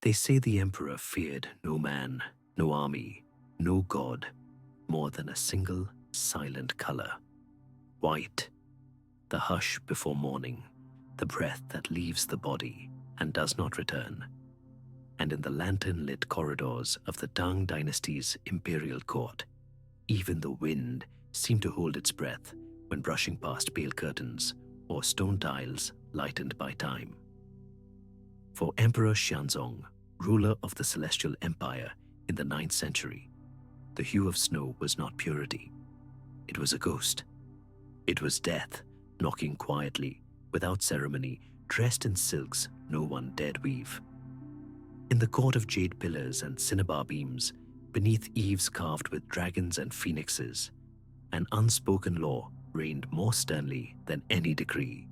They say the emperor feared no man, no army, no god, more than a single silent color. White, the hush before morning, the breath that leaves the body and does not return. And in the lantern-lit corridors of the Tang dynasty's imperial court, even the wind seemed to hold its breath when brushing past pale curtains or stone tiles lightened by time. For Emperor Xianzong, ruler of the Celestial Empire in the 9th century, the hue of snow was not purity. It was a ghost. It was death, knocking quietly, without ceremony, dressed in silks no one dared weave. In the court of jade pillars and cinnabar beams, beneath eaves carved with dragons and phoenixes, an unspoken law reigned more sternly than any decree.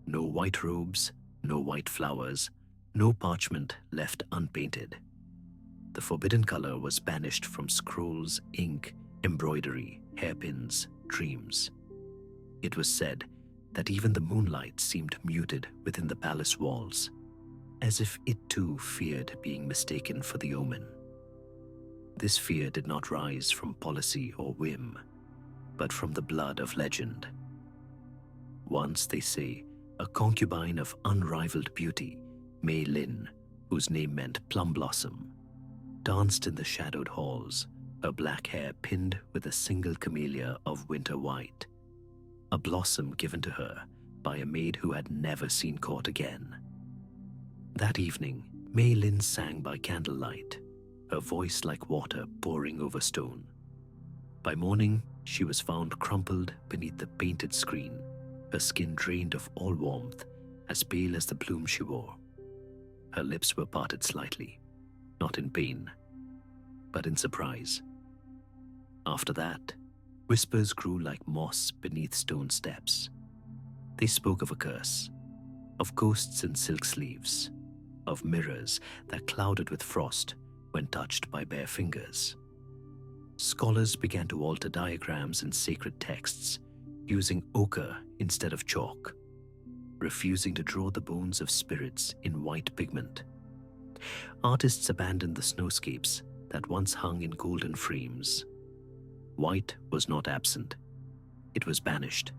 No white robes, no white flowers, no parchment left unpainted. The forbidden color was banished from scrolls, ink, embroidery, hairpins, dreams. It was said that even the moonlight seemed muted within the palace walls, as if it too feared being mistaken for the omen. This fear did not rise from policy or whim, but from the blood of legend. Once, they say, a concubine of unrivaled beauty, Mei Lin, whose name meant plum blossom, danced in the shadowed halls, her black hair pinned with a single camellia of winter white, a blossom given to her by a maid who had never seen court again. That evening, Mei Lin sang by candlelight, her voice like water pouring over stone. By morning, she was found crumpled beneath the painted screen, her skin drained of all warmth, as pale as the bloom she wore. Her lips were parted slightly, not in pain, but in surprise. After that, whispers grew like moss beneath stone steps. They spoke of a curse, of ghosts in silk sleeves, of mirrors that clouded with frost when touched by bare fingers. Scholars began to alter diagrams in sacred texts, using ochre instead of chalk, refusing to draw the bones of spirits in white pigment. Artists abandoned the snowscapes that once hung in golden frames. White was not absent. It was banished,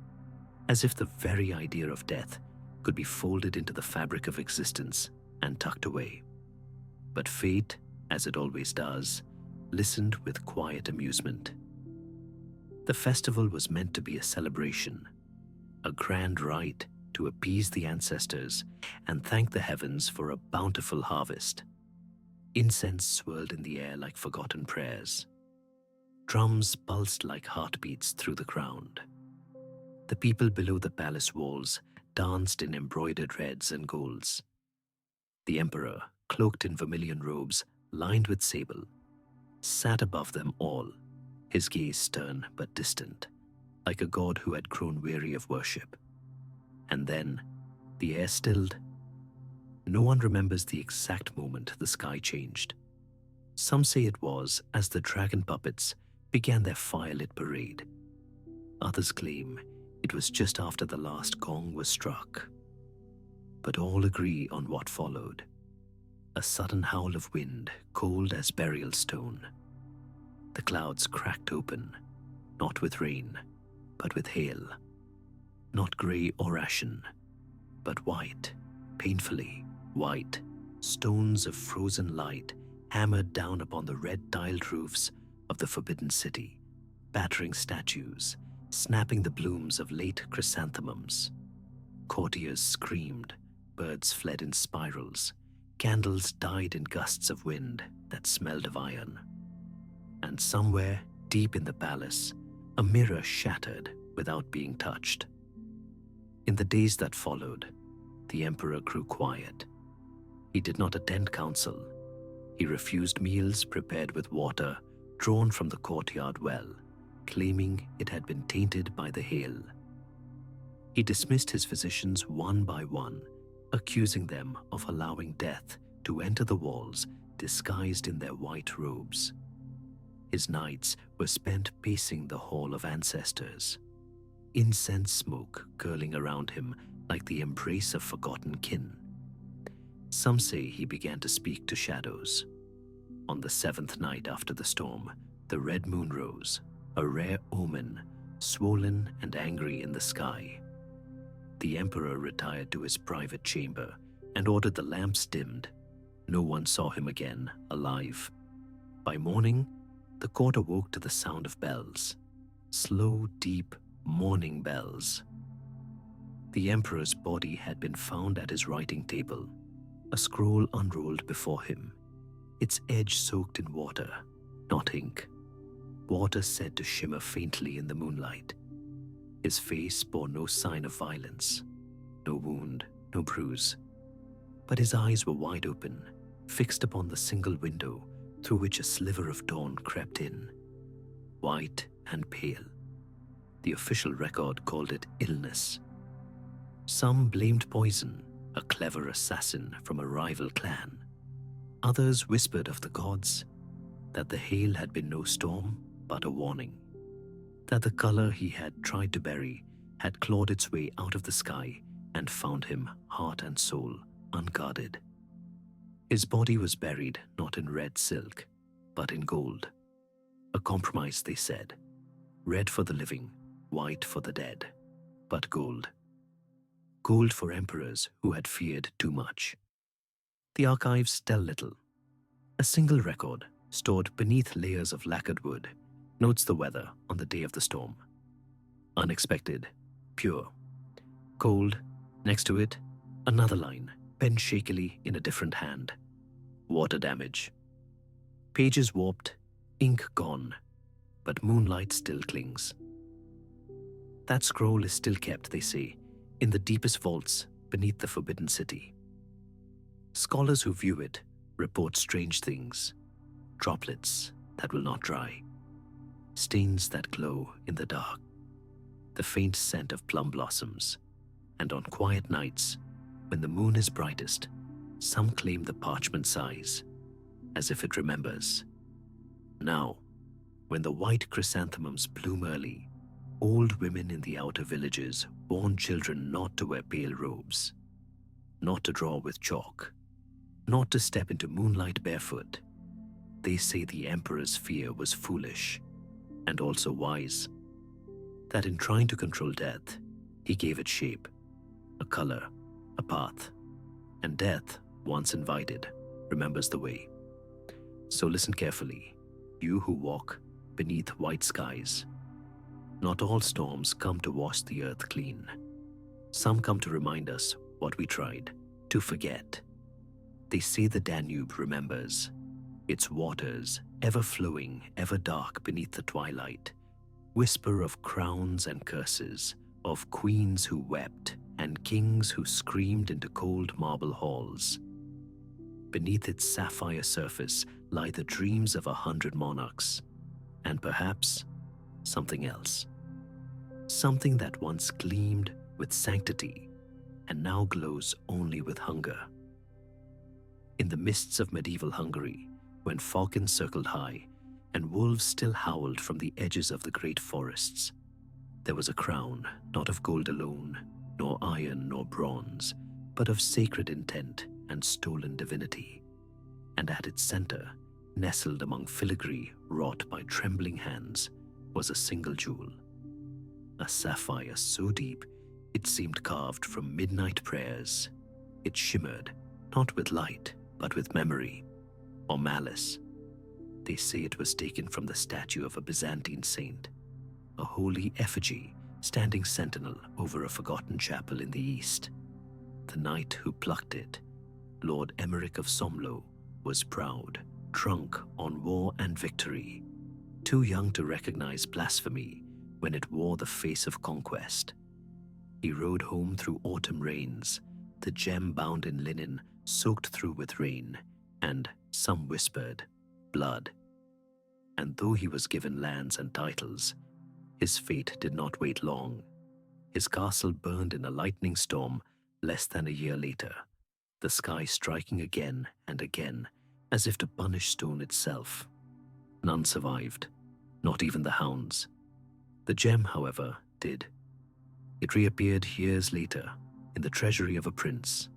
as if the very idea of death could be folded into the fabric of existence and tucked away. But fate, as it always does, listened with quiet amusement. The festival was meant to be a celebration, a grand rite to appease the ancestors and thank the heavens for a bountiful harvest. Incense swirled in the air like forgotten prayers. Drums pulsed like heartbeats through the ground. The people below the palace walls danced in embroidered reds and golds. The emperor, cloaked in vermilion robes lined with sable, sat above them all, his gaze stern but distant, like a god who had grown weary of worship. And then, the air stilled. No one remembers the exact moment the sky changed. Some say it was as the dragon puppets began their firelit parade. Others claim it was just after the last gong was struck. But all agree on what followed. A sudden howl of wind, cold as burial stone. The clouds cracked open, not with rain, but with hail. Not grey or ashen, but white, painfully white, stones of frozen light hammered down upon the red-tiled roofs of the Forbidden City, battering statues, snapping the blooms of late chrysanthemums. Courtiers screamed, birds fled in spirals, candles died in gusts of wind that smelled of iron. And somewhere, deep in the palace, a mirror shattered without being touched. In the days that followed, the emperor grew quiet. He did not attend council. He refused meals prepared with water drawn from the courtyard well, claiming it had been tainted by the hail. He dismissed his physicians one by one, accusing them of allowing death to enter the walls disguised in their white robes. His nights were spent pacing the hall of ancestors, incense smoke curling around him like the embrace of forgotten kin. Some say he began to speak to shadows. On the seventh night after the storm, the red moon rose, a rare omen, swollen and angry in the sky. The emperor retired to his private chamber and ordered the lamps dimmed. No one saw him again, alive. By morning, the court awoke to the sound of bells, slow, deep, mourning bells. The emperor's body had been found at his writing table, a scroll unrolled before him, its edge soaked in water, not ink. Water said to shimmer faintly in the moonlight. His face bore no sign of violence, no wound, no bruise. But his eyes were wide open, fixed upon the single window through which a sliver of dawn crept in, white and pale. The official record called it illness. Some blamed poison, a clever assassin from a rival clan. Others whispered of the gods, that the hail had been no storm, but a warning. That the color he had tried to bury had clawed its way out of the sky and found him, heart and soul, unguarded. His body was buried not in red silk, but in gold. A compromise, they said. Red for the living, white for the dead, but gold. Gold for emperors who had feared too much. The archives tell little. A single record, stored beneath layers of lacquered wood, notes the weather on the day of the storm. Unexpected, pure. Cold, next to it, another line, penned shakily in a different hand. Water damage. Pages warped, ink gone, but moonlight still clings. That scroll is still kept, they say, in the deepest vaults beneath the Forbidden City. Scholars who view it report strange things, droplets that will not dry, stains that glow in the dark, the faint scent of plum blossoms, and on quiet nights, when the moon is brightest, some claim the parchment sighs, as if it remembers. Now, when the white chrysanthemums bloom early, old women in the outer villages warn children not to wear pale robes, not to draw with chalk, not to step into moonlight barefoot. They say the emperor's fear was foolish, and also wise. That in trying to control death, he gave it shape, a color, a path, and death, once invited, remembers the way. So listen carefully, you who walk beneath white skies. Not all storms come to wash the earth clean. Some come to remind us what we tried to forget. They say the Danube remembers, its waters ever flowing, ever dark beneath the twilight, whisper of crowns and curses, of queens who wept and kings who screamed into cold marble halls. Beneath its sapphire surface lie the dreams of 100 monarchs, and perhaps something else. Something that once gleamed with sanctity and now glows only with hunger. In the mists of medieval Hungary, when falcons circled high and wolves still howled from the edges of the great forests, there was a crown, not of gold alone, nor iron nor bronze, but of sacred intent and stolen divinity. And at its center, nestled among filigree wrought by trembling hands, was a single jewel. A sapphire so deep it seemed carved from midnight prayers. It shimmered, not with light, but with memory, or malice. They say it was taken from the statue of a Byzantine saint, a holy effigy standing sentinel over a forgotten chapel in the east. The knight who plucked it, Lord Emmerich of Somlo, was proud, drunk on war and victory, too young to recognize blasphemy when it wore the face of conquest. He rode home through autumn rains, the gem bound in linen soaked through with rain, and, some whispered, blood. And though he was given lands and titles, his fate did not wait long. His castle burned in a lightning storm less than a year later, the sky striking again and again as if to punish stone itself. None survived, not even the hounds. The gem, however, did. It reappeared years later in the treasury of a prince.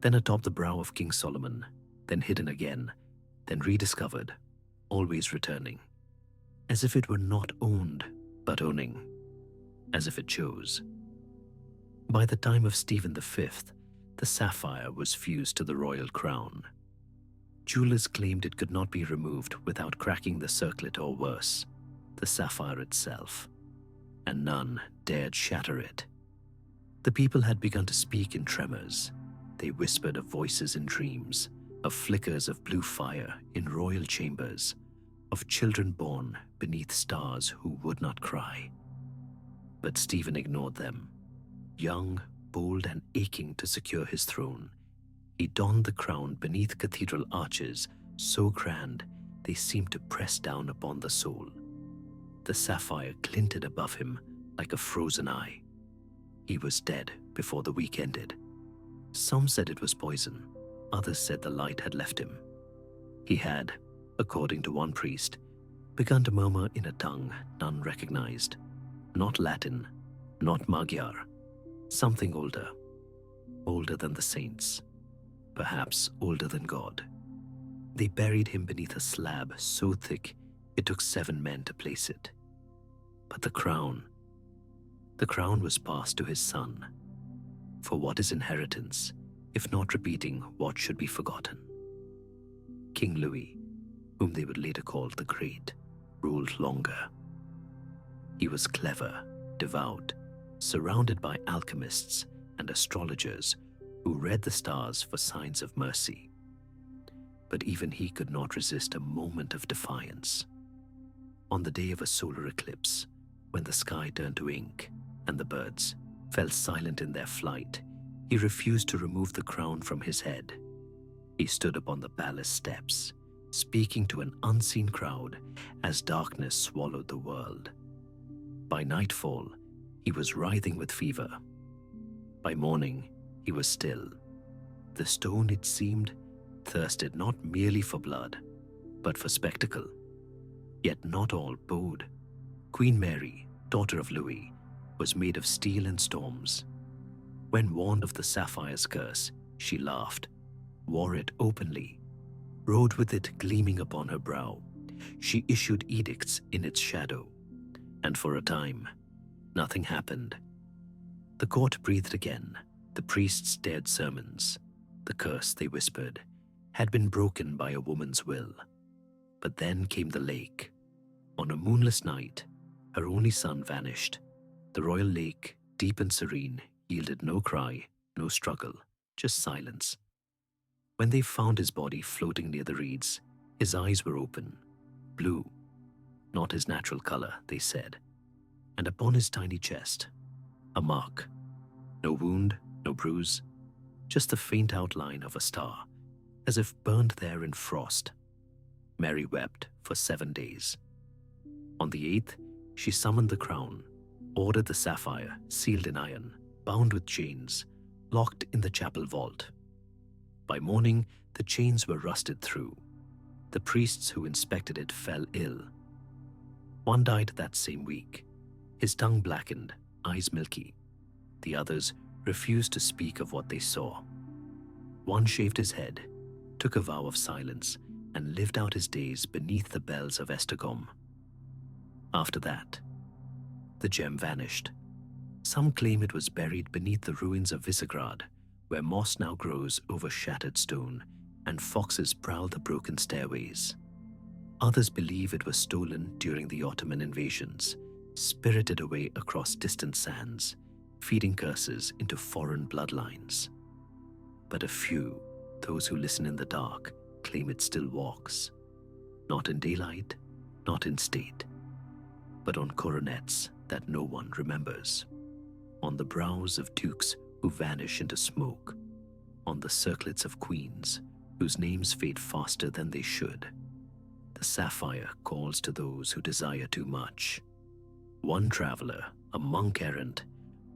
then atop the brow of King Solomon, then hidden again, then rediscovered, always returning, as if it were not owned, but owning, as if it chose. By the time of Stephen V, the sapphire was fused to the royal crown. Jewelers claimed it could not be removed without cracking the circlet or worse, the sapphire itself, and none dared shatter it. The people had begun to speak in tremors. They whispered of voices in dreams, of flickers of blue fire in royal chambers, of children born beneath stars who would not cry. But Stephen ignored them. Young, bold, and aching to secure his throne, he donned the crown beneath cathedral arches so grand they seemed to press down upon the soul. The sapphire glinted above him like a frozen eye. He was dead before the week ended. Some said it was poison, others said the light had left him. He had, according to one priest, begun to murmur in a tongue none recognized, not Latin, not Magyar, something older, older than the saints, perhaps older than God. They buried him beneath a slab so thick it took 7 men to place it. But the crown was passed to his son. For what is inheritance, if not repeating what should be forgotten? King Louis, whom they would later call the Great, ruled longer. He was clever, devout, surrounded by alchemists and astrologers who read the stars for signs of mercy. But even he could not resist a moment of defiance. On the day of a solar eclipse, when the sky turned to ink and the birds fell silent in their flight, he refused to remove the crown from his head. He stood upon the palace steps, speaking to an unseen crowd as darkness swallowed the world. By nightfall, he was writhing with fever. By morning, he was still. The stone, it seemed, thirsted not merely for blood, but for spectacle. Yet not all bowed. Queen Mary, daughter of Louis, was made of steel and storms. When warned of the sapphire's curse, she laughed, wore it openly, rode with it gleaming upon her brow. She issued edicts in its shadow, and for a time, nothing happened. The court breathed again. The priests dared sermons. The curse, they whispered, had been broken by a woman's will. But then came the lake. On a moonless night, her only son vanished. The royal lake, deep and serene, yielded no cry, no struggle, just silence. When they found his body floating near the reeds, his eyes were open, blue, not his natural color, they said, and upon his tiny chest, a mark. No wound, no bruise, just the faint outline of a star, as if burned there in frost. Mary wept for 7 days. On the 8th, she summoned the crown, ordered the sapphire, sealed in iron, bound with chains, locked in the chapel vault. By morning, the chains were rusted through. The priests who inspected it fell ill. One died that same week, his tongue blackened, eyes milky. The others refused to speak of what they saw. One shaved his head, took a vow of silence, and lived out his days beneath the bells of Esztergom. After that, the gem vanished. Some claim it was buried beneath the ruins of Visegrad, where moss now grows over shattered stone and foxes prowl the broken stairways. Others believe it was stolen during the Ottoman invasions, spirited away across distant sands, feeding curses into foreign bloodlines. But a few, those who listen in the dark, claim it still walks. Not in daylight, not in state, but on coronets that no one remembers. On the brows of dukes who vanish into smoke. On the circlets of queens whose names fade faster than they should. The sapphire calls to those who desire too much. One traveler, a monk errant,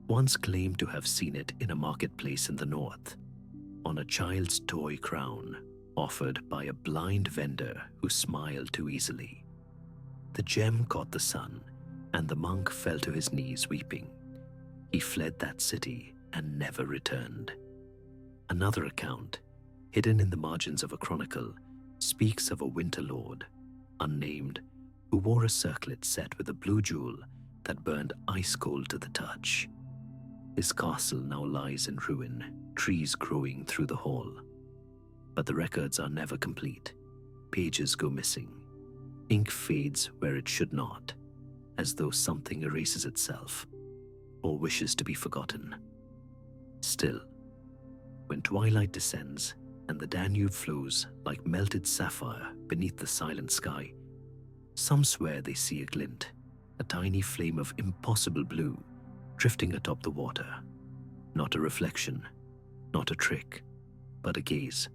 once claimed to have seen it in a marketplace in the north, on a child's toy crown offered by a blind vendor who smiled too easily. The gem caught the sun, and the monk fell to his knees weeping. He fled that city and never returned. Another account, hidden in the margins of a chronicle, speaks of a winter lord, unnamed, who wore a circlet set with a blue jewel that burned ice cold to the touch. His castle now lies in ruin, trees growing through the hall. But the records are never complete. Pages go missing. Ink fades where it should not, as though something erases itself or wishes to be forgotten. Still, when twilight descends and the Danube flows like melted sapphire beneath the silent sky, some swear they see a glint, a tiny flame of impossible blue drifting atop the water. Not a reflection, not a trick, but a gaze,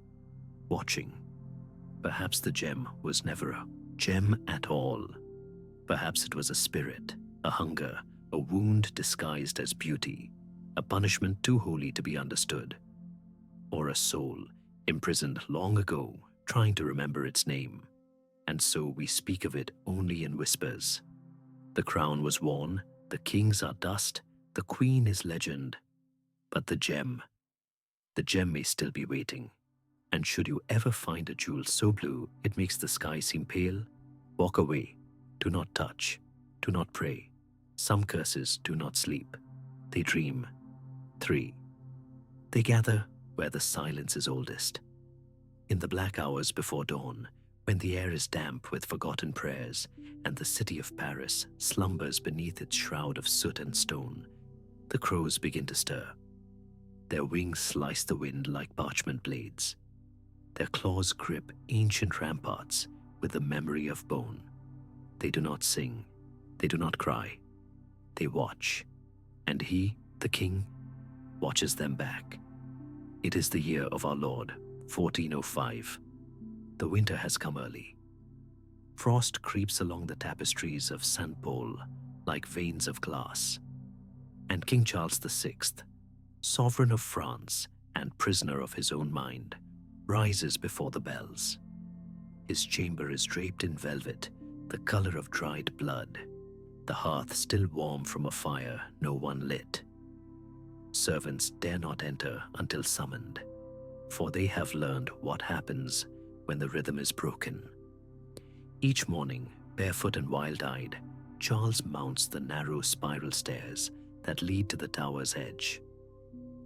watching. Perhaps the gem was never a gem at all. Perhaps it was a spirit, a hunger, a wound disguised as beauty, a punishment too holy to be understood, or a soul imprisoned long ago trying to remember its name, and so we speak of it only in whispers. The crown was worn, the kings are dust, the queen is legend, but the gem may still be waiting. And should you ever find a jewel so blue it makes the sky seem pale, walk away. Do not touch. Do not pray. Some curses do not sleep. They dream. 3. They gather where the silence is oldest. In the black hours before dawn, when the air is damp with forgotten prayers and the city of Paris slumbers beneath its shroud of soot and stone, the crows begin to stir. Their wings slice the wind like parchment blades. Their claws grip ancient ramparts with the memory of bone. They do not sing. They do not cry. They watch. And he, the king, watches them back. It is the year of our Lord, 1405. The winter has come early. Frost creeps along the tapestries of St. Paul like veins of glass. And King Charles VI, sovereign of France and prisoner of his own mind, rises before the bells. His chamber is draped in velvet, the color of dried blood, the hearth still warm from a fire no one lit. Servants dare not enter until summoned, for they have learned what happens when the rhythm is broken. Each morning, barefoot and wild-eyed, Charles mounts the narrow spiral stairs that lead to the tower's edge.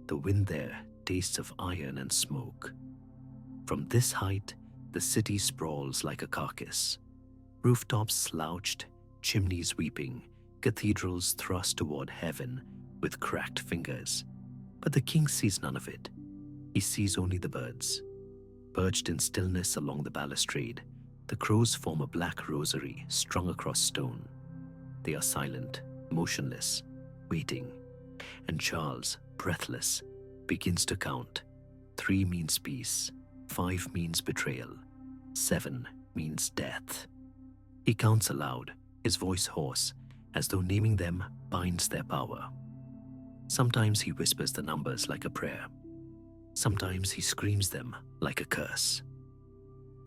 The wind there tastes of iron and smoke. From this height, the city sprawls like a carcass. Rooftops slouched, chimneys weeping, cathedrals thrust toward heaven with cracked fingers. But the king sees none of it. He sees only the birds. Perched in stillness along the balustrade, the crows form a black rosary strung across stone. They are silent, motionless, waiting. And Charles, breathless, begins to count. 3 means peace, 5 means betrayal, 7 means death. He counts aloud, his voice hoarse, as though naming them binds their power. Sometimes he whispers the numbers like a prayer. Sometimes he screams them like a curse.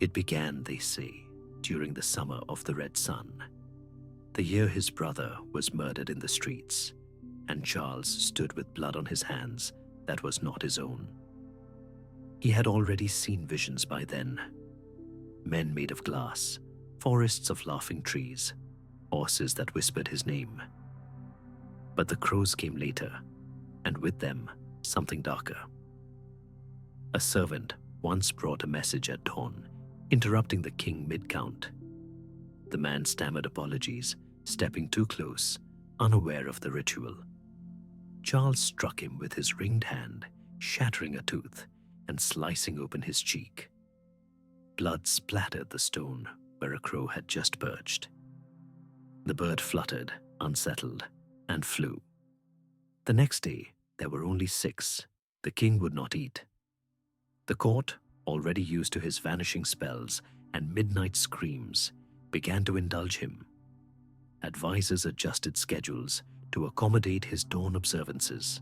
It began, they say, during the summer of the Red Sun, the year his brother was murdered in the streets, and Charles stood with blood on his hands that was not his own. He had already seen visions by then. Men made of glass, forests of laughing trees, horses that whispered his name. But the crows came later, and with them, something darker. A servant once brought a message at dawn, interrupting the king mid-count. The man stammered apologies, stepping too close, unaware of the ritual. Charles struck him with his ringed hand, shattering a tooth and slicing open his cheek. Blood splattered the stone where a crow had just perched. The bird fluttered, unsettled, and flew. The next day, there were only 6. The king would not eat. The court, already used to his vanishing spells and midnight screams, began to indulge him. Advisors adjusted schedules to accommodate his dawn observances.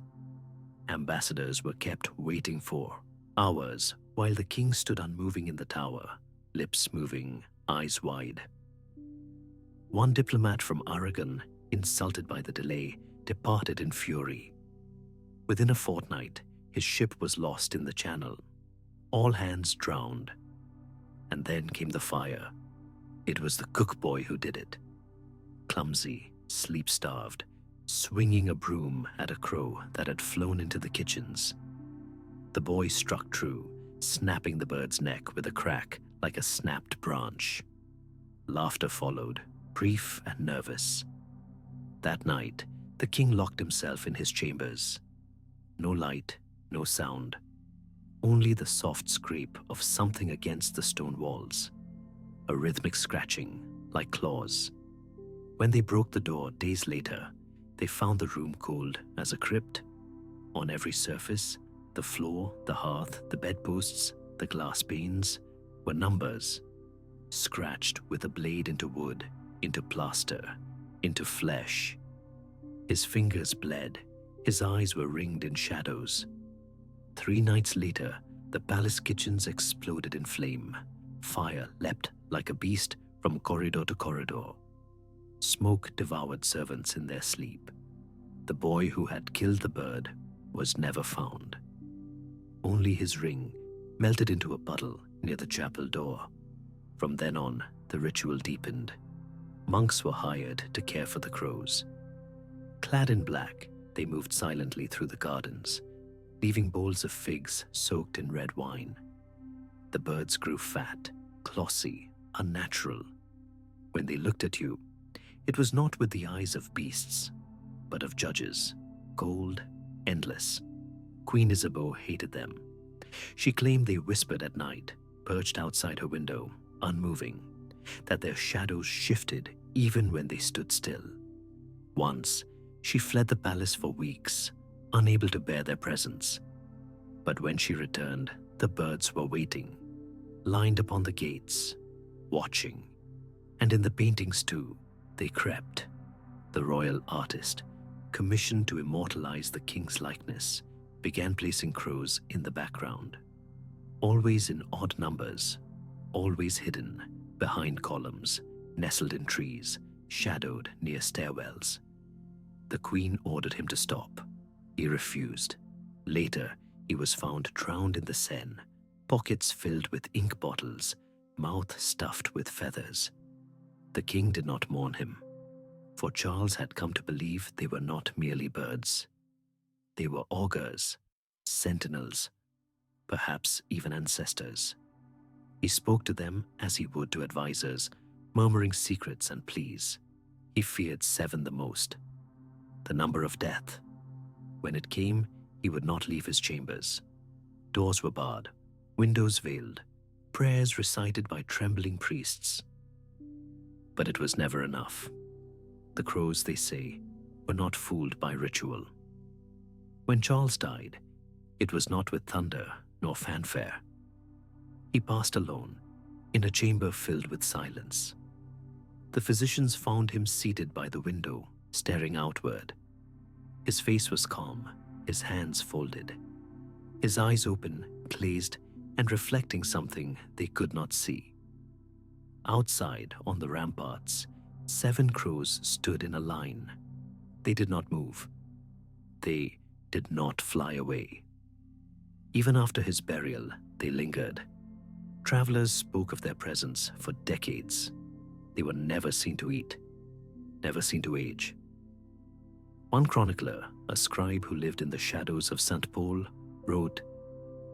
Ambassadors were kept waiting for hours while the king stood unmoving in the tower, lips moving, eyes wide. One diplomat from Aragon, insulted by the delay, departed in fury. Within a fortnight, His ship was lost in the channel. All hands drowned. And then came the fire. It was the cook boy who did it. Clumsy, sleep-starved, swinging a broom at a crow that had flown into the kitchens. The boy struck true, snapping the bird's neck with a crack like a snapped branch. Laughter followed, brief and nervous. That night, the king locked himself in his chambers. No light, no sound. Only the soft scrape of something against the stone walls. A rhythmic scratching, like claws. When they broke the door days later, they found the room cold as a crypt. On every surface, the floor, the hearth, the bedposts, the glass panes, were numbers, scratched with a blade into wood, into plaster, into flesh. His fingers bled, his eyes were ringed in shadows. 3 nights later, the palace kitchens exploded in flame. Fire leapt like a beast from corridor to corridor. Smoke devoured servants in their sleep. The boy who had killed the bird was never found. Only his ring melted into a puddle near the chapel door. From then on, the ritual deepened. Monks were hired to care for the crows. Clad in black, they moved silently through the gardens, leaving bowls of figs soaked in red wine. The birds grew fat, glossy, unnatural. When they looked at you, it was not with the eyes of beasts, but of judges, cold, endless. Queen Isabeau hated them. She claimed they whispered at night, perched outside her window, unmoving, that their shadows shifted even when they stood still. Once, she fled the palace for weeks, unable to bear their presence. But when she returned, the birds were waiting, lined upon the gates, watching. And in the paintings too, they crept. The royal artist, commissioned to immortalize the king's likeness, began placing crows in the background. Always in odd numbers, always hidden behind columns, nestled in trees, shadowed near stairwells. The queen ordered him to stop. He refused. Later, he was found drowned in the Seine, pockets filled with ink bottles, mouth stuffed with feathers. The king did not mourn him, for Charles had come to believe they were not merely birds. They were augurs, sentinels, perhaps even ancestors. He spoke to them as he would to advisors, murmuring secrets and pleas. He feared 7 the most, the number of death. When it came, he would not leave his chambers. Doors were barred, windows veiled, prayers recited by trembling priests. But it was never enough. The crows, they say, were not fooled by ritual. When Charles died, it was not with thunder nor fanfare. He passed alone, in a chamber filled with silence. The physicians found him seated by the window, staring outward. His face was calm, his hands folded, his eyes open, glazed, and reflecting something they could not see. Outside, on the ramparts, 7 crows stood in a line. They did not move. They did not fly away. Even after his burial, they lingered. Travelers spoke of their presence for decades. They were never seen to eat, never seen to age. One chronicler, a scribe who lived in the shadows of St. Paul, wrote,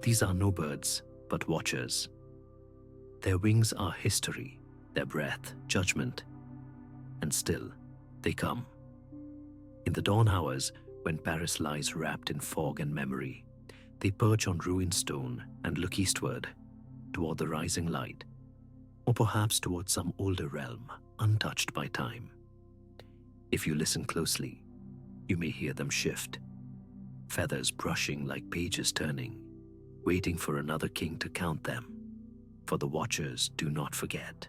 "These are no birds, but watchers. Their wings are history, their breath, judgment. And still, they come. In the dawn hours, when Paris lies wrapped in fog and memory, they perch on ruined stone and look eastward, toward the rising light, or perhaps toward some older realm untouched by time. If you listen closely, you may hear them shift, feathers brushing like pages turning, waiting for another king to count them. For the watchers do not forget,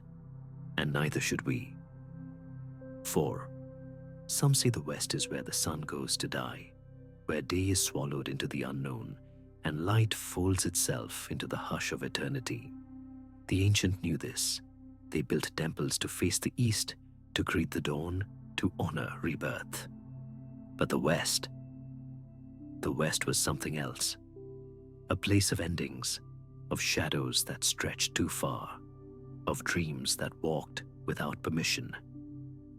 and neither should we." 4. Some say the west is where the sun goes to die, where day is swallowed into the unknown, and light folds itself into the hush of eternity. The ancient knew this. They built temples to face the east, to greet the dawn, to honor rebirth. But the west was something else. a place of endings, of shadows that stretched too far, of dreams that walked without permission.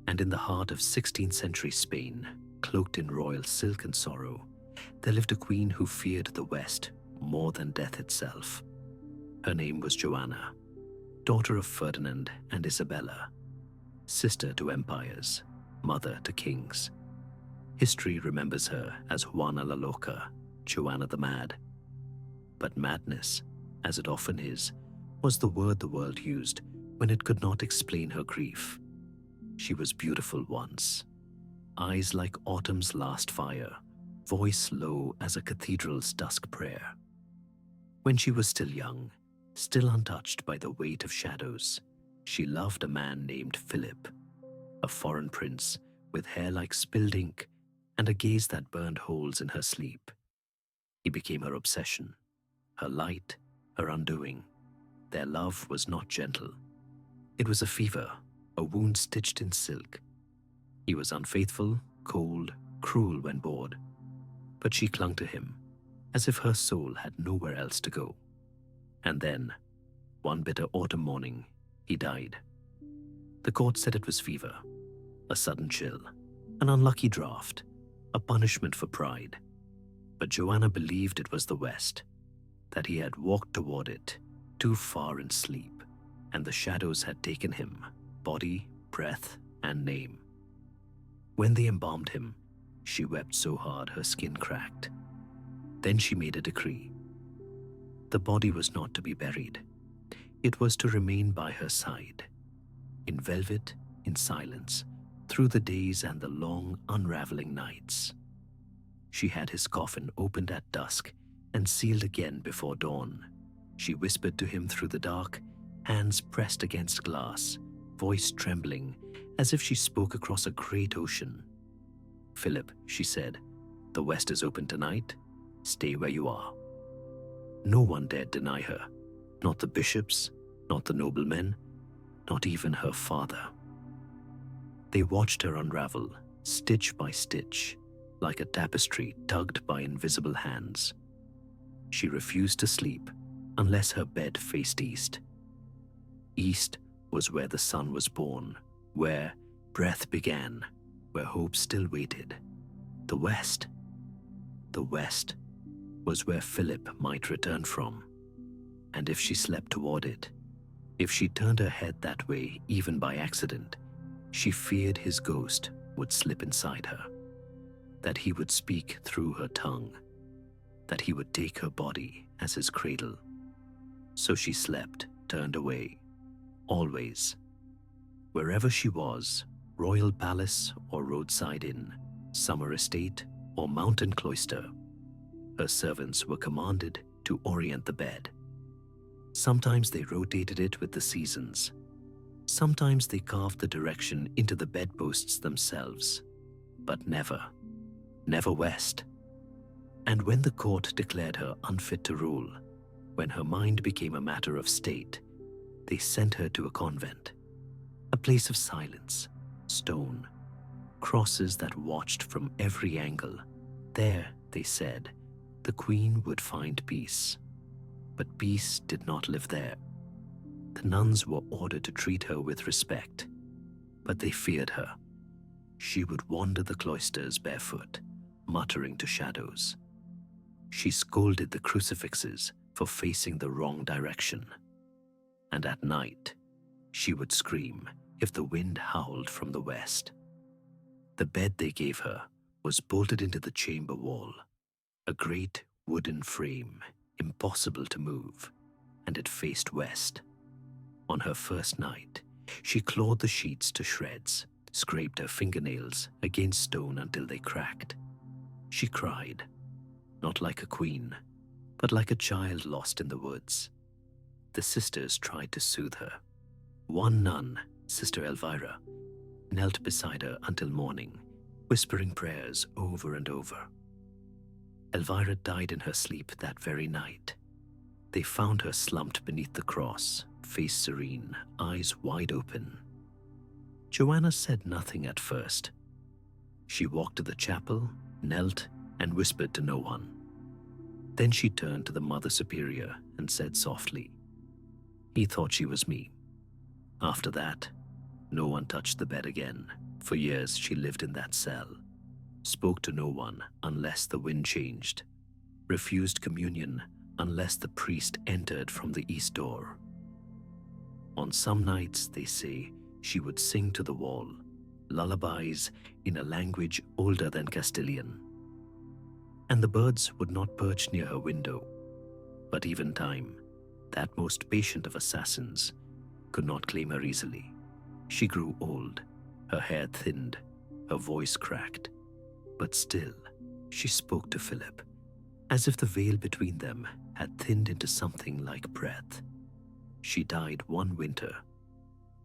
And in the heart of 16th century Spain, cloaked in royal silk and sorrow, there lived a queen who feared the West more than death itself. Her name was Joanna, daughter of Ferdinand and Isabella, sister to empires, mother to kings. History remembers her as Juana la Loca, Joanna the Mad. But madness, as it often is, was the word the world used when it could not explain her grief. She was beautiful once, eyes like autumn's last fire, voice low as a cathedral's dusk prayer. When she was still young, still untouched by the weight of shadows, she loved a man named Philip, a foreign prince with hair like spilled ink and a gaze that burned holes in her sleep. He became her obsession, her light, her undoing. Their love was not gentle. It was a fever, a wound stitched in silk. He was unfaithful, cold, cruel when bored. But she clung to him, as if her soul had nowhere else to go. And then, one bitter autumn morning, he died. The court said it was fever, a sudden chill, an unlucky draft, a punishment for pride. But Joanna believed it was the West, that he had walked toward it, too far in sleep, and the shadows had taken him, body, breath, and name. When they embalmed him, she wept so hard her skin cracked. Then she made a decree. The body was not to be buried. It was to remain by her side, in velvet, in silence, through the days and the long, unraveling nights. She had his coffin opened at dusk and sealed again before dawn. She whispered to him through the dark, hands pressed against glass, voice trembling, as if she spoke across a great ocean. "Philip," she said, "the West is open tonight. Stay where you are." No one dared deny her, not the bishops, not the noblemen, not even her father. They watched her unravel, stitch by stitch, like a tapestry tugged by invisible hands. She refused to sleep unless her bed faced east. East was where the sun was born, where breath began, where hope still waited. The West was where Philip might return from. And if she slept toward it, if she turned her head that way even by accident, she feared his ghost would slip inside her, that he would speak through her tongue, that he would take her body as his cradle. So she slept, turned away, always. Wherever she was, royal palace or roadside inn, summer estate or mountain cloister, her servants were commanded to orient the bed. Sometimes they rotated it with the seasons. Sometimes they carved the direction into the bedposts themselves. But never west. And when the court declared her unfit to rule, when her mind became a matter of state, they sent her to a convent, a place of silence, stone, crosses that watched from every angle. There, they said, the queen would find peace. But peace did not live there. The nuns were ordered to treat her with respect, but they feared her. She would wander the cloisters barefoot, muttering to shadows. She scolded the crucifixes for facing the wrong direction. And at night, she would scream if the wind howled from the west. The bed they gave her was bolted into the chamber wall, a great wooden frame, impossible to move, and it faced west. On her first night, she clawed the sheets to shreds, scraped her fingernails against stone until they cracked. She cried, not like a queen, but like a child lost in the woods. The sisters tried to soothe her. One nun, Sister Elvira, knelt beside her until morning, whispering prayers over and over. Elvira died in her sleep that very night. They found her slumped beneath the cross, face serene, eyes wide open. Joanna said nothing at first. She walked to the chapel, knelt, and whispered to no one. Then she turned to the Mother Superior and said softly, "He thought she was me." After that, no one touched the bed again. For years she lived in that cell, spoke to no one unless the wind changed, refused communion unless the priest entered from the east door. On some nights, they say, she would sing to the wall, lullabies in a language older than Castilian. And the birds would not perch near her window. But even time, that most patient of assassins, could not claim her easily. She grew old, her hair thinned, her voice cracked. But still, she spoke to Philip, as if the veil between them had thinned into something like breath. She died one winter.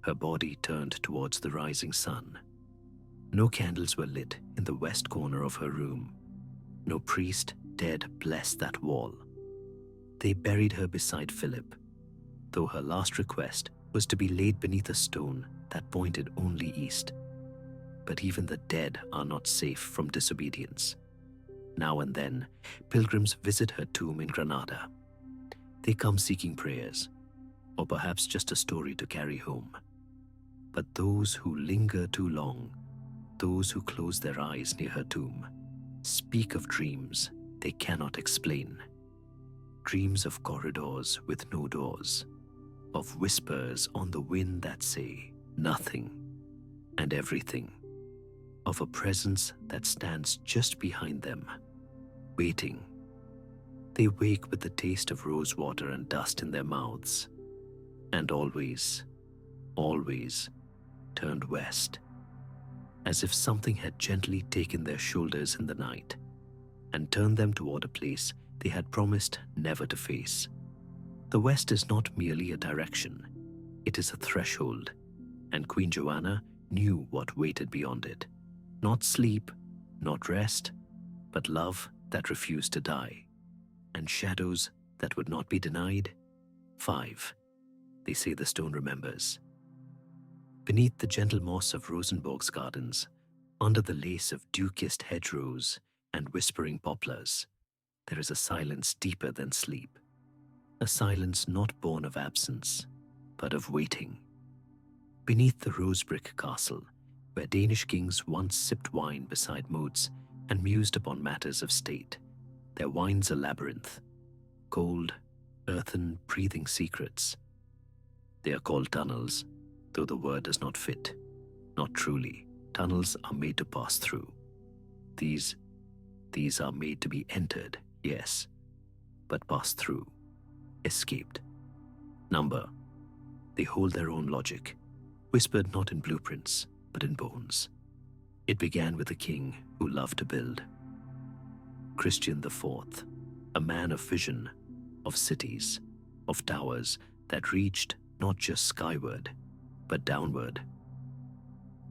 Her body turned towards the rising sun. No candles were lit in the west corner of her room. No priest dared bless that wall. They buried her beside Philip, though her last request was to be laid beneath a stone that pointed only east. But even the dead are not safe from disobedience. Now and then, pilgrims visit her tomb in Granada. They come seeking prayers, or perhaps just a story to carry home. But those who linger too long, those who close their eyes near her tomb, speak of dreams they cannot explain. Dreams of corridors with no doors, of whispers on the wind that say nothing and everything, of a presence that stands just behind them, waiting. They wake with the taste of rose water and dust in their mouths, and always, always turned west, as if something had gently taken their shoulders in the night and turned them toward a place they had promised never to face. The west is not merely a direction, it is a threshold, and Queen Joanna knew what waited beyond it. Not sleep, not rest, but love that refused to die, and shadows that would not be denied. 5. They say the stone remembers. Beneath the gentle moss of Rosenborg's gardens, under the lace of dew-kissed hedgerows and whispering poplars, there is a silence deeper than sleep. A silence not born of absence, but of waiting. Beneath the rose-brick castle, where Danish kings once sipped wine beside moats and mused upon matters of state, their wine's a labyrinth, cold, earthen, breathing secrets. They are called tunnels, though the word does not fit. Not truly. Tunnels are made to pass through. These are made to be entered, yes, but passed through, escaped. Number. They hold their own logic, whispered not in blueprints, but in bones. It began with a king who loved to build. Christian IV, a man of vision, of cities, of towers that reached not just skyward, but downward.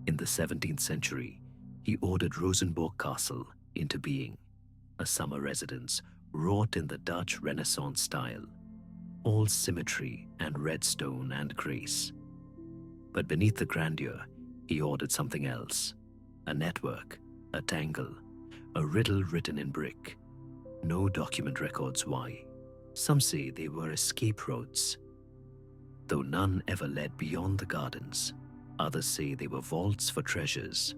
In the 17th century, he ordered Rosenborg Castle into being, a summer residence wrought in the Dutch Renaissance style, all symmetry and red stone and grace. But beneath the grandeur, he ordered something else, a network, a tangle, a riddle written in brick. No document records why. Some say they were escape roads, though none ever led beyond the gardens. Others say they were vaults for treasures,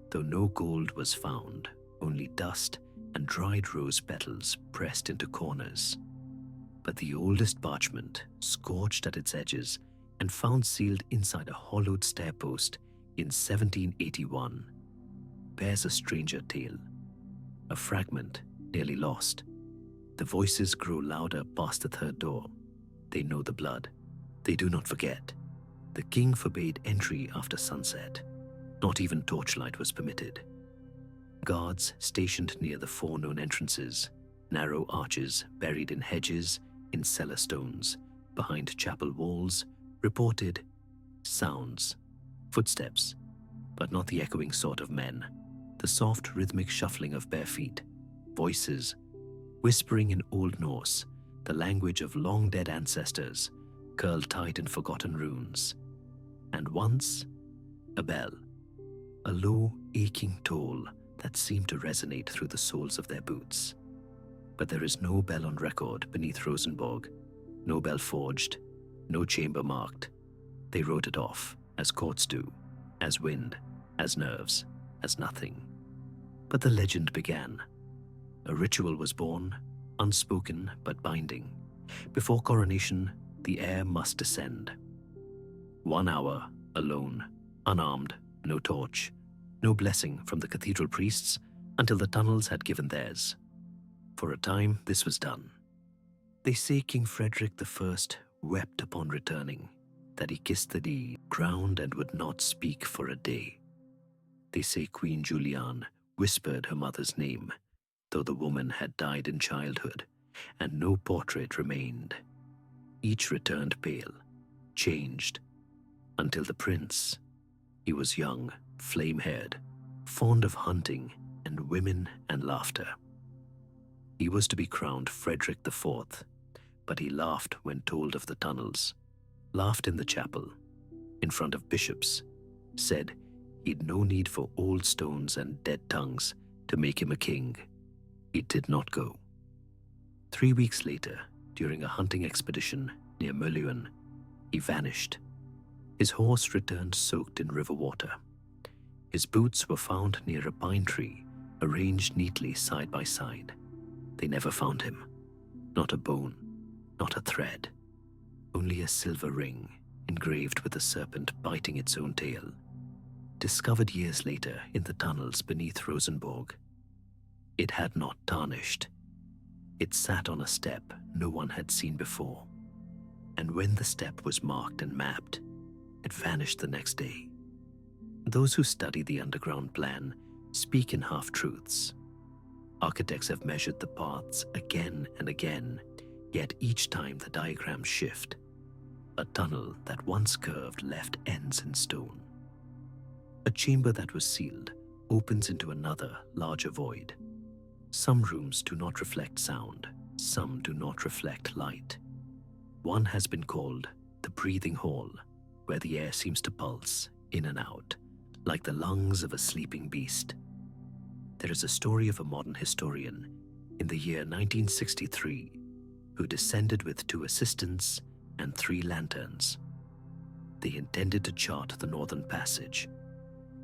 though no gold was found, only dust and dried rose petals pressed into corners. But the oldest parchment, scorched at its edges and found sealed inside a hollowed stair post in 1781, bears a stranger tale. A fragment nearly lost. The voices grow louder past the third door. They know the blood. They do not forget. The king forbade entry after sunset. Not even torchlight was permitted. Guards stationed near the 4 known entrances, narrow arches buried in hedges, in cellar stones, behind chapel walls, reported sounds, footsteps, but not the echoing sort of men, the soft rhythmic shuffling of bare feet, voices, whispering in Old Norse, the language of long-dead ancestors, curled tight in forgotten runes. And once, a bell, a low, aching toll that seemed to resonate through the soles of their boots. But there is no bell on record beneath Rosenborg, no bell forged, no chamber marked. They wrote it off, as courts do, as wind, as nerves, as nothing. But the legend began. A ritual was born, unspoken but binding. Before coronation, the heir must descend. 1 hour, alone, unarmed, no torch, no blessing from the cathedral priests until the tunnels had given theirs. For a time, this was done. They say King Frederick I wept upon returning, that he kissed the ground and would not speak for a day. They say Queen Juliane whispered her mother's name, though the woman had died in childhood, and no portrait remained. Each returned pale, changed, until the prince. He was young, flame-haired, fond of hunting and women and laughter. He was to be crowned Frederick IV, but he laughed when told of the tunnels, laughed in the chapel, in front of bishops, said he'd no need for old stones and dead tongues to make him a king. He did not go. 3 weeks later, during a hunting expedition near Mølløen, he vanished. His horse returned soaked in river water. His boots were found near a pine tree, arranged neatly side by side. They never found him. Not a bone, not a thread. Only a silver ring, engraved with a serpent biting its own tail. Discovered years later in the tunnels beneath Rosenborg. It had not tarnished. It sat on a step no one had seen before. And when the step was marked and mapped, it vanished the next day. Those who study the underground plan speak in half-truths. Architects have measured the paths again and again, yet each time the diagrams shift. A tunnel that once curved left ends in stone. A chamber that was sealed opens into another, larger void. Some rooms do not reflect sound, some do not reflect light. One has been called the breathing hall, where the air seems to pulse in and out, like the lungs of a sleeping beast. There is a story of a modern historian in the year 1963 who descended with 2 assistants and 3 lanterns. They intended to chart the northern passage.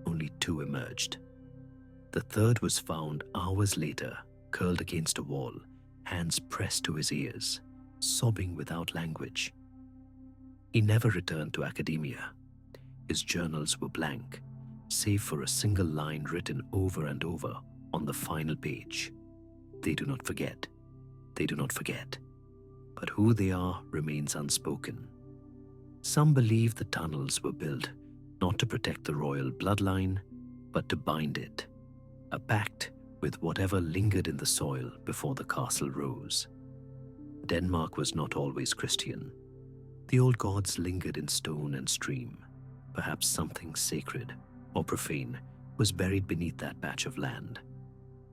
Only 2 emerged. The third was found hours later, curled against a wall, hands pressed to his ears, sobbing without language. He never returned to academia. His journals were blank, save for a single line written over and over on the final page. They do not forget. They do not forget. But who they are remains unspoken. Some believe the tunnels were built not to protect the royal bloodline, but to bind it, a pact with whatever lingered in the soil before the castle rose. Denmark was not always Christian. The old gods lingered in stone and stream. Perhaps something sacred or profane was buried beneath that patch of land.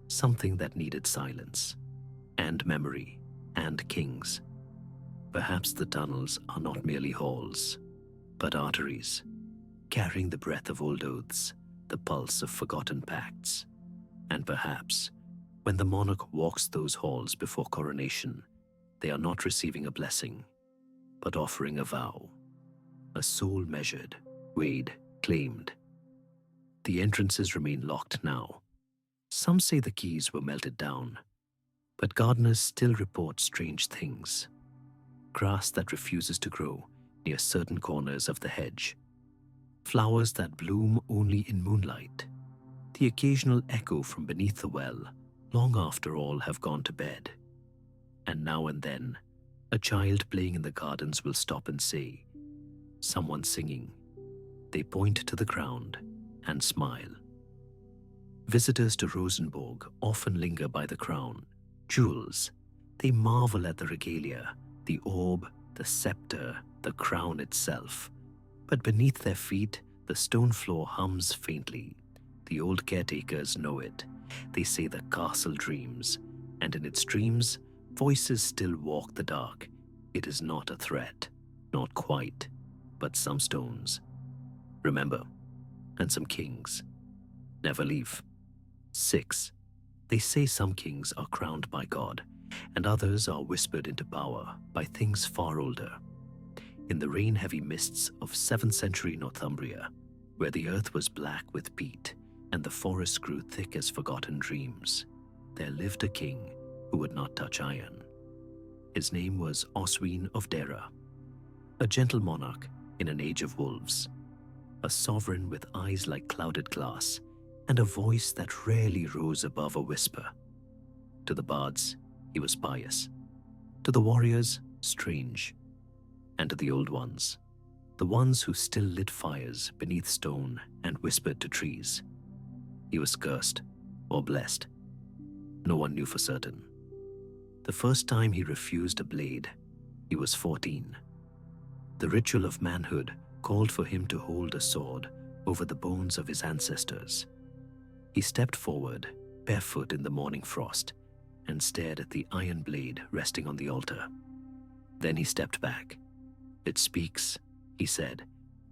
Something that needed silence, and memory, and kings. Perhaps the tunnels are not merely halls, but arteries, carrying the breath of old oaths, the pulse of forgotten pacts. And perhaps, when the monarch walks those halls before coronation, they are not receiving a blessing, but offering a vow, a soul measured, weighed, claimed. The entrances remain locked now. Some say the keys were melted down, but gardeners still report strange things. Grass that refuses to grow near certain corners of the hedge. Flowers that bloom only in moonlight. The occasional echo from beneath the well, long after all have gone to bed. And now and then, a child playing in the gardens will stop and say, "Someone singing." They point to the ground and smile. Visitors to Rosenborg often linger by the crown, jewels. They marvel at the regalia, the orb, the scepter, the crown itself. But beneath their feet, the stone floor hums faintly. The old caretakers know it. They say the castle dreams, and in its dreams, voices still walk the dark. It is not a threat, not quite, but some stones. Remember, and some kings. Never leave. 6. They say some kings are crowned by God, and others are whispered into power by things far older. In the rain-heavy mists of 7th century Northumbria, where the earth was black with peat and the forests grew thick as forgotten dreams, there lived a king who would not touch iron. His name was Oswine of Dara, a gentle monarch in an age of wolves, a sovereign with eyes like clouded glass and a voice that rarely rose above a whisper. To the bards, he was pious. To the warriors, strange. And to the old ones, the ones who still lit fires beneath stone and whispered to trees, he was cursed or blessed. No one knew for certain. The first time he refused a blade, he was 14. The ritual of manhood called for him to hold a sword over the bones of his ancestors. He stepped forward, barefoot in the morning frost, and stared at the iron blade resting on the altar. Then he stepped back. "It speaks," he said.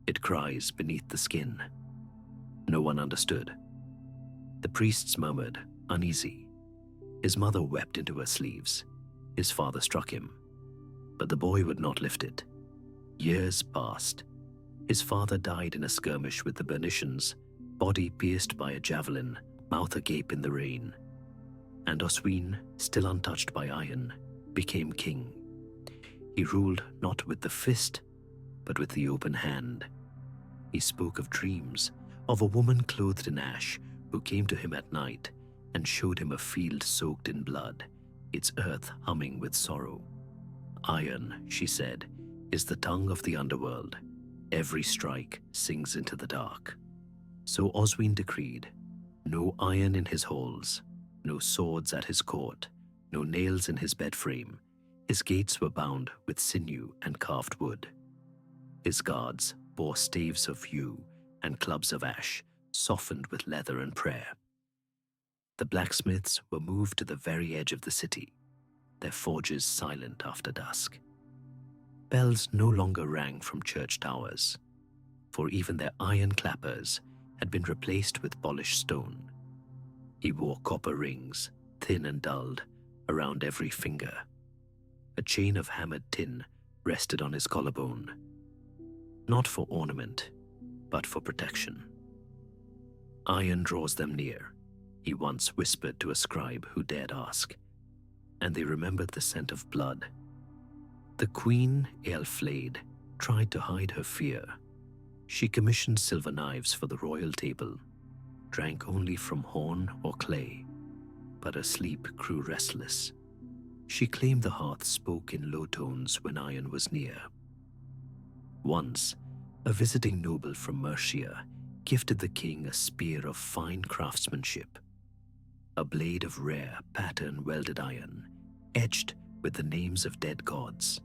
"It cries beneath the skin." No one understood. The priests murmured, uneasy. His mother wept into her sleeves. His father struck him. But the boy would not lift it. Years passed. His father died in a skirmish with the Bernicians, body pierced by a javelin, mouth agape in the rain. And Oswine, still untouched by iron, became king. He ruled not with the fist, but with the open hand. He spoke of dreams, of a woman clothed in ash who came to him at night and showed him a field soaked in blood, its earth humming with sorrow. "Iron," she said, "is the tongue of the underworld. Every strike sings into the dark." So Oswine decreed, no iron in his halls, no swords at his court, no nails in his bed frame. His gates were bound with sinew and carved wood. His guards bore staves of yew and clubs of ash, softened with leather and prayer. The blacksmiths were moved to the very edge of the city, their forges silent after dusk. Bells no longer rang from church towers, for even their iron clappers had been replaced with polished stone. He wore copper rings, thin and dulled, around every finger. A chain of hammered tin rested on his collarbone, not for ornament, but for protection. "Iron draws them near," he once whispered to a scribe who dared ask, and they remembered the scent of blood. The queen, Aelflaed, tried to hide her fear. She commissioned silver knives for the royal table, drank only from horn or clay, but her sleep grew restless. She claimed the hearth spoke in low tones when iron was near. Once, a visiting noble from Mercia gifted the king a spear of fine craftsmanship, a blade of rare pattern-welded iron, etched with the names of dead gods.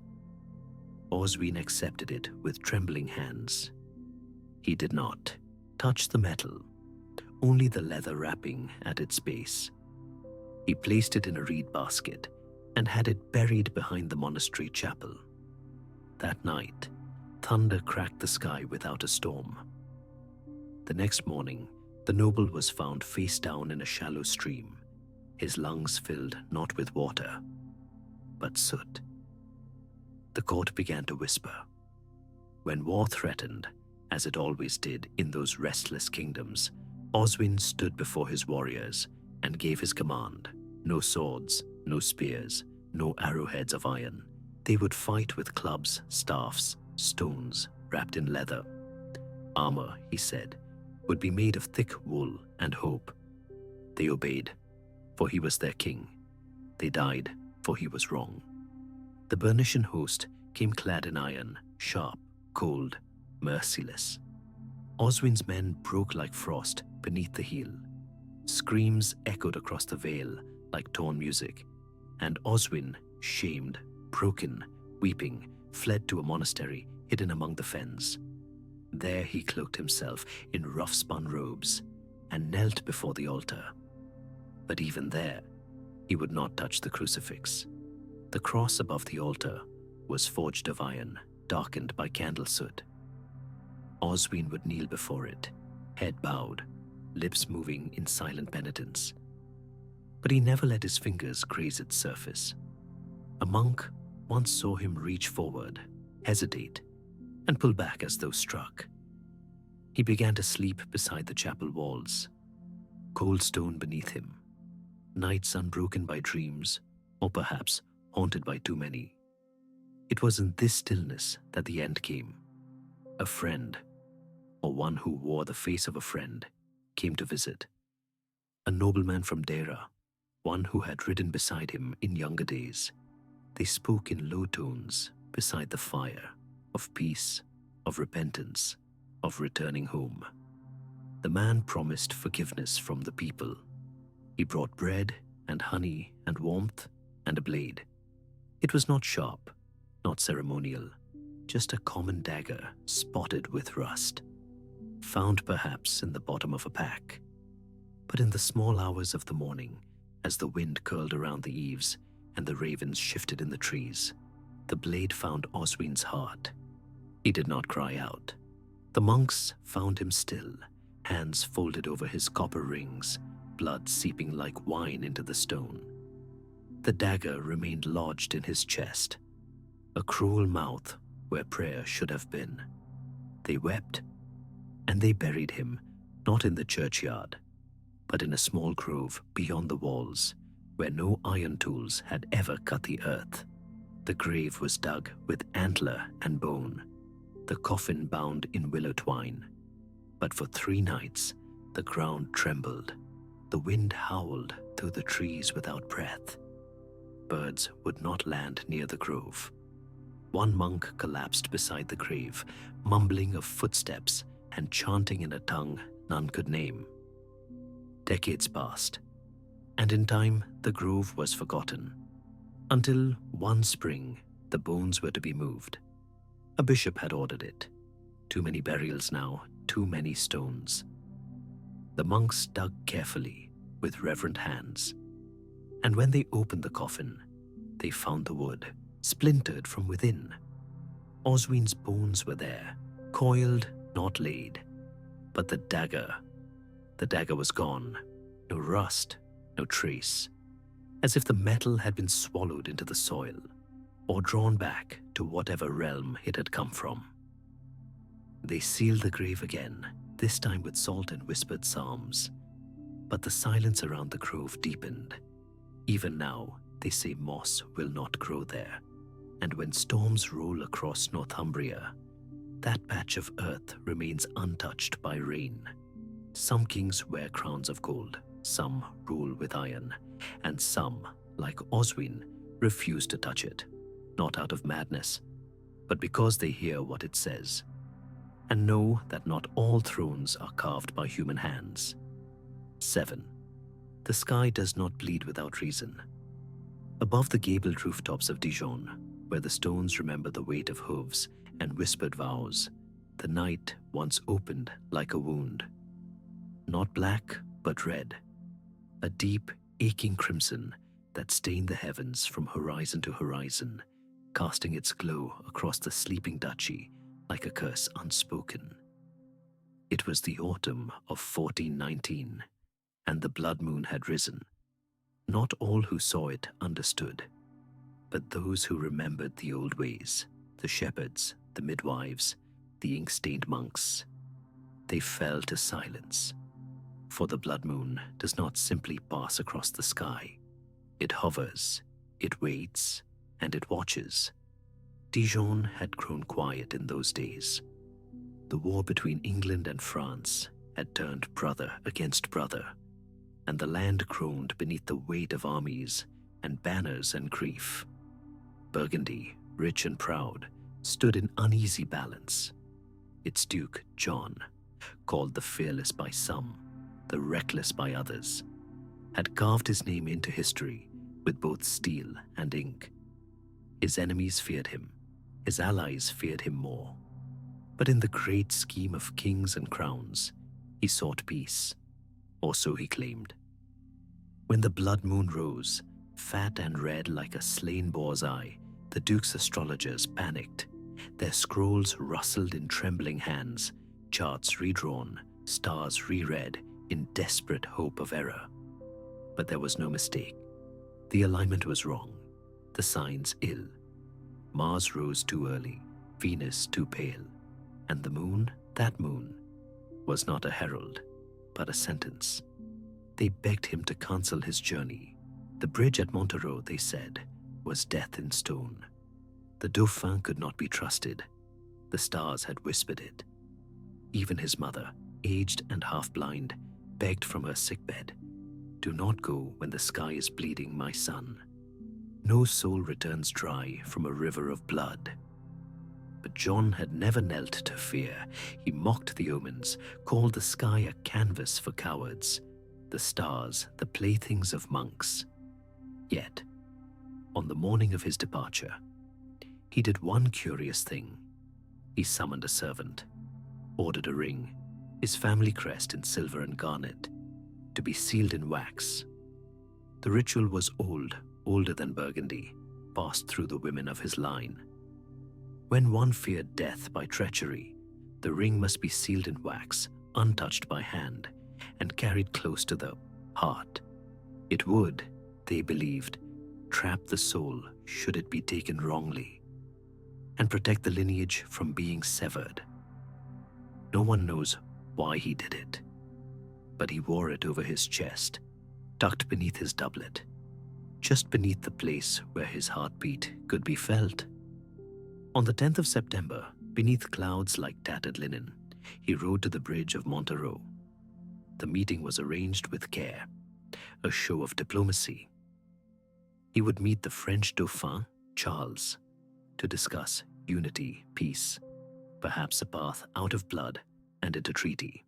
Oswine accepted it with trembling hands. He did not touch the metal, only the leather wrapping at its base. He placed it in a reed basket and had it buried behind the monastery chapel. That night, thunder cracked the sky without a storm. The next morning, the noble was found face down in a shallow stream, his lungs filled not with water, but soot. The court began to whisper. When war threatened, as it always did in those restless kingdoms, Oswine stood before his warriors and gave his command. No swords, no spears, no arrowheads of iron. They would fight with clubs, staffs, stones wrapped in leather. Armor, he said, would be made of thick wool and hope. They obeyed, for he was their king. They died, for he was wrong. The Bernician host came clad in iron, sharp, cold, merciless. Oswine's men broke like frost beneath the heel. Screams echoed across the vale like torn music, and Oswine, shamed, broken, weeping, fled to a monastery hidden among the fens. There he cloaked himself in rough-spun robes and knelt before the altar. But even there, he would not touch the crucifix. The cross above the altar was forged of iron, darkened by candle soot. Oswine would kneel before it, head bowed, lips moving in silent penitence. But he never let his fingers graze its surface. A monk once saw him reach forward, hesitate, and pull back as though struck. He began to sleep beside the chapel walls, cold stone beneath him, nights unbroken by dreams, or perhaps haunted by too many. It was in this stillness that the end came. A friend, or one who wore the face of a friend, came to visit. A nobleman from Dera, one who had ridden beside him in younger days. They spoke in low tones beside the fire, of peace, of repentance, of returning home. The man promised forgiveness from the people. He brought bread and honey and warmth and a blade. It was not sharp, not ceremonial, just a common dagger spotted with rust, found perhaps in the bottom of a pack. But in the small hours of the morning, as the wind curled around the eaves and the ravens shifted in the trees, the blade found Oswin's heart. He did not cry out. The monks found him still, hands folded over his copper rings, blood seeping like wine into the stone. The dagger remained lodged in his chest, a cruel mouth where prayer should have been. They wept, and they buried him, not in the churchyard, but in a small grove beyond the walls, where no iron tools had ever cut the earth. The grave was dug with antler and bone, the coffin bound in willow twine. But for 3 nights, the ground trembled, the wind howled through the trees without breath. Birds would not land near the grove. One monk collapsed beside the grave, mumbling of footsteps and chanting in a tongue none could name. Decades passed, and in time the grove was forgotten, until one spring the bones were to be moved. A bishop had ordered it. Too many burials now, too many stones. The monks dug carefully, with reverent hands, and when they opened the coffin, they found the wood, splintered from within. Oswin's bones were there, coiled, not laid. But the dagger was gone. No rust, no trace. As if the metal had been swallowed into the soil, or drawn back to whatever realm it had come from. They sealed the grave again, this time with salt and whispered psalms. But the silence around the grove deepened. Even now, they say moss will not grow there. And when storms roll across Northumbria, that patch of earth remains untouched by rain. Some kings wear crowns of gold, some rule with iron, and some, like Oswin, refuse to touch it, not out of madness, but because they hear what it says, and know that not all thrones are carved by human hands. 7. The sky does not bleed without reason. Above the gabled rooftops of Dijon, where the stones remember the weight of hooves and whispered vows, the night once opened like a wound. Not black, but red. A deep, aching crimson that stained the heavens from horizon to horizon, casting its glow across the sleeping duchy like a curse unspoken. It was the autumn of 1419, and the blood moon had risen. Not all who saw it understood, but those who remembered the old ways, the shepherds, the midwives, the ink-stained monks, they fell to silence. For the blood moon does not simply pass across the sky. It hovers, it waits, and it watches. Dijon had grown quiet in those days. The war between England and France had turned brother against brother, and the land groaned beneath the weight of armies and banners and grief. Burgundy, rich and proud, stood in uneasy balance. Its Duke, John, called the fearless by some, the reckless by others, had carved his name into history with both steel and ink. His enemies feared him, his allies feared him more. But in the great scheme of kings and crowns, he sought peace, or so he claimed. When the blood moon rose, fat and red like a slain boar's eye, the Duke's astrologers panicked. Their scrolls rustled in trembling hands, charts redrawn, stars reread in desperate hope of error. But there was no mistake. The alignment was wrong. The signs ill. Mars rose too early, Venus too pale, and the moon, that moon, was not a herald, but a sentence. They begged him to cancel his journey. The bridge at Montereau, they said, was death in stone. The Dauphin could not be trusted. The stars had whispered it. Even his mother, aged and half-blind, begged from her sickbed, "Do not go when the sky is bleeding, my son. No soul returns dry from a river of blood." But John had never knelt to fear. He mocked the omens, called the sky a canvas for cowards, the stars the playthings of monks. Yet, on the morning of his departure, he did one curious thing. He summoned a servant, ordered a ring, his family crest in silver and garnet, to be sealed in wax. The ritual was old, older than Burgundy, passed through the women of his line. When one feared death by treachery, the ring must be sealed in wax, untouched by hand, and carried close to the heart. It would, they believed, trap the soul should it be taken wrongly, and protect the lineage from being severed. No one knows why he did it, but he wore it over his chest, tucked beneath his doublet, just beneath the place where his heartbeat could be felt. On the 10th of September, beneath clouds like tattered linen, he rode to the bridge of Montereau. The meeting was arranged with care, a show of diplomacy. He would meet the French Dauphin, Charles, to discuss unity, peace, perhaps a path out of blood and into treaty.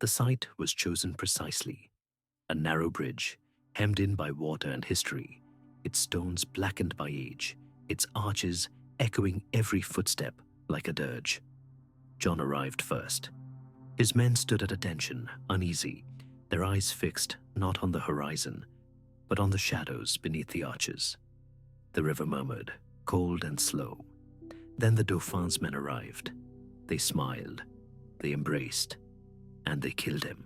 The site was chosen precisely, a narrow bridge, hemmed in by water and history, its stones blackened by age, its arches echoing every footstep like a dirge. John arrived first. His men stood at attention, uneasy, their eyes fixed not on the horizon, but on the shadows beneath the arches. The river murmured, cold and slow. Then the Dauphin's men arrived. They smiled, they embraced, and they killed him.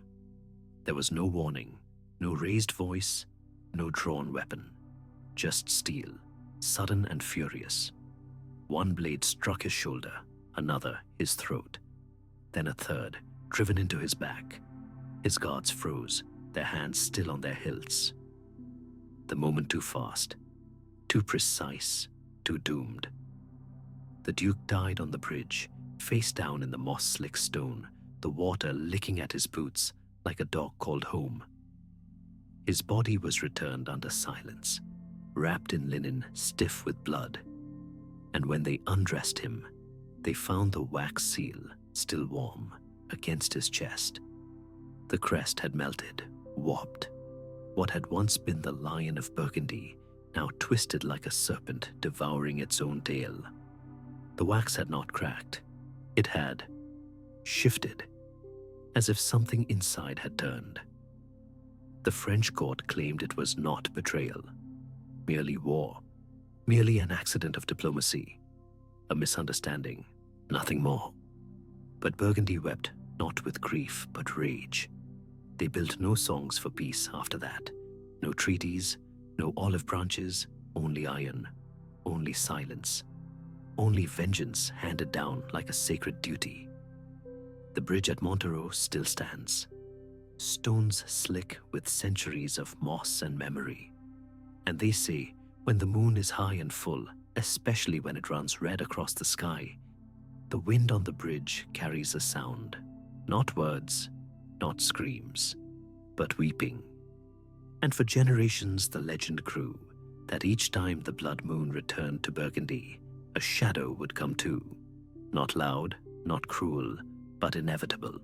There was no warning, no raised voice, no drawn weapon, just steel, sudden and furious. One blade struck his shoulder, another his throat, then a third, driven into his back. His guards froze, their hands still on their hilts. The moment too fast, too precise, too doomed. The Duke died on the bridge, face down in the moss-slick stone, the water licking at his boots like a dog called home. His body was returned under silence, wrapped in linen stiff with blood. And when they undressed him, they found the wax seal still warm against his chest. The crest had melted, warped. What had once been the lion of Burgundy now twisted like a serpent devouring its own tail. The wax had not cracked. It had shifted, as if something inside had turned. The French court claimed it was not betrayal, merely war, merely an accident of diplomacy, a misunderstanding, nothing more. But Burgundy wept not with grief but rage. They built no songs for peace after that, no treaties, no olive branches, only iron, only silence, only vengeance handed down like a sacred duty. The bridge at Montereau still stands, stones slick with centuries of moss and memory. And they say, when the moon is high and full, especially when it runs red across the sky, the wind on the bridge carries a sound, not words, not screams, but weeping. And for generations the legend grew that each time the blood moon returned to Burgundy, a shadow would come too, not loud, not cruel, but inevitable.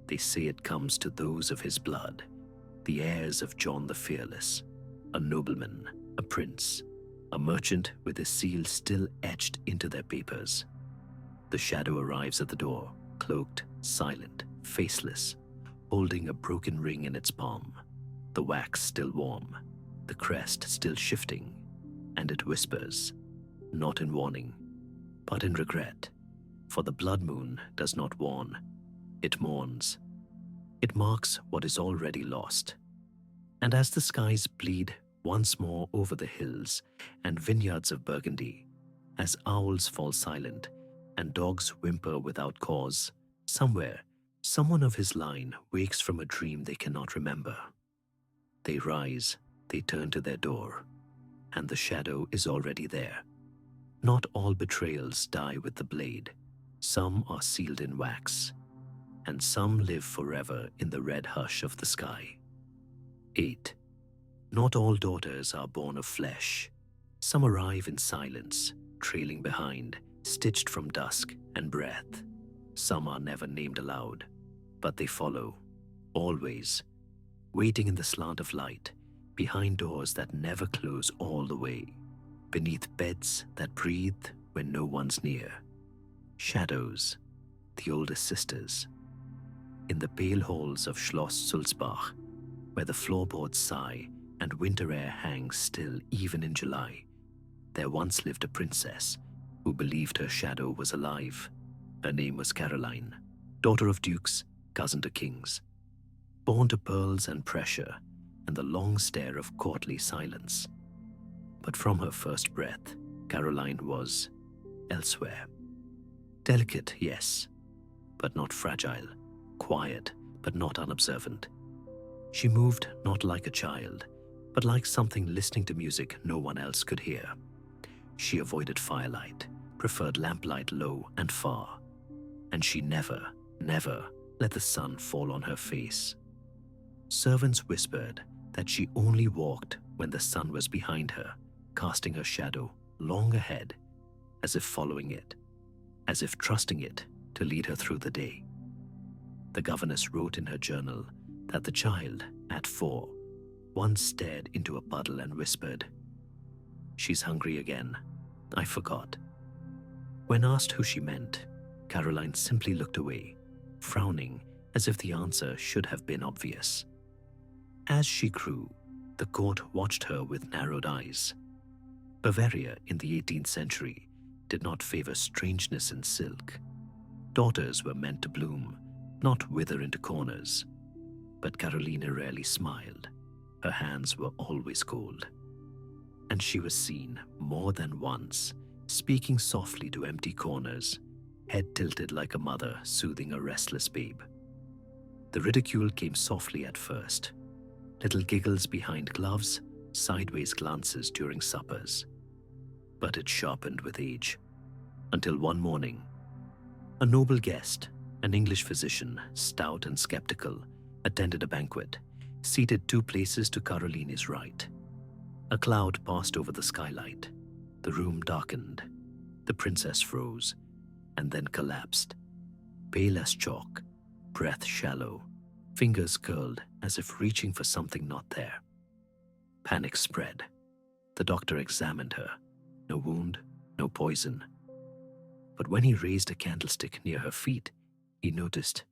They say it comes to those of his blood, the heirs of John the Fearless, a nobleman, a prince, a merchant with his seal still etched into their papers. The shadow arrives at the door, cloaked, silent, faceless, holding a broken ring in its palm, the wax still warm, the crest still shifting, and it whispers, not in warning, but in regret, for the blood moon does not warn, it mourns. It marks what is already lost. And as the skies bleed once more over the hills and vineyards of Burgundy, as owls fall silent and dogs whimper without cause. Somewhere, someone of his line wakes from a dream they cannot remember. They rise, they turn to their door, and the shadow is already there. Not all betrayals die with the blade. Some are sealed in wax, and some live forever in the red hush of the sky. 8. Not all daughters are born of flesh. Some arrive in silence, trailing behind, stitched from dusk and breath. Some are never named aloud, but they follow, always, waiting in the slant of light, behind doors that never close all the way, beneath beds that breathe when no one's near. Shadows, the oldest sisters. In the pale halls of Schloss Sulzbach, where the floorboards sigh and winter air hangs still even in July, there once lived a princess who believed her shadow was alive. Her name was Caroline, daughter of dukes, cousin to kings, born to pearls and pressure and the long stare of courtly silence. But from her first breath, Caroline was elsewhere. Delicate, yes, but not fragile. Quiet, but not unobservant. She moved not like a child, but like something listening to music no one else could hear. She avoided firelight, preferred lamplight low and far, and she never, never let the sun fall on her face. Servants whispered that she only walked when the sun was behind her, casting her shadow long ahead, as if following it, as if trusting it to lead her through the day. The governess wrote in her journal that the child, at 4, once stared into a puddle and whispered, "She's hungry again. I forgot." When asked who she meant, Caroline simply looked away, frowning as if the answer should have been obvious. As she grew, the court watched her with narrowed eyes. Bavaria in the 18th century did not favor strangeness in silk. Daughters were meant to bloom, not wither into corners. But Carolina rarely smiled. Her hands were always cold. And she was seen more than once, speaking softly to empty corners, head tilted like a mother soothing a restless babe. The ridicule came softly at first. Little giggles behind gloves, sideways glances during suppers. But it sharpened with age, until one morning, a noble guest, an English physician, stout and skeptical, attended a banquet, seated 2 places to Carolina's right. A cloud passed over the skylight. The room darkened. The princess froze, and then collapsed. Pale as chalk, breath shallow, fingers curled as if reaching for something not there. Panic spread. The doctor examined her. No wound, no poison. But when he raised a candlestick near her feet, he noticed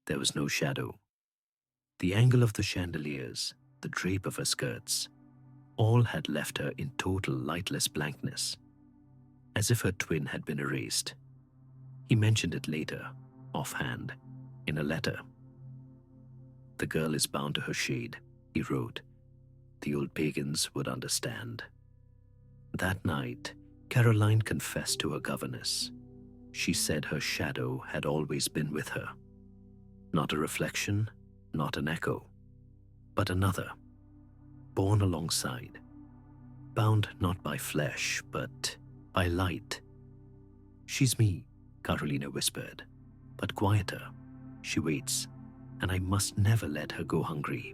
there was no shadow. The angle of the chandeliers, the drape of her skirts, all had left her in total lightless blankness, as if her twin had been erased. He mentioned it later, offhand, in a letter. "The girl is bound to her shade," he wrote. "The old pagans would understand." That night, Caroline confessed to her governess. She said her shadow had always been with her. Not a reflection, not an echo, but another, born alongside, bound not by flesh, but by light. "She's me," Carolina whispered, "but quieter. She waits, and I must never let her go hungry."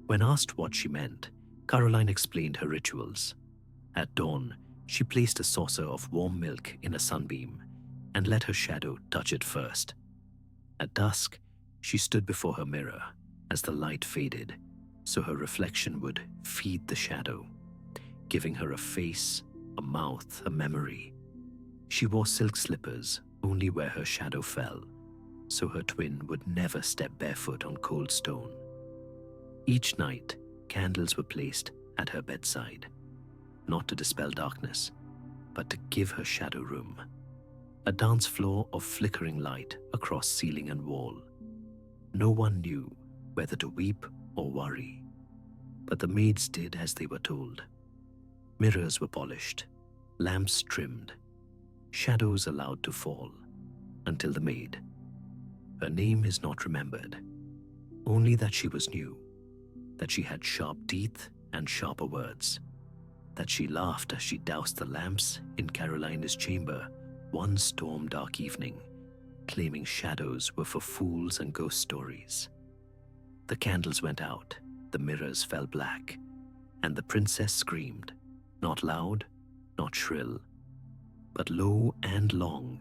When asked what she meant, Caroline explained her rituals. At dawn, she placed a saucer of warm milk in a sunbeam and let her shadow touch it first. At dusk, she stood before her mirror as the light faded, so her reflection would feed the shadow, giving her a face, a mouth, a memory. She wore silk slippers only where her shadow fell, so her twin would never step barefoot on cold stone. Each night, candles were placed at her bedside, not to dispel darkness, but to give her shadow room. A dance floor of flickering light across ceiling and wall. No one knew whether to weep or worry. But the maids did as they were told. Mirrors were polished, lamps trimmed, shadows allowed to fall, until the maid. Her name is not remembered, only that she was new, that she had sharp teeth and sharper words, that she laughed as she doused the lamps in Carolina's chamber one storm dark evening, claiming shadows were for fools and ghost stories. The candles went out, the mirrors fell black, and the princess screamed, not loud, not shrill, but low and long,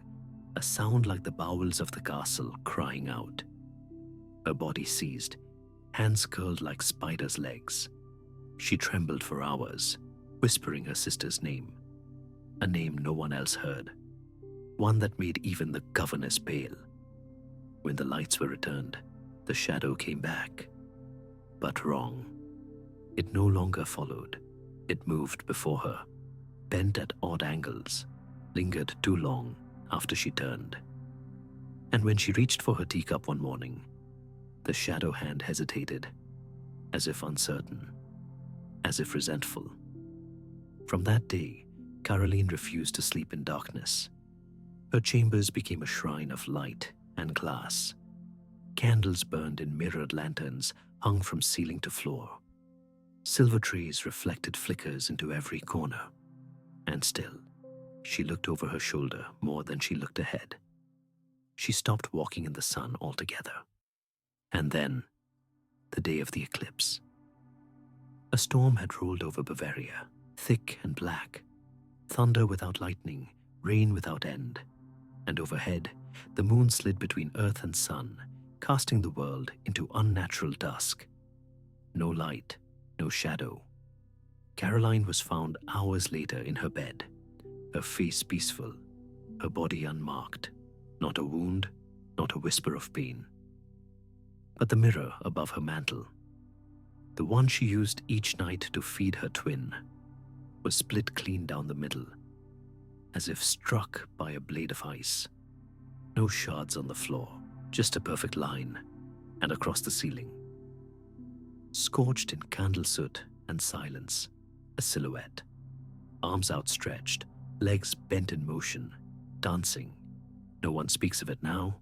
a sound like the bowels of the castle crying out. Her body seized, hands curled like spiders' legs. She trembled for hours, whispering her sister's name, a name no one else heard, one that made even the governess pale. When the lights were returned, the shadow came back, but wrong. It no longer followed. It moved before her, bent at odd angles, lingered too long after she turned. And when she reached for her teacup one morning, the shadow hand hesitated, as if uncertain, as if resentful. From that day, Caroline refused to sleep in darkness. Her chambers became a shrine of light and glass. Candles burned in mirrored lanterns hung from ceiling to floor. Silver trays reflected flickers into every corner. And still, she looked over her shoulder more than she looked ahead. She stopped walking in the sun altogether. And then, the day of the eclipse. A storm had rolled over Bavaria, thick and black. Thunder without lightning, rain without end. And overhead, the moon slid between earth and sun, casting the world into unnatural dusk. No light, no shadow. Caroline was found hours later in her bed, her face peaceful, her body unmarked, not a wound, not a whisper of pain. But the mirror above her mantel, the one she used each night to feed her twin, was split clean down the middle, as if struck by a blade of ice. No shards on the floor, just a perfect line, and across the ceiling. Scorched in candle soot and silence, a silhouette, arms outstretched, legs bent in motion, dancing. No one speaks of it now.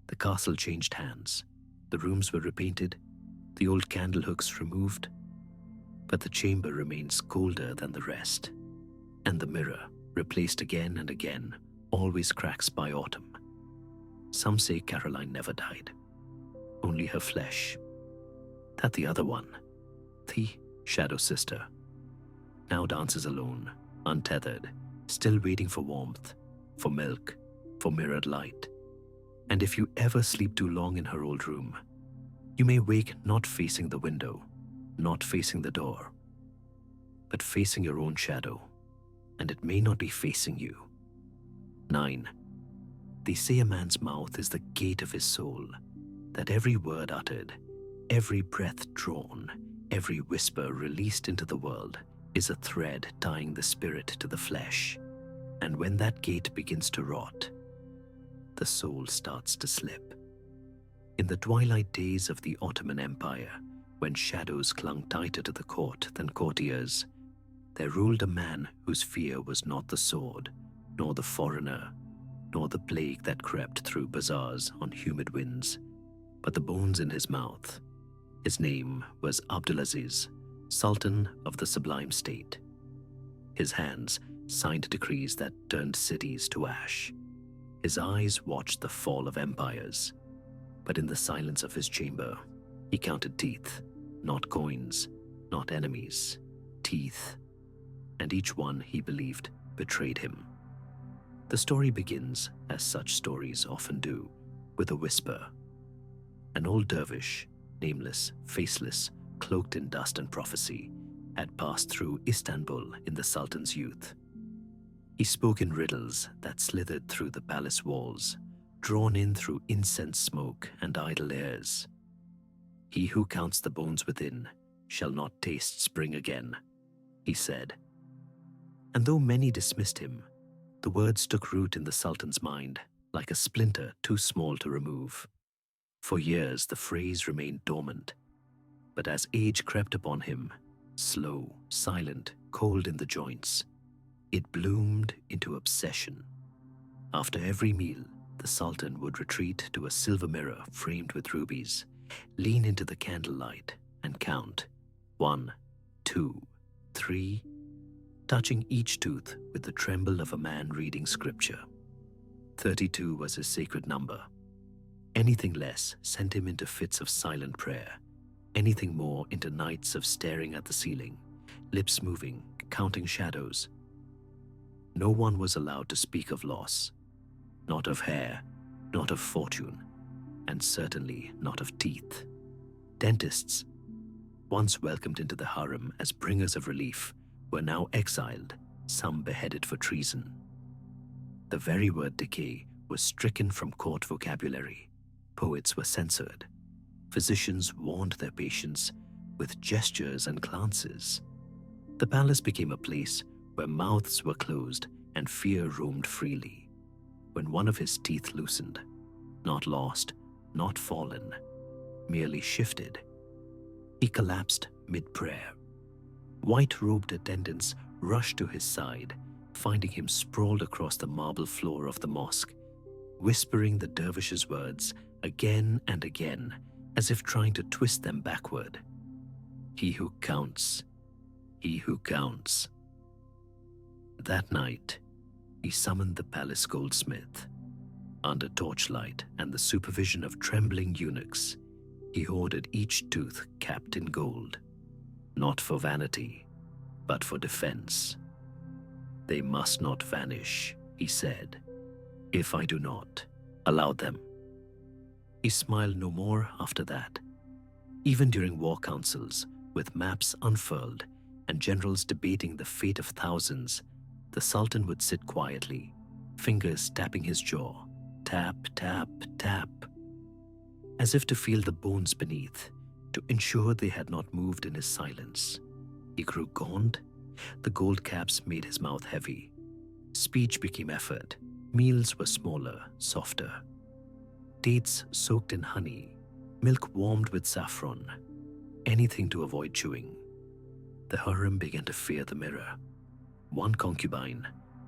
The castle changed hands. The rooms were repainted, the old candle hooks removed, but the chamber remains colder than the rest, and the mirror, replaced again and again, always cracks by autumn. Some say Caroline never died, only her flesh. That the other one, the shadow sister, now dances alone, untethered, still waiting for warmth, for milk, for mirrored light. And if you ever sleep too long in her old room, you may wake not facing the window, not facing the door, but facing your own shadow, and it may not be facing you. 9. They say a man's mouth is the gate of his soul, that every word uttered, every breath drawn, every whisper released into the world is a thread tying the spirit to the flesh. And when that gate begins to rot, the soul starts to slip. In the twilight days of the Ottoman Empire, when shadows clung tighter to the court than courtiers, there ruled a man whose fear was not the sword, nor the foreigner, nor the plague that crept through bazaars on humid winds, but the bones in his mouth. His name was Abdulaziz, Sultan of the Sublime State. His hands signed decrees that turned cities to ash. His eyes watched the fall of empires, but in the silence of his chamber, he counted teeth, not coins, not enemies, teeth, and each one, he believed, betrayed him. The story begins, as such stories often do, with a whisper. An old dervish, nameless, faceless, cloaked in dust and prophecy, had passed through Istanbul in the Sultan's youth. He spoke in riddles that slithered through the palace walls, drawn in through incense smoke and idle airs. He who counts the bones within shall not taste spring again, he said. And though many dismissed him, the words took root in the Sultan's mind like a splinter too small to remove. For years the phrase remained dormant, But as age crept upon him, slow, silent, cold in the joints, it bloomed into obsession. After every meal, the Sultan would retreat to a silver mirror framed with rubies, lean into the candlelight, and count 1, 2, 3, touching each tooth with the tremble of a man reading scripture. 32 was his sacred number. Anything less sent him into fits of silent prayer, anything more into nights of staring at the ceiling, lips moving, counting shadows. No one was allowed to speak of loss, not of hair, not of fortune, and certainly not of teeth. Dentists, once welcomed into the harem as bringers of relief, were now exiled, some beheaded for treason. The very word decay was stricken from court vocabulary. Poets were censored. Physicians warned their patients with gestures and glances. The palace became a place where mouths were closed and fear roamed freely. When one of his teeth loosened, not lost, not fallen, merely shifted, he collapsed mid-prayer. White-robed attendants rushed to his side, finding him sprawled across the marble floor of the mosque, whispering the dervish's words again and again, as if trying to twist them backward. He who counts, he who counts. That night, he summoned the palace goldsmith. Under torchlight and the supervision of trembling eunuchs, he ordered each tooth capped in gold, not for vanity, but for defense. They must not vanish, he said, if I do not allow them. He smiled no more after that. Even during war councils, with maps unfurled and generals debating the fate of thousands, the Sultan would sit quietly, fingers tapping his jaw, tap, tap, tap, as if to feel the bones beneath, to ensure they had not moved in his silence. He grew gaunt. The gold caps made his mouth heavy. Speech became effort. Meals were smaller, softer. Dates soaked in honey, milk warmed with saffron, anything to avoid chewing. The harem began to fear the mirror. One concubine,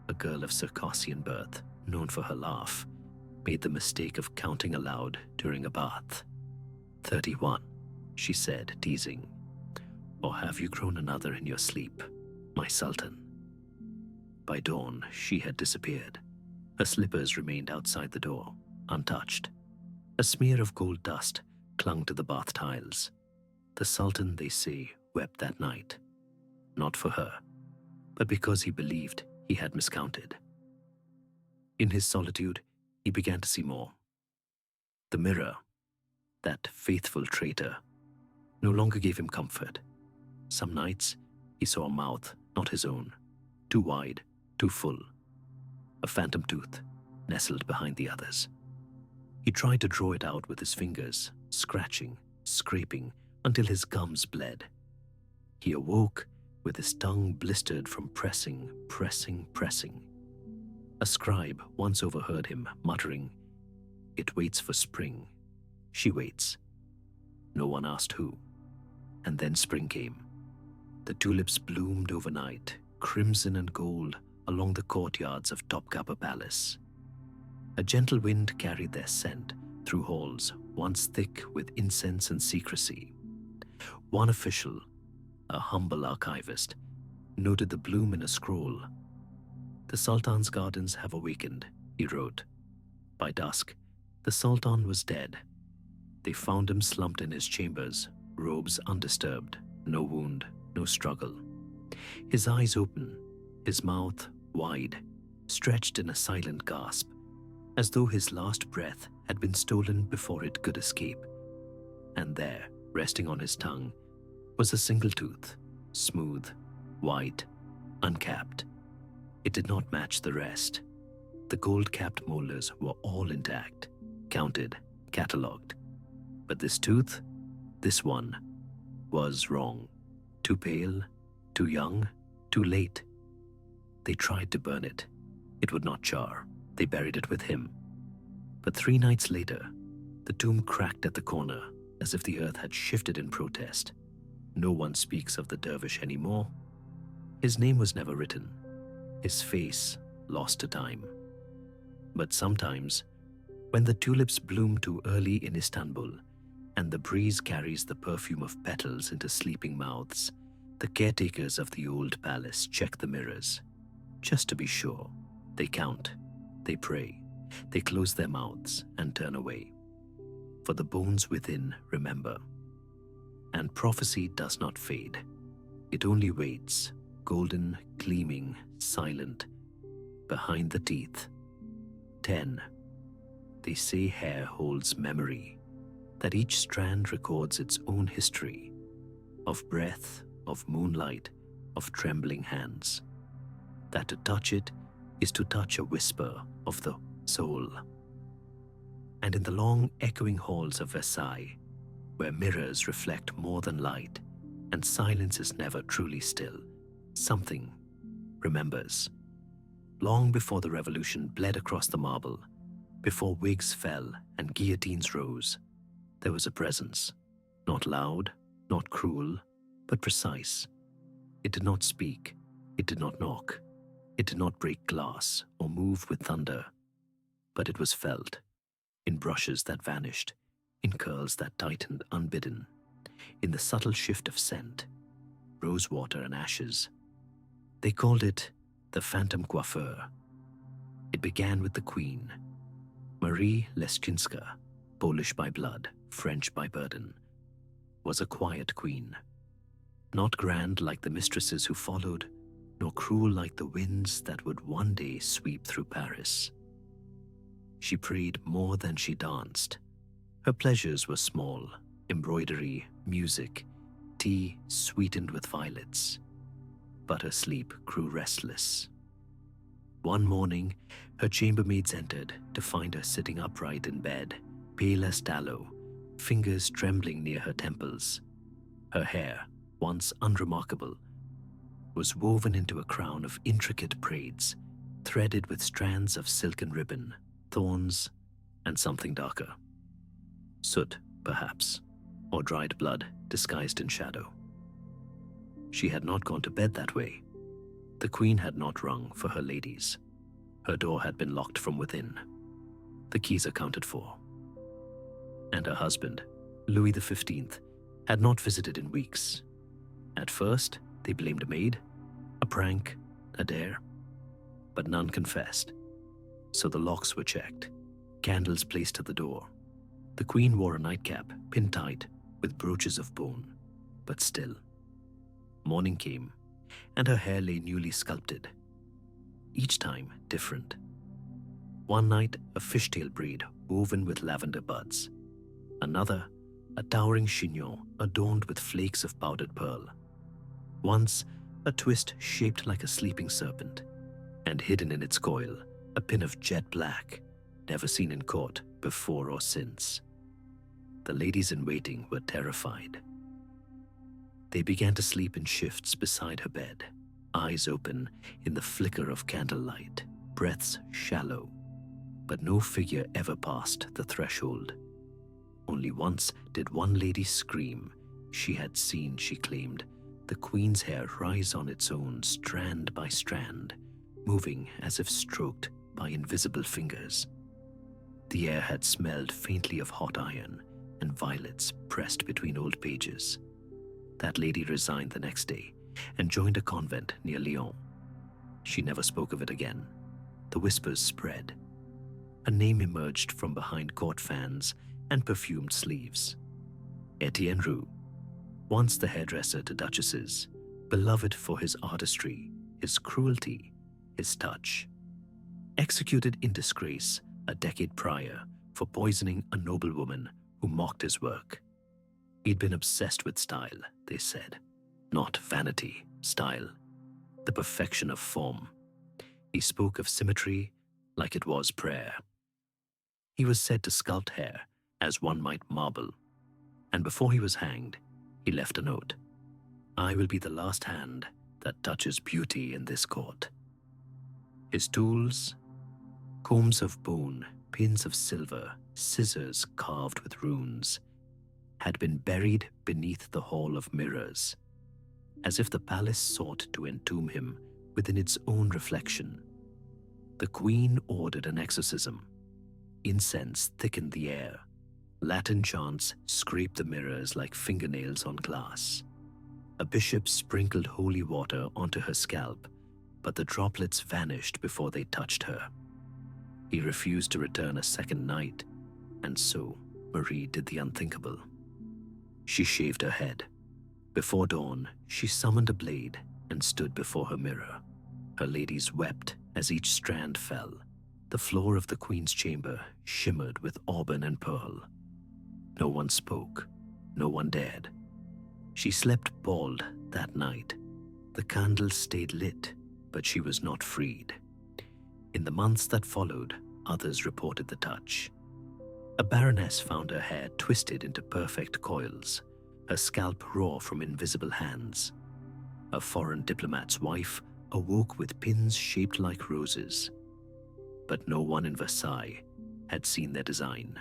a girl of Circassian birth, known for her laugh, made the mistake of counting aloud during a bath. 31, she said, teasing. Or have you grown another in your sleep, my Sultan? By dawn, she had disappeared. Her slippers remained outside the door, untouched. A smear of gold dust clung to the bath tiles. The Sultan, they say, wept that night. Not for her, but because he believed he had miscounted. In his solitude, he began to see more. The mirror, that faithful traitor, no longer gave him comfort. Some nights, he saw a mouth not his own, too wide, too full. A phantom tooth nestled behind the others. He tried to draw it out with his fingers, scratching, scraping, until his gums bled. He awoke with his tongue blistered from pressing, pressing, pressing. A scribe once overheard him muttering, "It waits for spring. She waits." No one asked who. And then spring came. The tulips bloomed overnight, crimson and gold, along the courtyards of Topkapi Palace. A gentle wind carried their scent through halls once thick with incense and secrecy. One official, a humble archivist, noted the bloom in a scroll. "The Sultan's gardens have awakened," he wrote. By dusk, the Sultan was dead. They found him slumped in his chambers, robes undisturbed, no wound, no struggle. His eyes open, his mouth wide, stretched in a silent gasp, as though his last breath had been stolen before it could escape. And there, resting on his tongue, was a single tooth, smooth, white, uncapped. It did not match the rest. The gold-capped molars were all intact, counted, catalogued. But this tooth, this one, was wrong. Too pale, too young, too late. They tried to burn it. It would not char. They buried it with him. But 3 nights later, the tomb cracked at the corner, as if the earth had shifted in protest. No one speaks of the dervish anymore. His name was never written, his face lost to time. But sometimes, when the tulips bloom too early in Istanbul and the breeze carries the perfume of petals into sleeping mouths, the caretakers of the old palace check the mirrors, just to be sure. They count, they pray, they close their mouths and turn away. For the bones within remember. And prophecy does not fade. It only waits, golden, gleaming, silent, behind the teeth. 10. They say hair holds memory, that each strand records its own history, of breath, of moonlight, of trembling hands. That to touch it is to touch a whisper of the soul. And in the long echoing halls of Versailles, where mirrors reflect more than light and silence is never truly still, something remembers. Long before the revolution bled across the marble, before wigs fell and guillotines rose, there was a presence, not loud, not cruel, but precise. It did not speak, it did not knock, it did not break glass or move with thunder, but it was felt, in brushes that vanished, in curls that tightened unbidden, in the subtle shift of scent, rosewater and ashes. They called it the phantom coiffeur. It began with the queen, Marie Leszczyńska, Polish by blood, French by burden, was a quiet queen, not grand like the mistresses who followed, nor cruel like the winds that would one day sweep through Paris. She prayed more than she danced. Her pleasures were small: embroidery, music, tea sweetened with violets. But her sleep grew restless. One morning, her chambermaids entered to find her sitting upright in bed, pale as tallow, fingers trembling near her temples. Her hair, once unremarkable, was woven into a crown of intricate braids, threaded with strands of silken ribbon, thorns, and something darker. Soot, perhaps, or dried blood disguised in shadow. She had not gone to bed that way. The queen had not rung for her ladies. Her door had been locked from within. The keys accounted for. And her husband, Louis XV, had not visited in weeks. At first, they blamed a maid, a prank, a dare. But none confessed. So the locks were checked, candles placed at the door. The queen wore a nightcap, pinned tight, with brooches of bone. But still. Morning came, and her hair lay newly sculpted. Each time different. One night, a fishtail braid woven with lavender buds. Another, a towering chignon adorned with flakes of powdered pearl. Once, a twist shaped like a sleeping serpent, and hidden in its coil, a pin of jet black, never seen in court before or since. The ladies in waiting were terrified. They began to sleep in shifts beside her bed, eyes open in the flicker of candlelight, breaths shallow, but no figure ever passed the threshold. Only once did one lady scream. She had seen, she claimed, the queen's hair rise on its own, strand by strand, moving as if stroked by invisible fingers. The air had smelled faintly of hot iron and violets pressed between old pages. That lady resigned the next day and joined a convent near Lyon. She never spoke of it again. The whispers spread. A name emerged from behind court fans and perfumed sleeves. Etienne Roux, once the hairdresser to duchesses, beloved for his artistry, his cruelty, his touch. Executed in disgrace a decade prior for poisoning a noblewoman who mocked his work. He'd been obsessed with style, they said. Not vanity, style. The perfection of form. He spoke of symmetry like it was prayer. He was said to sculpt hair as one might marble. And before he was hanged, he left a note. I will be the last hand that touches beauty in this court. His tools, combs of bone, pins of silver, scissors carved with runes. had been buried beneath the Hall of Mirrors, as if the palace sought to entomb him within its own reflection. The queen ordered an exorcism. Incense thickened the air. Latin chants scraped the mirrors like fingernails on glass. A bishop sprinkled holy water onto her scalp, but the droplets vanished before they touched her. He refused to return a second night, and so Marie did the unthinkable. She shaved her head. Before dawn, she summoned a blade and stood before her mirror. Her ladies wept as each strand fell. The floor of the queen's chamber shimmered with auburn and pearl. No one spoke. No one dared. She slept bald that night. The candles stayed lit, but she was not freed. In the months that followed, others reported the touch. A baroness found her hair twisted into perfect coils, her scalp raw from invisible hands. A foreign diplomat's wife awoke with pins shaped like roses. But no one in Versailles had seen their design.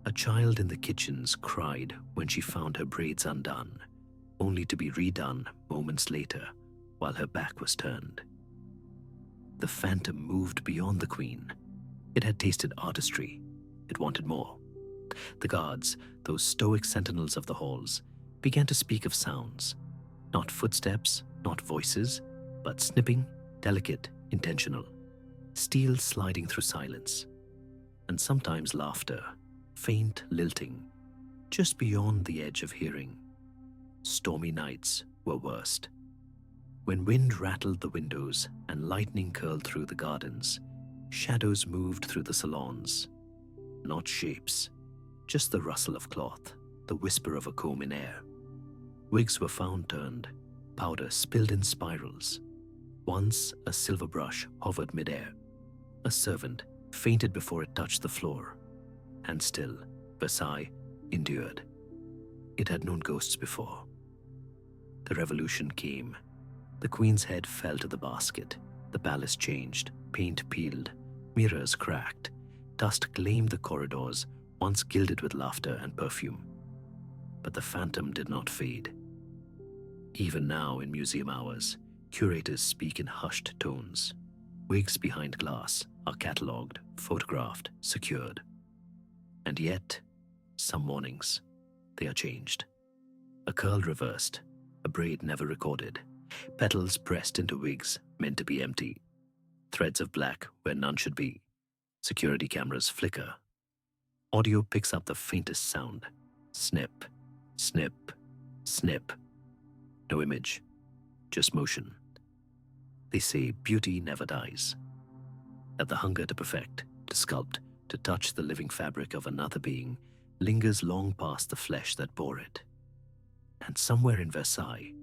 A child in the kitchens cried when she found her braids undone, only to be redone moments later while her back was turned. The phantom moved beyond the queen. It had tasted artistry. It wanted more. The guards, those stoic sentinels of the halls, began to speak of sounds. Not footsteps, not voices, but snipping, delicate, intentional. Steel sliding through silence. And sometimes laughter, faint lilting, just beyond the edge of hearing. Stormy nights were worst. When wind rattled the windows and lightning curled through the gardens, shadows moved through the salons. Not shapes, just the rustle of cloth, the whisper of a comb in air. Wigs were found turned, powder spilled in spirals. Once a silver brush hovered midair. A servant fainted before it touched the floor. And still, Versailles endured. It had known ghosts before. The revolution came. The queen's head fell to the basket. The palace changed, paint peeled, mirrors cracked. Dust gleamed the corridors, once gilded with laughter and perfume. But the phantom did not fade. Even now in museum hours, curators speak in hushed tones. Wigs behind glass are catalogued, photographed, secured. And yet, some mornings, they are changed. A curl reversed, a braid never recorded, petals pressed into wigs meant to be empty, threads of black where none should be. Security cameras flicker. Audio picks up the faintest sound. Snip, snip, snip. No image, just motion. They say beauty never dies. That the hunger to perfect, to sculpt, to touch the living fabric of another being lingers long past the flesh that bore it. And somewhere in Versailles,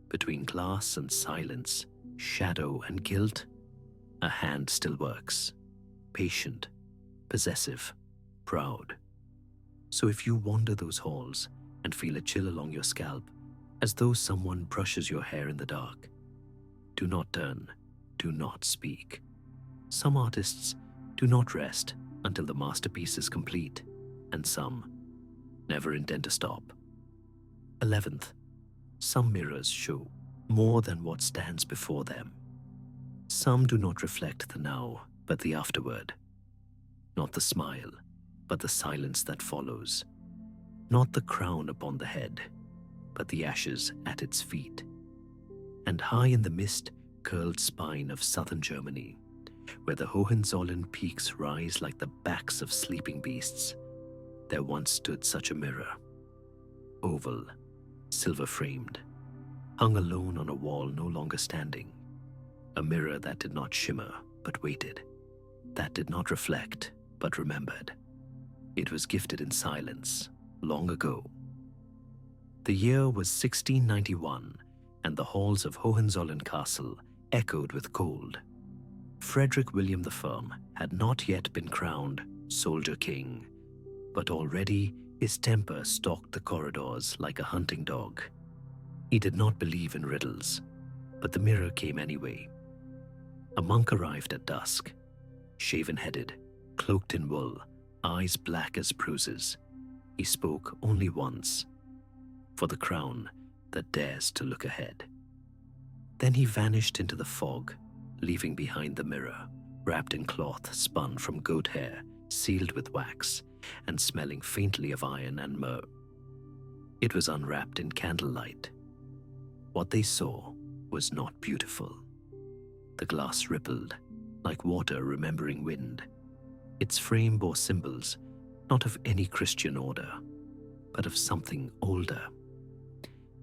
between glass and silence, shadow and guilt, a hand still works. Patient, possessive, proud. So if you wander those halls and feel a chill along your scalp, as though someone brushes your hair in the dark, do not turn, do not speak. Some artists do not rest until the masterpiece is complete, and some never intend to stop. 11th, some mirrors show more than what stands before them. Some do not reflect the now, but the afterward. Not the smile, but the silence that follows. Not the crown upon the head, but the ashes at its feet. And high in the mist-curled spine of southern Germany, where the Hohenzollern peaks rise like the backs of sleeping beasts, there once stood such a mirror. Oval, silver-framed, hung alone on a wall no longer standing. A mirror that did not shimmer, but waited. That did not reflect, but remembered. It was gifted in silence, long ago. The year was 1691, and the halls of Hohenzollern Castle echoed with cold. Frederick William the Firm had not yet been crowned Soldier King, but already his temper stalked the corridors like a hunting dog. He did not believe in riddles, but the mirror came anyway. A monk arrived at dusk, shaven-headed, cloaked in wool, eyes black as bruises. He spoke only once, for the crown that dares to look ahead. Then he vanished into the fog, leaving behind the mirror, wrapped in cloth spun from goat hair, sealed with wax, and smelling faintly of iron and myrrh. It was unwrapped in candlelight. What they saw was not beautiful. The glass rippled, like water remembering wind. Its frame bore symbols, not of any Christian order, but of something older.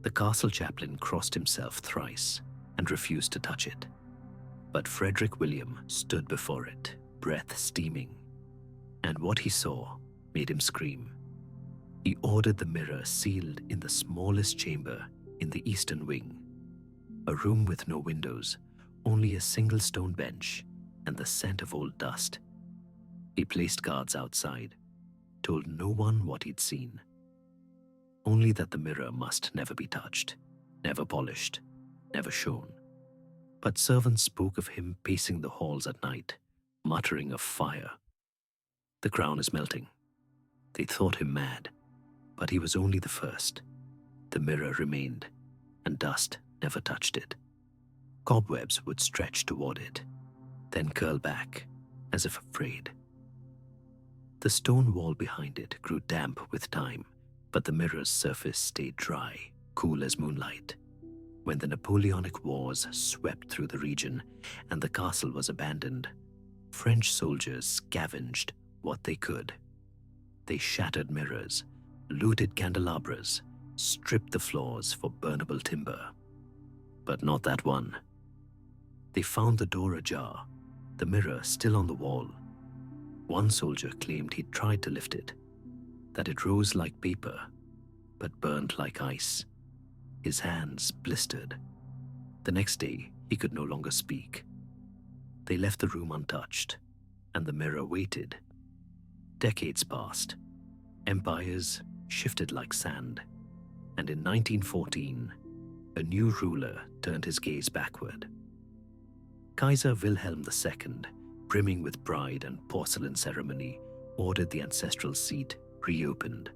The castle chaplain crossed himself thrice and refused to touch it. But Frederick William stood before it, breath steaming, and what he saw made him scream. He ordered the mirror sealed in the smallest chamber in the eastern wing, a room with no windows, only a single stone bench and the scent of old dust. He placed guards outside, told no one what he'd seen, only that the mirror must never be touched, never polished, never shown. But servants spoke of him pacing the halls at night, muttering of fire. The crown is melting. They thought him mad, but he was only the first. The mirror remained, and dust never touched it. Cobwebs would stretch toward it, then curl back, as if afraid. The stone wall behind it grew damp with time, but the mirror's surface stayed dry, cool as moonlight. When the Napoleonic Wars swept through the region and the castle was abandoned, French soldiers scavenged what they could. They shattered mirrors, looted candelabras, stripped the floors for burnable timber. But not that one. They found the door ajar, the mirror still on the wall. One soldier claimed he'd tried to lift it, that it rose like paper, but burned like ice. His hands blistered. The next day, he could no longer speak. They left the room untouched, and the mirror waited. Decades passed. Empires shifted like sand, and in 1914, a new ruler turned his gaze backward. Kaiser Wilhelm II, brimming with pride and porcelain ceremony, ordered the ancestral seat reopened.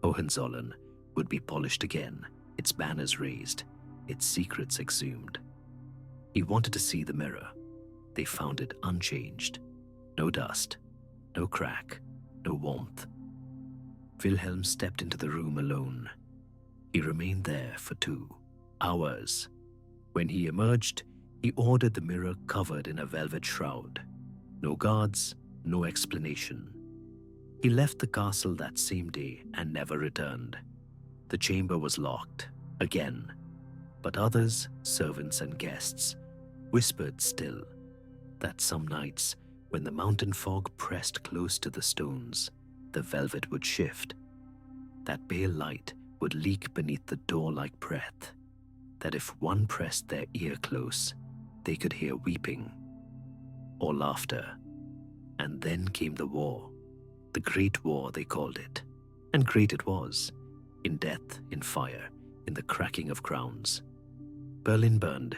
Hohenzollern would be polished again, its banners raised, its secrets exhumed. He wanted to see the mirror. They found it unchanged. No dust, no crack, no warmth. Wilhelm stepped into the room alone. He remained there for 2 hours. When he emerged, he ordered the mirror covered in a velvet shroud. No guards, no explanation. He left the castle that same day and never returned. The chamber was locked, again, but others, servants and guests, whispered still that some nights, when the mountain fog pressed close to the stones, the velvet would shift, that pale light would leak beneath the door like breath, that if one pressed their ear close, they could hear weeping or laughter. And then came the war, the Great War they called it, and great it was. In death, in fire, in the cracking of crowns. Berlin burned,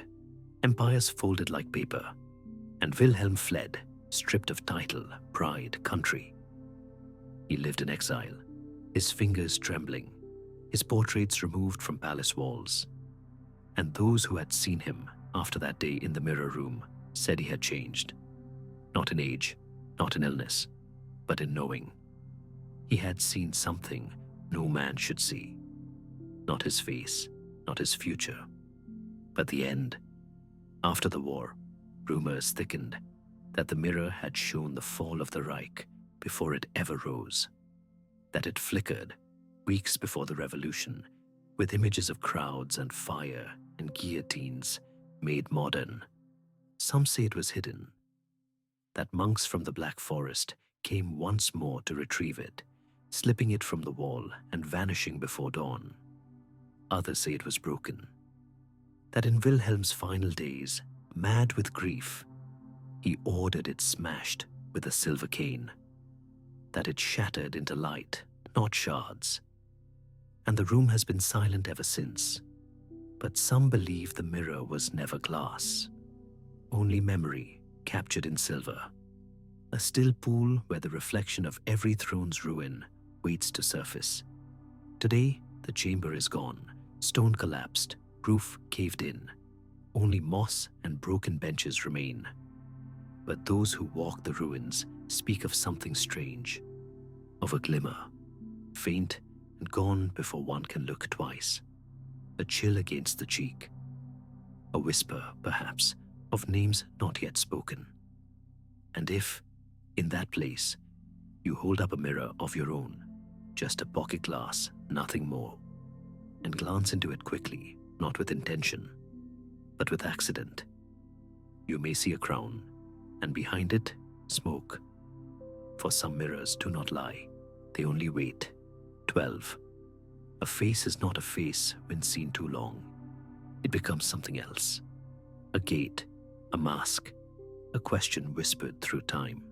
empires folded like paper, and Wilhelm fled, stripped of title, pride, country. He lived in exile, his fingers trembling, his portraits removed from palace walls. And those who had seen him after that day in the mirror room said he had changed. Not in age, not in illness, but in knowing. He had seen something no man should see. Not his face, not his future, but the end. After the war, rumors thickened that the mirror had shown the fall of the Reich before it ever rose, that it flickered weeks before the revolution with images of crowds and fire and guillotines made modern. Some say it was hidden, that monks from the Black Forest came once more to retrieve it, slipping it from the wall and vanishing before dawn. Others say it was broken, that in Wilhelm's final days, mad with grief, he ordered it smashed with a silver cane, that it shattered into light, not shards. And the room has been silent ever since. But some believe the mirror was never glass, only memory captured in silver, a still pool where the reflection of every throne's ruin waits to surface. Today, the chamber is gone, stone collapsed, roof caved in. Only moss and broken benches remain. But those who walk the ruins speak of something strange, of a glimmer, faint and gone before one can look twice, a chill against the cheek, a whisper, perhaps, of names not yet spoken. And if, in that place, you hold up a mirror of your own, just a pocket glass, nothing more, and glance into it quickly, not with intention, but with accident, you may see a crown, and behind it, smoke. For some mirrors do not lie, they only wait. 12. A face is not a face when seen too long. It becomes something else. A gate, a mask, a question whispered through time.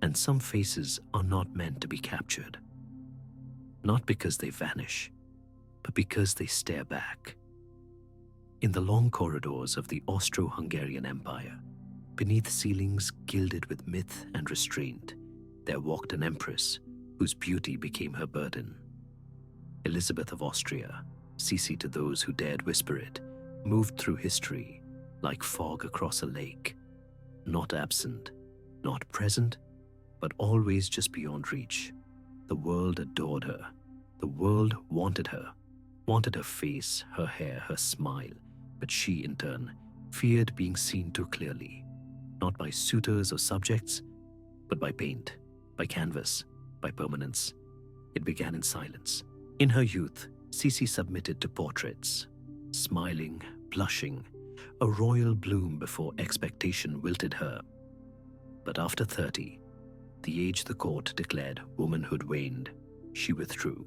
And some faces are not meant to be captured. Not because they vanish, but because they stare back. In the long corridors of the Austro-Hungarian Empire, beneath ceilings gilded with myth and restraint, there walked an empress whose beauty became her burden. Elizabeth of Austria, Sisi to those who dared whisper it, moved through history like fog across a lake, not absent, not present, but always just beyond reach. The world adored her. The world wanted her face, her hair, her smile, but she, in turn, feared being seen too clearly, not by suitors or subjects, but by paint, by canvas, by permanence. It began in silence. In her youth, Sisi submitted to portraits, smiling, blushing, a royal bloom before expectation wilted her. But after 30, the age the court declared womanhood waned, she withdrew,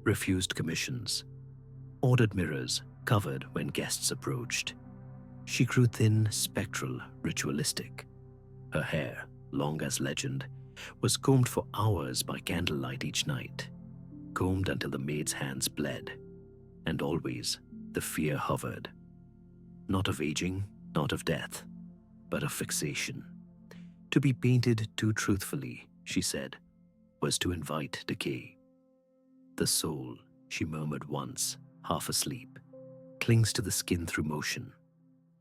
refused commissions, ordered mirrors covered when guests approached. She grew thin, spectral, ritualistic. Her hair, long as legend, was combed for hours by candlelight each night, combed until the maid's hands bled, and always the fear hovered. Not of aging, not of death, but of fixation. To be painted too truthfully, she said, was to invite decay. The soul, she murmured once, half asleep, clings to the skin through motion,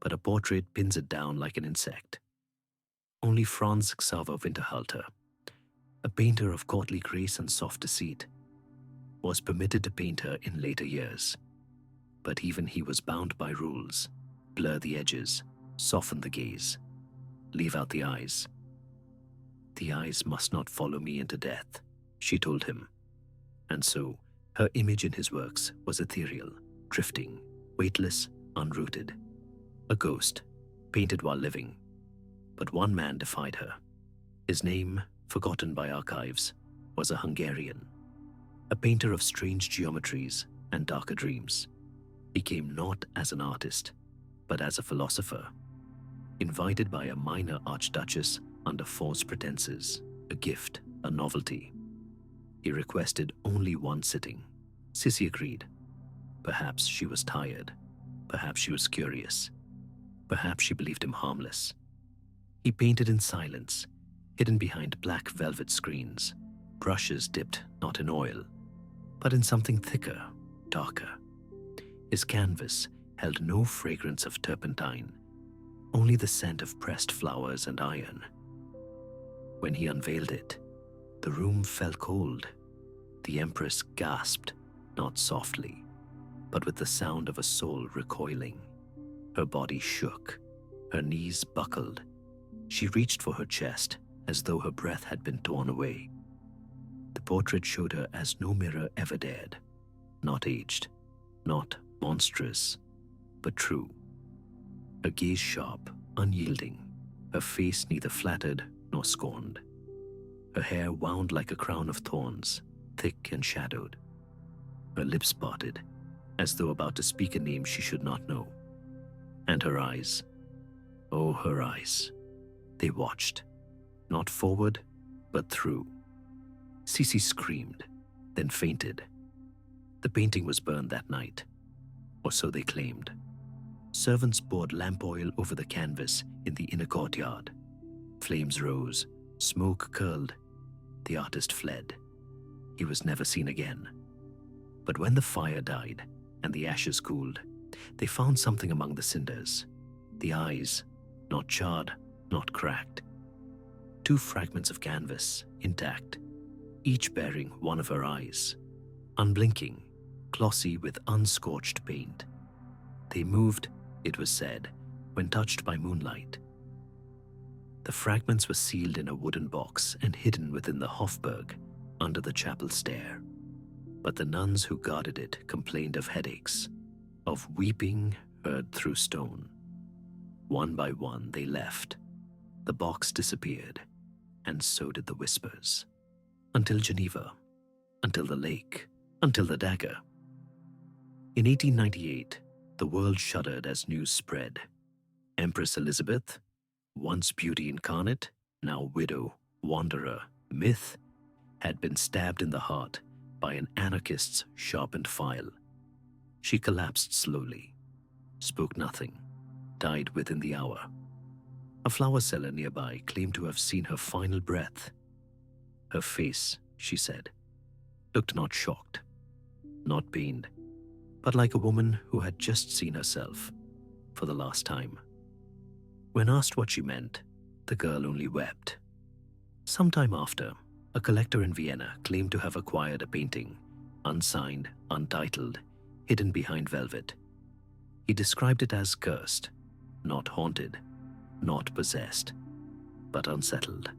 but a portrait pins it down like an insect. Only Franz Xaver Winterhalter, a painter of courtly grace and soft deceit, was permitted to paint her in later years. But even he was bound by rules: blur the edges, soften the gaze, leave out the eyes. The eyes must not follow me into death, she told him. And so, her image in his works was ethereal, drifting, weightless, unrooted. A ghost, painted while living. But one man defied her. His name, forgotten by archives, was a Hungarian, a painter of strange geometries and darker dreams. He came not as an artist, but as a philosopher, invited by a minor archduchess under false pretenses, a gift, a novelty. He requested only one sitting. Sissy agreed. Perhaps she was tired. Perhaps she was curious. Perhaps she believed him harmless. He painted in silence, hidden behind black velvet screens, brushes dipped not in oil, but in something thicker, darker. His canvas held no fragrance of turpentine, only the scent of pressed flowers and iron. When he unveiled it, the room felt cold. The empress gasped, not softly, but with the sound of a soul recoiling. Her body shook, her knees buckled. She reached for her chest as though her breath had been torn away. The portrait showed her as no mirror ever dared, not aged, not monstrous, but true. Her gaze sharp, unyielding, her face neither flattered nor scorned. Her hair wound like a crown of thorns, thick and shadowed. Her lips parted, as though about to speak a name she should not know. And her eyes, oh, her eyes, they watched, not forward, but through. Sisi screamed, then fainted. The painting was burned that night, or so they claimed. Servants poured lamp oil over the canvas in the inner courtyard. Flames rose, smoke curled. The artist fled, he was never seen again. But when the fire died and the ashes cooled, they found something among the cinders. The eyes, not charred, not cracked. 2 fragments of canvas, intact, each bearing one of her eyes, unblinking, glossy with unscorched paint. They moved, it was said, when touched by moonlight. The fragments were sealed in a wooden box and hidden within the Hofburg, under the chapel stair. But the nuns who guarded it complained of headaches, of weeping heard through stone. One by one they left. The box disappeared, and so did the whispers. Until Geneva, until the lake, until the dagger. In 1898, the world shuddered as news spread. Empress Elizabeth, once beauty incarnate, now widow, wanderer, myth, had been stabbed in the heart by an anarchist's sharpened file. She collapsed slowly, spoke nothing, died within the hour. A flower seller nearby claimed to have seen her final breath. Her face, she said, looked not shocked, not pained, but like a woman who had just seen herself for the last time. When asked what she meant, the girl only wept. Some time after, a collector in Vienna claimed to have acquired a painting, unsigned, untitled, hidden behind velvet. He described it as cursed, not haunted, not possessed, but unsettled.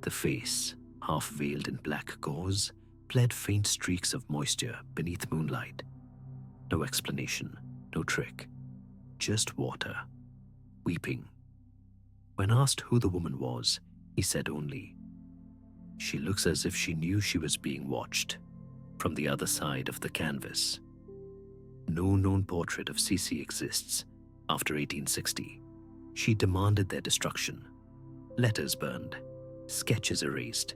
The face, half veiled in black gauze, bled faint streaks of moisture beneath moonlight. No explanation, no trick, just water, weeping. When asked who the woman was, he said only, "She looks as if she knew she was being watched from the other side of the canvas." No known portrait of Sisi exists after 1860. She demanded their destruction. Letters burned, sketches erased,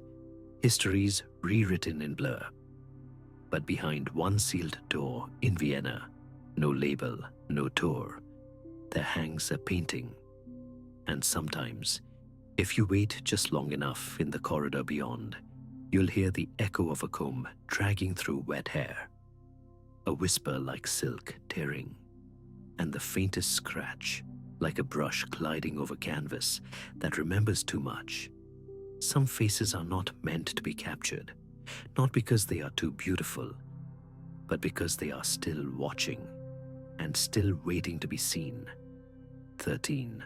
histories rewritten in blur. But behind one sealed door in Vienna, no label, no tour, there hangs a painting. And sometimes, if you wait just long enough in the corridor beyond, you'll hear the echo of a comb dragging through wet hair, a whisper like silk tearing, and the faintest scratch like a brush gliding over canvas that remembers too much. Some faces are not meant to be captured, not because they are too beautiful, but because they are still watching and still waiting to be seen. 13.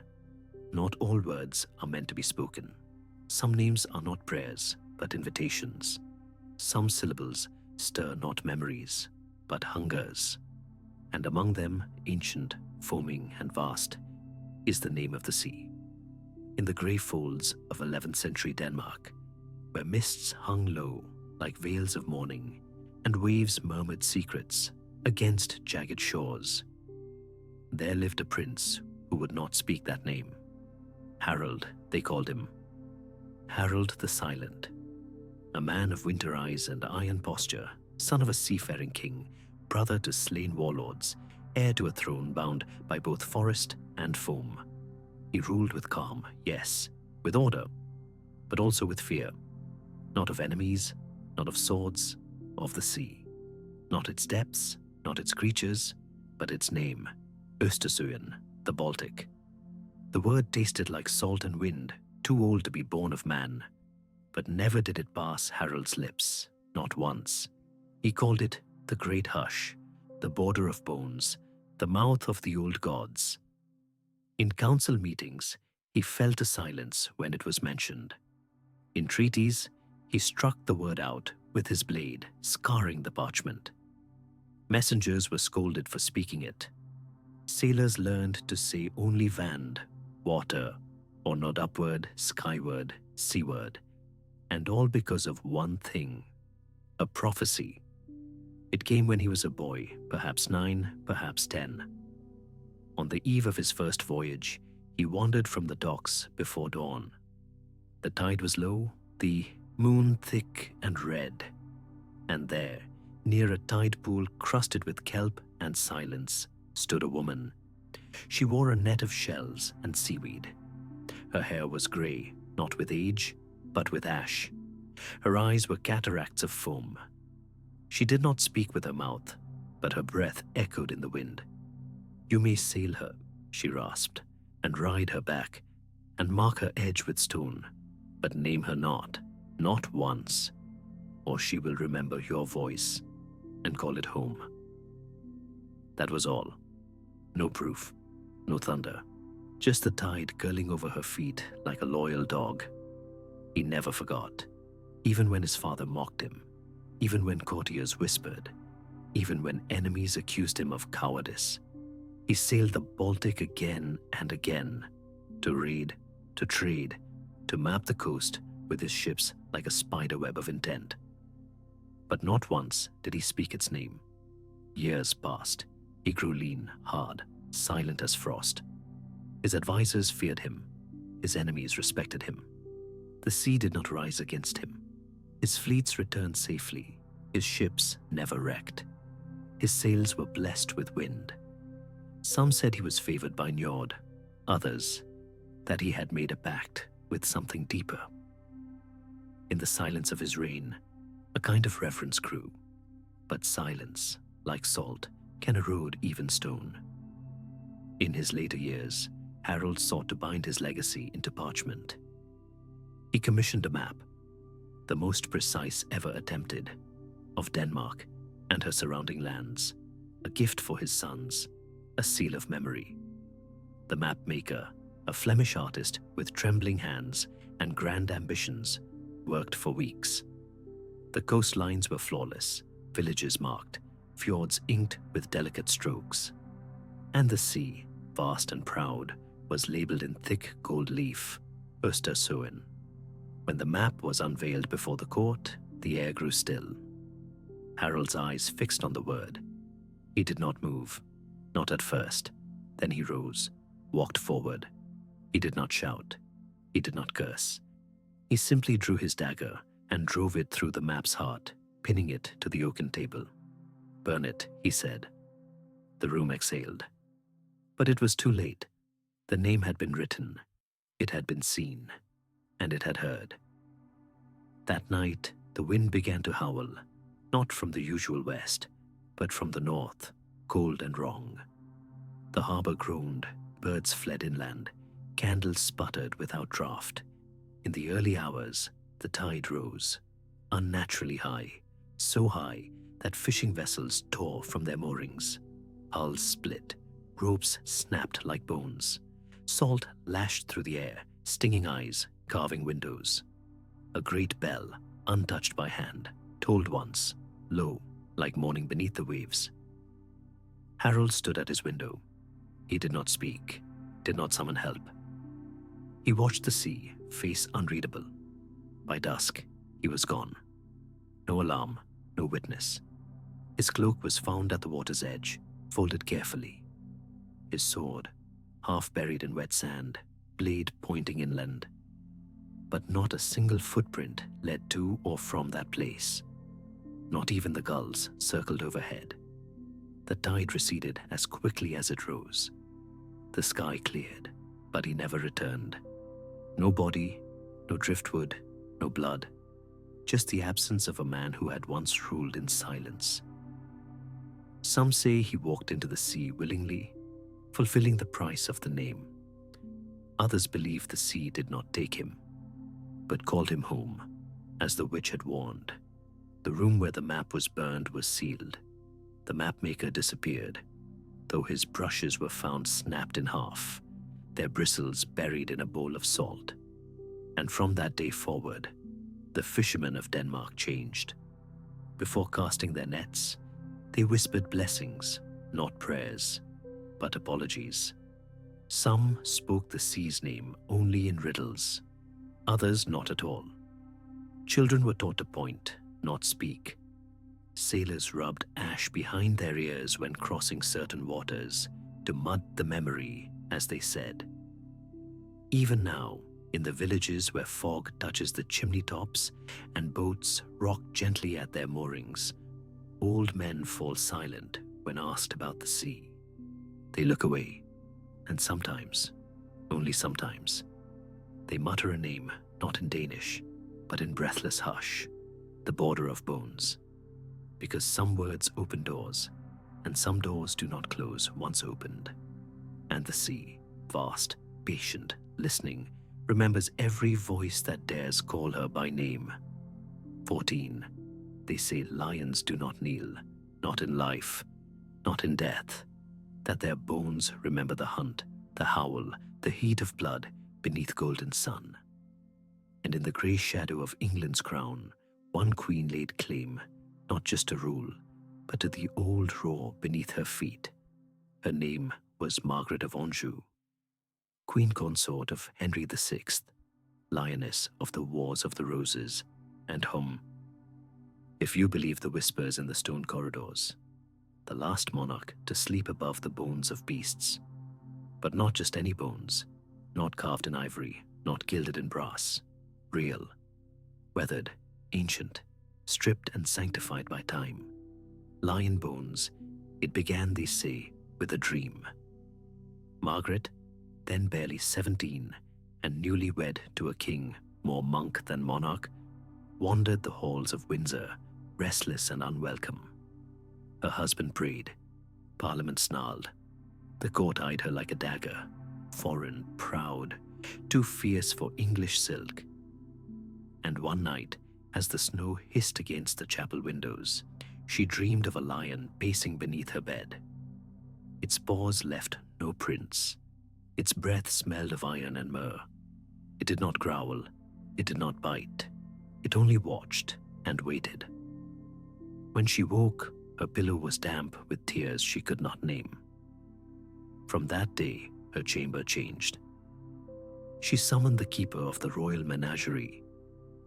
Not all words are meant to be spoken. Some names are not prayers, but invitations. Some syllables stir not memories, but hungers. And among them, ancient, foaming, and vast, is the name of the sea. In the grey folds of 11th century Denmark, where mists hung low like veils of mourning, and waves murmured secrets against jagged shores, there lived a prince who would not speak that name. Harold, they called him. Harold the Silent. A man of winter eyes and iron posture, son of a seafaring king, brother to slain warlords, heir to a throne bound by both forest and foam. He ruled with calm, yes, with order, but also with fear. Not of enemies, not of swords, of the sea. Not its depths, not its creatures, but its name, Östersjön, the Baltic. The word tasted like salt and wind, too old to be born of man. But never did it pass Harold's lips, not once. He called it the Great Hush, the border of bones, the mouth of the old gods. In council meetings, he fell to silence when it was mentioned. In treaties, he struck the word out with his blade, scarring the parchment. Messengers were scolded for speaking it. Sailors learned to say only vand, water, or nod upward, skyward, seaward, and all because of one thing, a prophecy. It came when he was a boy, perhaps 9, perhaps 10. On the eve of his first voyage, he wandered from the docks before dawn. The tide was low, the moon thick and red, and there, near a tide pool crusted with kelp and silence, stood a woman. She wore a net of shells and seaweed. Her hair was grey, not with age, but with ash. Her eyes were cataracts of foam. She did not speak with her mouth, but her breath echoed in the wind. "You may sail her," she rasped, "and ride her back, and mark her edge with stone, but name her not once, or she will remember your voice and call it home." That was all. No proof, no thunder, just the tide curling over her feet like a loyal dog. He never forgot, even when his father mocked him, even when courtiers whispered, even when enemies accused him of cowardice. He sailed the Baltic again and again, to raid, to trade, to map the coast with his ships like a spiderweb of intent. But not once did he speak its name. Years passed. He grew lean, hard, silent as frost. His advisors feared him. His enemies respected him. The sea did not rise against him. His fleets returned safely. His ships never wrecked. His sails were blessed with wind. Some said he was favored by Njord, others that he had made a pact with something deeper. In the silence of his reign, a kind of reverence grew. But silence, like salt, can erode even stone. In his later years, Harold sought to bind his legacy into parchment. He commissioned a map, the most precise ever attempted, of Denmark and her surrounding lands, a gift for his sons, a seal of memory. The map maker, a Flemish artist with trembling hands and grand ambitions, worked for weeks. The coastlines were flawless, villages marked, fjords inked with delicate strokes. And the sea, vast and proud, was labeled in thick gold leaf, Östersjön. When the map was unveiled before the court, the air grew still. Harold's eyes fixed on the word. He did not move, not at first. Then he rose, walked forward. He did not shout. He did not curse. He simply drew his dagger and drove it through the map's heart, pinning it to the oaken table. "Burn it," he said. The room exhaled. But it was too late. The name had been written. It had been seen. And it had heard. That night, the wind began to howl, not from the usual west, but from the north, cold and wrong. The harbor groaned, birds fled inland, candles sputtered without draught. In the early hours, the tide rose, unnaturally high, so high that fishing vessels tore from their moorings. Hulls split, ropes snapped like bones. Salt lashed through the air, stinging eyes, carving windows. A great bell, untouched by hand, tolled once, low, like mourning beneath the waves. Harold stood at his window. He did not speak, did not summon help. He watched the sea, face unreadable. By dusk, he was gone. No alarm, no witness. His cloak was found at the water's edge, folded carefully. His sword, half buried in wet sand, blade pointing inland. But not a single footprint led to or from that place. Not even the gulls circled overhead. The tide receded as quickly as it rose. The sky cleared, but he never returned. No body, no driftwood, no blood. Just the absence of a man who had once ruled in silence. Some say he walked into the sea willingly, fulfilling the price of the name. Others believe the sea did not take him, but called him home, as the witch had warned. The room where the map was burned was sealed. The mapmaker disappeared, though his brushes were found snapped in half, their bristles buried in a bowl of salt. And from that day forward, the fishermen of Denmark changed. Before casting their nets, they whispered blessings, not prayers, but apologies. Some spoke the sea's name only in riddles, others not at all. Children were taught to point, not speak. Sailors rubbed ash behind their ears when crossing certain waters to mud the memory, as they said. Even now, in the villages where fog touches the chimney tops and boats rock gently at their moorings, old men fall silent when asked about the sea. They look away, and sometimes, only sometimes, they mutter a name not in Danish, but in breathless hush, the border of bones. Because some words open doors, and some doors do not close once opened. And the sea, vast, patient, listening, remembers every voice that dares call her by name. 14. They say lions do not kneel, not in life, not in death, that their bones remember the hunt, the howl, the heat of blood beneath golden sun. And in the grey shadow of England's crown, one queen laid claim, not just to rule, but to the old roar beneath her feet. Her name was Margaret of Anjou, queen consort of Henry VI, lioness of the Wars of the Roses, and whom, if you believe the whispers in the stone corridors, the last monarch to sleep above the bones of beasts. But not just any bones, not carved in ivory, not gilded in brass, real, weathered, ancient, stripped and sanctified by time. Lion bones, it began, they say, with a dream. Margaret, then barely 17 and newly wed to a king more monk than monarch, wandered the halls of Windsor, restless and unwelcome. Her husband prayed, Parliament snarled, the court eyed her like a dagger, foreign, proud, too fierce for English silk. And one night, as the snow hissed against the chapel windows, she dreamed of a lion pacing beneath her bed. Its paws left no prints. Its breath smelled of iron and myrrh. It did not growl. It did not bite. It only watched and waited. When she woke, her pillow was damp with tears she could not name. From that day, her chamber changed. She summoned the keeper of the royal menagerie,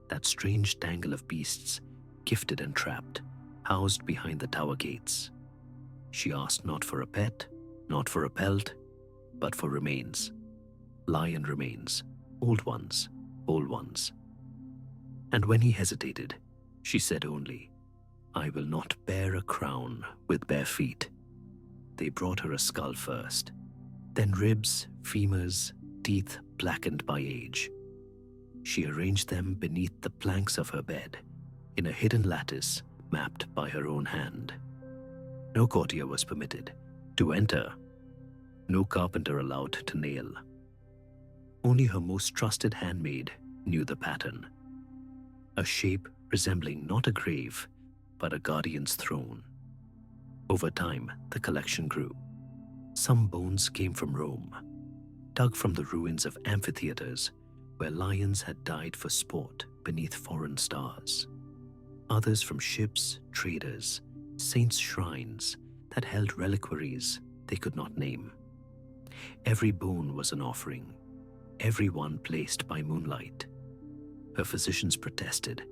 that strange tangle of beasts, gifted and trapped, housed behind the tower gates. She asked not for a pet, not for a pelt, but for remains. Lion remains, old ones, whole ones. And when he hesitated, she said only, I will not bear a crown with bare feet. They brought her a skull first, then ribs, femurs, teeth blackened by age. She arranged them beneath the planks of her bed, in a hidden lattice mapped by her own hand. No courtier was permitted to enter, no carpenter allowed to nail. Only her most trusted handmaid knew the pattern. A shape resembling not a grave, but a guardian's throne. Over time, the collection grew. Some bones came from Rome, dug from the ruins of amphitheaters where lions had died for sport beneath foreign stars. Others from ships, traders, saints' shrines that held reliquaries they could not name. Every bone was an offering, every one placed by moonlight. Her physicians protested.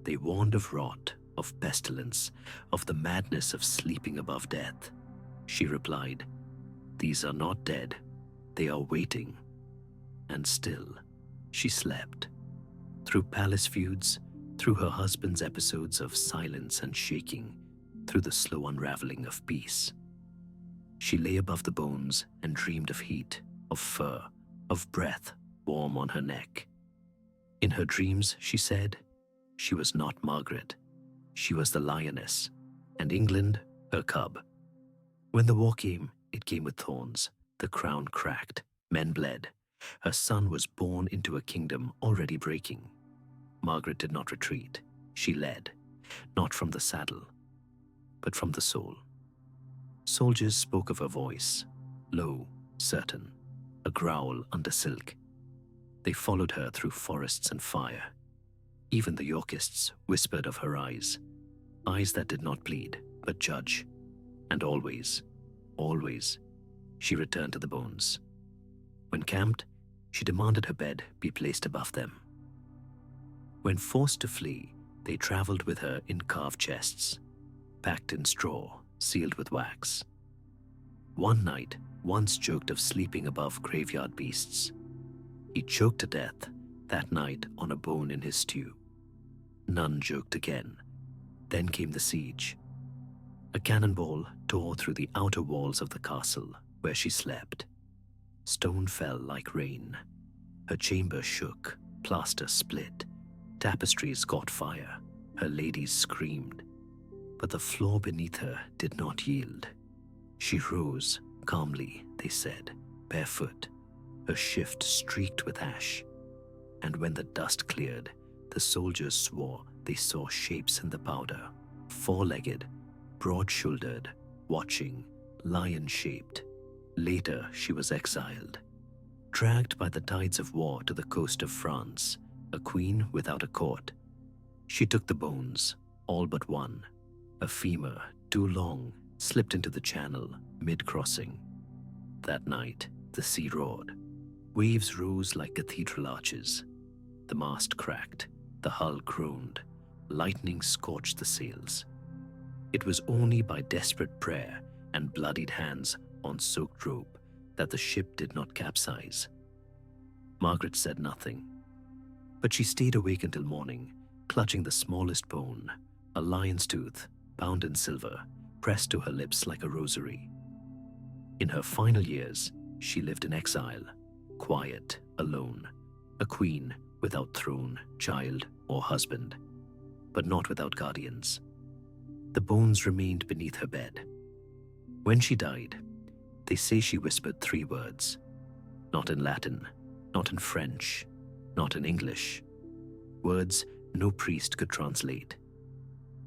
They warned of rot, of pestilence, of the madness of sleeping above death. She replied, these are not dead, they are waiting. And still, she slept. Through palace feuds, through her husband's episodes of silence and shaking, through the slow unraveling of peace. She lay above the bones and dreamed of heat, of fur, of breath warm on her neck. In her dreams, she said, she was not Margaret. She was the lioness, and England, her cub. When the war came, it came with thorns. The crown cracked, men bled. Her son was born into a kingdom already breaking. Margaret did not retreat. She led, not from the saddle, but from the soul. Soldiers spoke of her voice, low, certain, a growl under silk. They followed her through forests and fire. Even the Yorkists whispered of her eyes that did not plead, but judge. And always, always, she returned to the bones. When camped, she demanded her bed be placed above them. When forced to flee, they traveled with her in carved chests, packed in straw, sealed with wax. One night, once joked of sleeping above graveyard beasts. He choked to death that night on a bone in his stew. None joked again. Then came the siege. A cannonball tore through the outer walls of the castle where she slept. Stone fell like rain. Her chamber shook, plaster split. Tapestries caught fire, her ladies screamed, but the floor beneath her did not yield. She rose, calmly, they said, barefoot, her shift streaked with ash. And when the dust cleared, the soldiers swore they saw shapes in the powder, four-legged, broad-shouldered, watching, lion-shaped. Later, she was exiled, dragged by the tides of war to the coast of France, a queen without a court. She took the bones, all but one. A femur, too long, slipped into the channel, mid-crossing. That night, the sea roared. Waves rose like cathedral arches. The mast cracked, the hull groaned, lightning scorched the sails. It was only by desperate prayer and bloodied hands on soaked rope that the ship did not capsize. Margaret said nothing, but she stayed awake until morning, clutching the smallest bone, a lion's tooth, bound in silver, pressed to her lips like a rosary. In her final years, she lived in exile, quiet, alone, a queen without throne, child, or husband, but not without guardians. The bones remained beneath her bed. When she died, they say she whispered 3 words, not in Latin, not in French, not in English, words no priest could translate.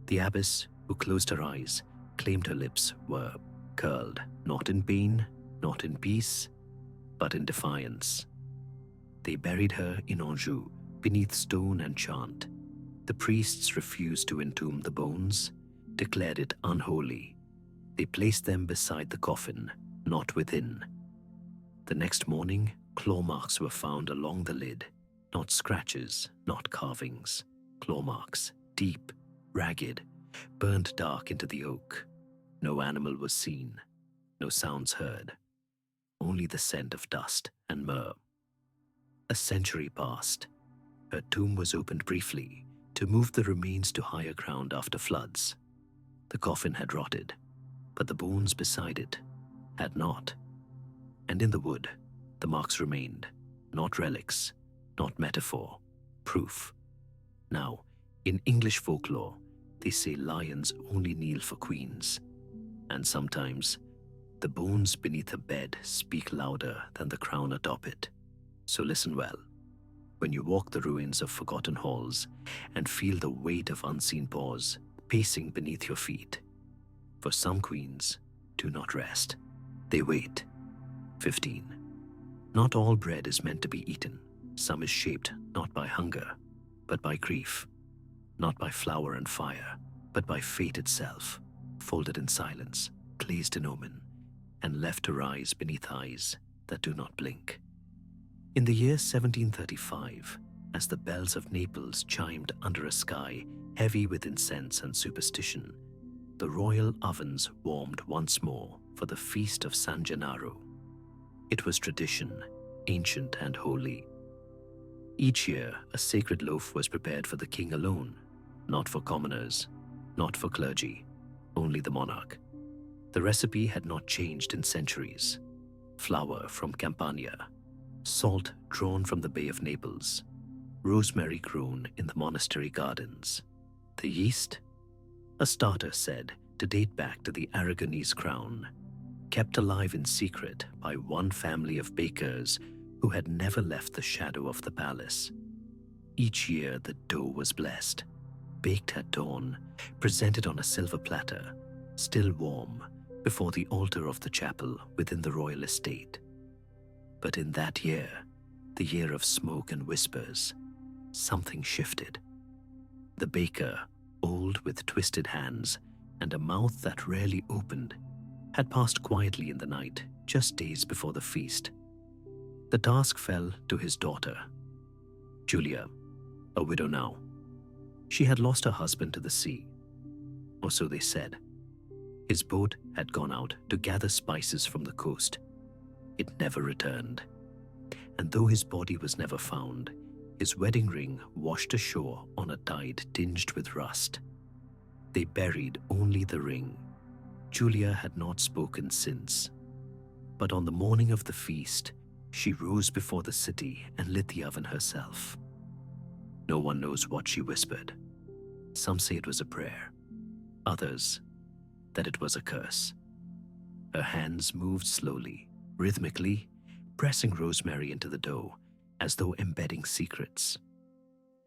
The abbess, who closed her eyes, claimed her lips were curled, not in pain, not in peace, but in defiance. They buried her in Anjou, beneath stone and chant. The priests refused to entomb the bones, declared it unholy. They placed them beside the coffin, not within. The next morning, claw marks were found along the lid, not scratches, not carvings, claw marks, deep, ragged, burned dark into the oak. No animal was seen, no sounds heard, only the scent of dust and myrrh. A century passed. Her tomb was opened briefly to move the remains to higher ground after floods. The coffin had rotted, but the bones beside it had not. And in the wood, the marks remained, not relics, not metaphor, proof. Now, in English folklore, they say lions only kneel for queens, and sometimes the bones beneath a bed speak louder than the crown atop it. So listen well. When you walk the ruins of forgotten halls and feel the weight of unseen paws pacing beneath your feet, for some queens do not rest. They wait. 15. Not all bread is meant to be eaten. Some is shaped not by hunger, but by grief. Not by flour and fire, but by fate itself, folded in silence, glazed in omen, and left to rise beneath eyes that do not blink. In the year 1735, as the bells of Naples chimed under a sky heavy with incense and superstition, the royal ovens warmed once more for the feast of San Gennaro. It was tradition, ancient and holy. Each year, a sacred loaf was prepared for the king alone, not for commoners, not for clergy, only the monarch. The recipe had not changed in centuries. Flour from Campania, salt drawn from the Bay of Naples, rosemary grown in the monastery gardens. The yeast? A starter said to date back to the Aragonese crown, kept alive in secret by one family of bakers who had never left the shadow of the palace. Each year the dough was blessed, baked at dawn, presented on a silver platter, still warm, before the altar of the chapel within the royal estate. But in that year, the year of smoke and whispers, something shifted. The baker, old with twisted hands and a mouth that rarely opened, had passed quietly in the night just days before the feast. The task fell to his daughter, Julia, a widow now. She had lost her husband to the sea, or so they said. His boat had gone out to gather spices from the coast. It never returned, and though his body was never found, his wedding ring washed ashore on a tide tinged with rust. They buried only the ring. Julia had not spoken since, but on the morning of the feast, she rose before the city and lit the oven herself. No one knows what she whispered. Some say it was a prayer, others that it was a curse. Her hands moved slowly, rhythmically, pressing rosemary into the dough as though embedding secrets.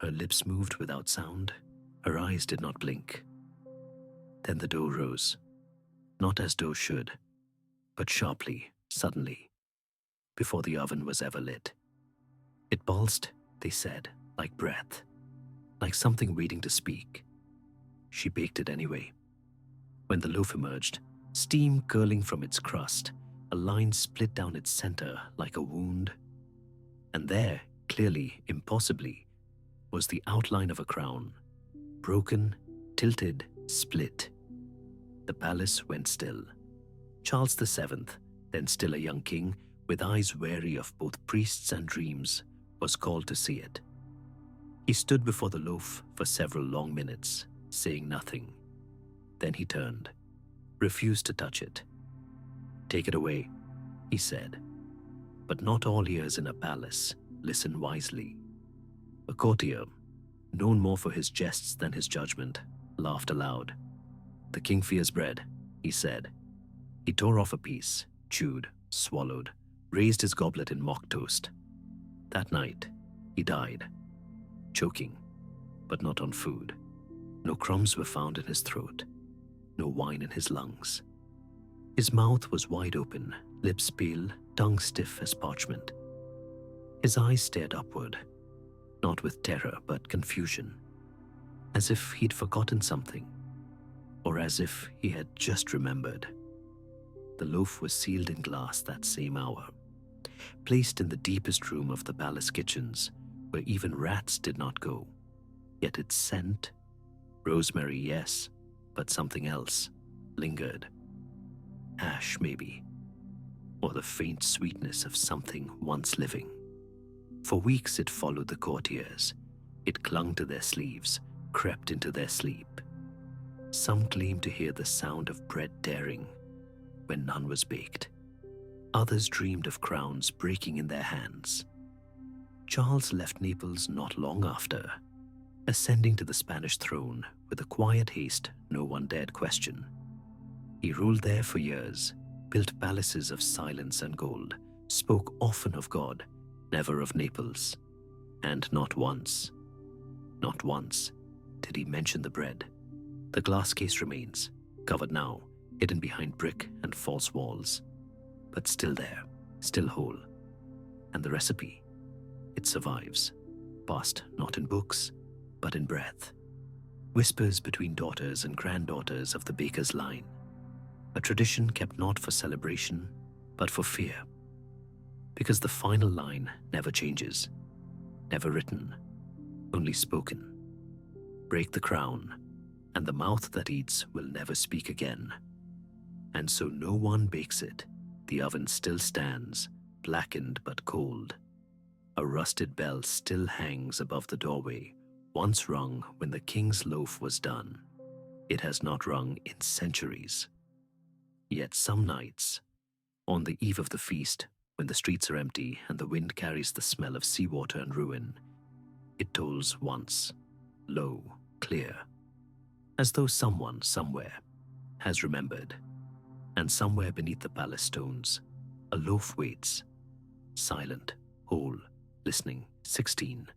Her lips moved without sound, her eyes did not blink. Then the dough rose, not as dough should, but sharply, suddenly, before the oven was ever lit. It pulsed, they said, like breath, like something waiting to speak. She baked it anyway. When the loaf emerged, steam curling from its crust, a line split down its center like a wound. And there, clearly, impossibly, was the outline of a crown. Broken, tilted, split. The palace went still. Charles VII, then still a young king, with eyes wary of both priests and dreams, was called to see it. He stood before the loaf for several long minutes, saying nothing. Then he turned, refused to touch it. "Take it away," he said. But not all ears in a palace listen wisely. A courtier, known more for his jests than his judgment, laughed aloud. "The king fears bread," he said. He tore off a piece, chewed, swallowed, raised his goblet in mock toast. That night, he died, choking, but not on food. No crumbs were found in his throat, no wine in his lungs. His mouth was wide open, lips pale, tongue stiff as parchment. His eyes stared upward, not with terror but confusion, as if he'd forgotten something, or as if he had just remembered. The loaf was sealed in glass that same hour, placed in the deepest room of the palace kitchens, where even rats did not go. Yet its scent, rosemary, yes, but something else, lingered. Ash, maybe, or the faint sweetness of something once living. For weeks it followed the courtiers. It clung to their sleeves, crept into their sleep. Some claimed to hear the sound of bread tearing when none was baked. Others dreamed of crowns breaking in their hands. Charles left Naples not long after, ascending to the Spanish throne with a quiet haste no one dared question. He ruled there for years, built palaces of silence and gold, spoke often of God, never of Naples, and not once did he mention the bread. The glass case remains, covered now, hidden behind brick and false walls, but still there, still whole. And the recipe, it survives, passed not in books, but in breath. Whispers between daughters and granddaughters of the baker's line. A tradition kept not for celebration, but for fear. Because the final line never changes, never written, only spoken. Break the crown, and the mouth that eats will never speak again. And so no one bakes it. The oven still stands, blackened but cold. A rusted bell still hangs above the doorway, once rung when the king's loaf was done. It has not rung in centuries. Yet some nights, on the eve of the feast, when the streets are empty and the wind carries the smell of seawater and ruin, it tolls once, low, clear, as though someone somewhere has remembered. And somewhere beneath the palace stones, a loaf waits, silent, whole, listening, 16.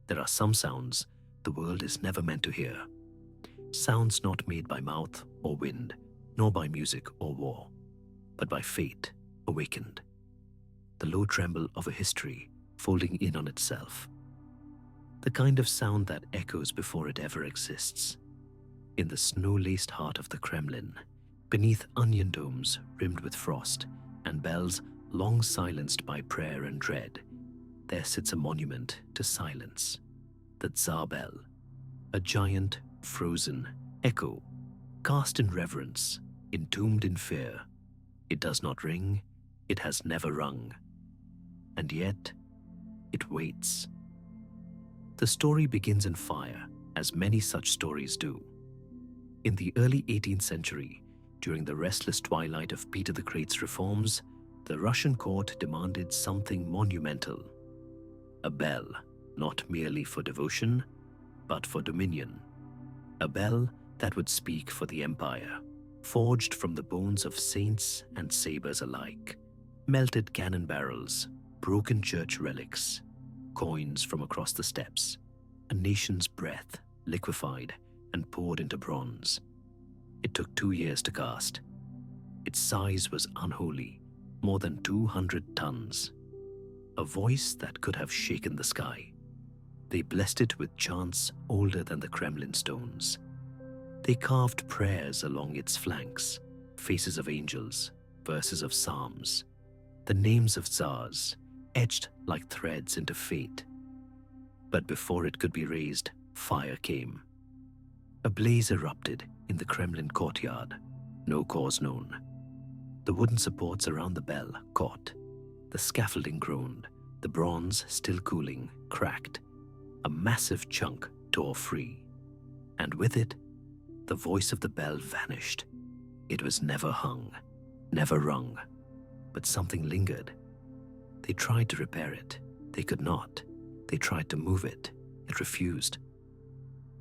There are some sounds the world is never meant to hear. Sounds not made by mouth or wind, nor by music or war, but by fate awakened. The low tremble of a history folding in on itself. The kind of sound that echoes before it ever exists. In the snow-laced heart of the Kremlin, beneath onion domes rimmed with frost and bells long silenced by prayer and dread, there sits a monument to silence, the Tsar bell, a giant, frozen echo, cast in reverence, entombed in fear. It does not ring, it has never rung, and yet it waits. The story begins in fire, as many such stories do. In the early 18th century, during the restless twilight of Peter the Great's reforms, the Russian court demanded something monumental. A bell, not merely for devotion, but for dominion. A bell that would speak for the empire, forged from the bones of saints and sabers alike, melted cannon barrels, broken church relics, coins from across the steppes, a nation's breath liquefied and poured into bronze. It took 2 years to cast. Its size was unholy, more than 200 tons. A voice that could have shaken the sky. They blessed it with chants older than the Kremlin stones. They carved prayers along its flanks, faces of angels, verses of psalms, the names of tsars, etched like threads into fate. But before it could be raised, fire came. A blaze erupted in the Kremlin courtyard, no cause known. The wooden supports around the bell caught. The scaffolding groaned, the bronze, still cooling, cracked. A massive chunk tore free. And with it, the voice of the bell vanished. It was never hung, never rung, but something lingered. They tried to repair it. They could not. They tried to move it. It refused.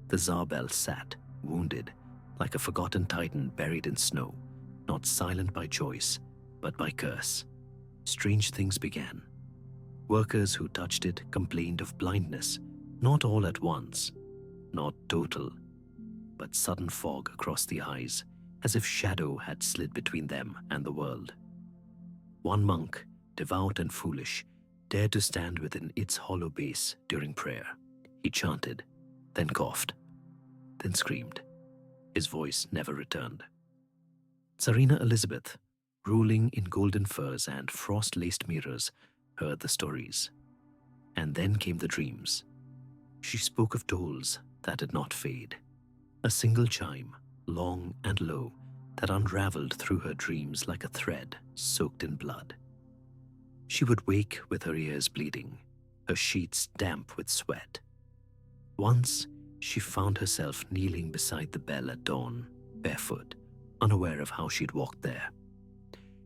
The Tsar bell sat, wounded, like a forgotten titan buried in snow, not silent by choice, but by curse. Strange things began. Workers who touched it complained of blindness, not all at once, not total, but sudden fog across the eyes, as if shadow had slid between them and the world. One monk, devout and foolish, dared to stand within its hollow base during prayer. He chanted, then coughed, then screamed. His voice never returned. Tsarina Elizabeth, ruling in golden furs and frost-laced mirrors, heard the stories. And then came the dreams. She spoke of tolls that did not fade. A single chime, long and low, that unraveled through her dreams like a thread soaked in blood. She would wake with her ears bleeding, her sheets damp with sweat. Once, she found herself kneeling beside the bell at dawn, barefoot, unaware of how she'd walked there.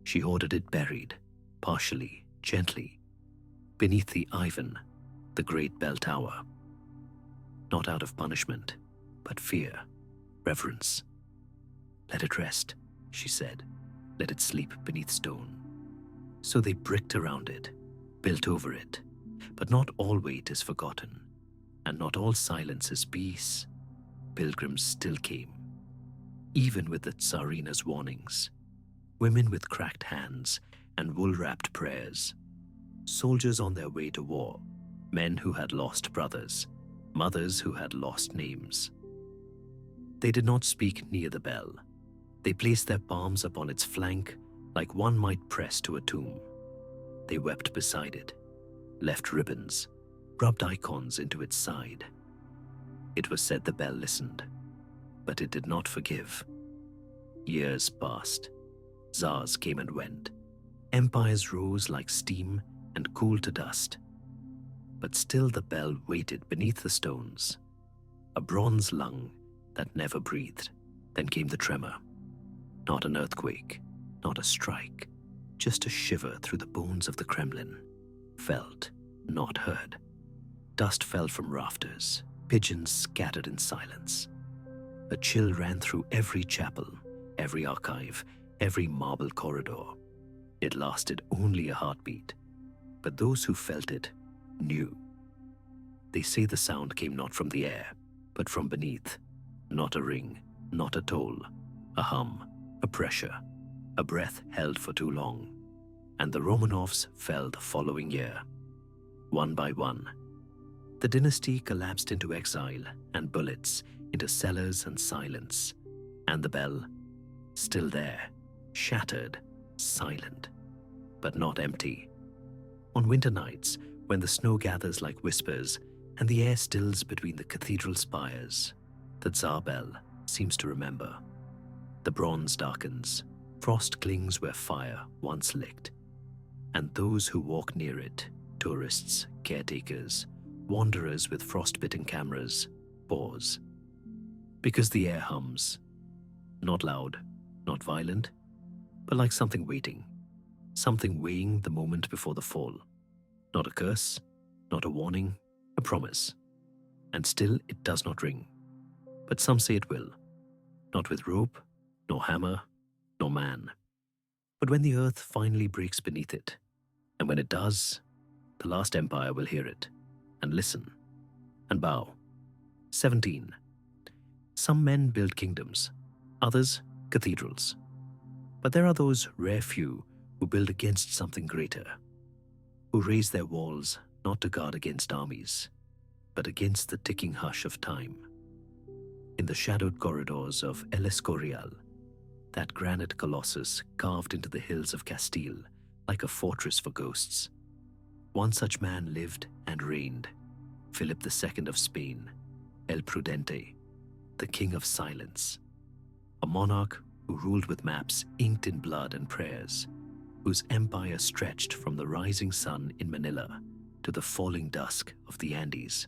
She ordered it buried, partially, gently, beneath the Ivan, the great bell tower. Not out of punishment, but fear, reverence. Let it rest, she said. Let it sleep beneath stone. So they bricked around it, built over it. But not all weight is forgotten, and not all silence is peace. Pilgrims still came, even with the Tsarina's warnings. Women with cracked hands and wool-wrapped prayers. Soldiers on their way to war. Men who had lost brothers. Mothers who had lost names. They did not speak near the bell. They placed their palms upon its flank like one might press to a tomb. They wept beside it, left ribbons, rubbed icons into its side. It was said the bell listened, but it did not forgive. Years passed. Tsars came and went. Empires rose like steam and cooled to dust. But still the bell waited beneath the stones, a bronze lung that never breathed. Then came the tremor. Not an earthquake, not a strike, just a shiver through the bones of the Kremlin. Felt, not heard. Dust fell from rafters, pigeons scattered in silence. A chill ran through every chapel, every archive, every marble corridor. It lasted only a heartbeat, but those who felt it knew. They say the sound came not from the air, but from beneath. Not a ring, not a toll, a hum, a pressure, a breath held for too long. And the Romanovs fell the following year. One by one, the dynasty collapsed into exile and bullets, into cellars and silence. And the bell, still there, shattered, silent, but not empty. On winter nights, when the snow gathers like whispers and the air stills between the cathedral spires, the Tsar bell seems to remember. The bronze darkens, frost clings where fire once licked, and those who walk near it, tourists, caretakers, wanderers with frostbitten cameras, pause. Because the air hums, not loud, not violent, but like something waiting, something weighing the moment before the fall. Not a curse, not a warning, A promise. And still it does not ring. But some say it will. Not with rope, nor hammer, nor man. But when the earth finally breaks beneath it, and when it does, the last empire will hear it, and listen, and bow. 17. Some men build kingdoms, others cathedrals. But there are those rare few who build against something greater, who raise their walls not to guard against armies, but against the ticking hush of time. In the shadowed corridors of El Escorial, that granite colossus carved into the hills of Castile like a fortress for ghosts, one such man lived and reigned, Philip II of Spain, El Prudente, the king of silence, a monarch who ruled with maps inked in blood and prayers, whose empire stretched from the rising sun in Manila to the falling dusk of the Andes.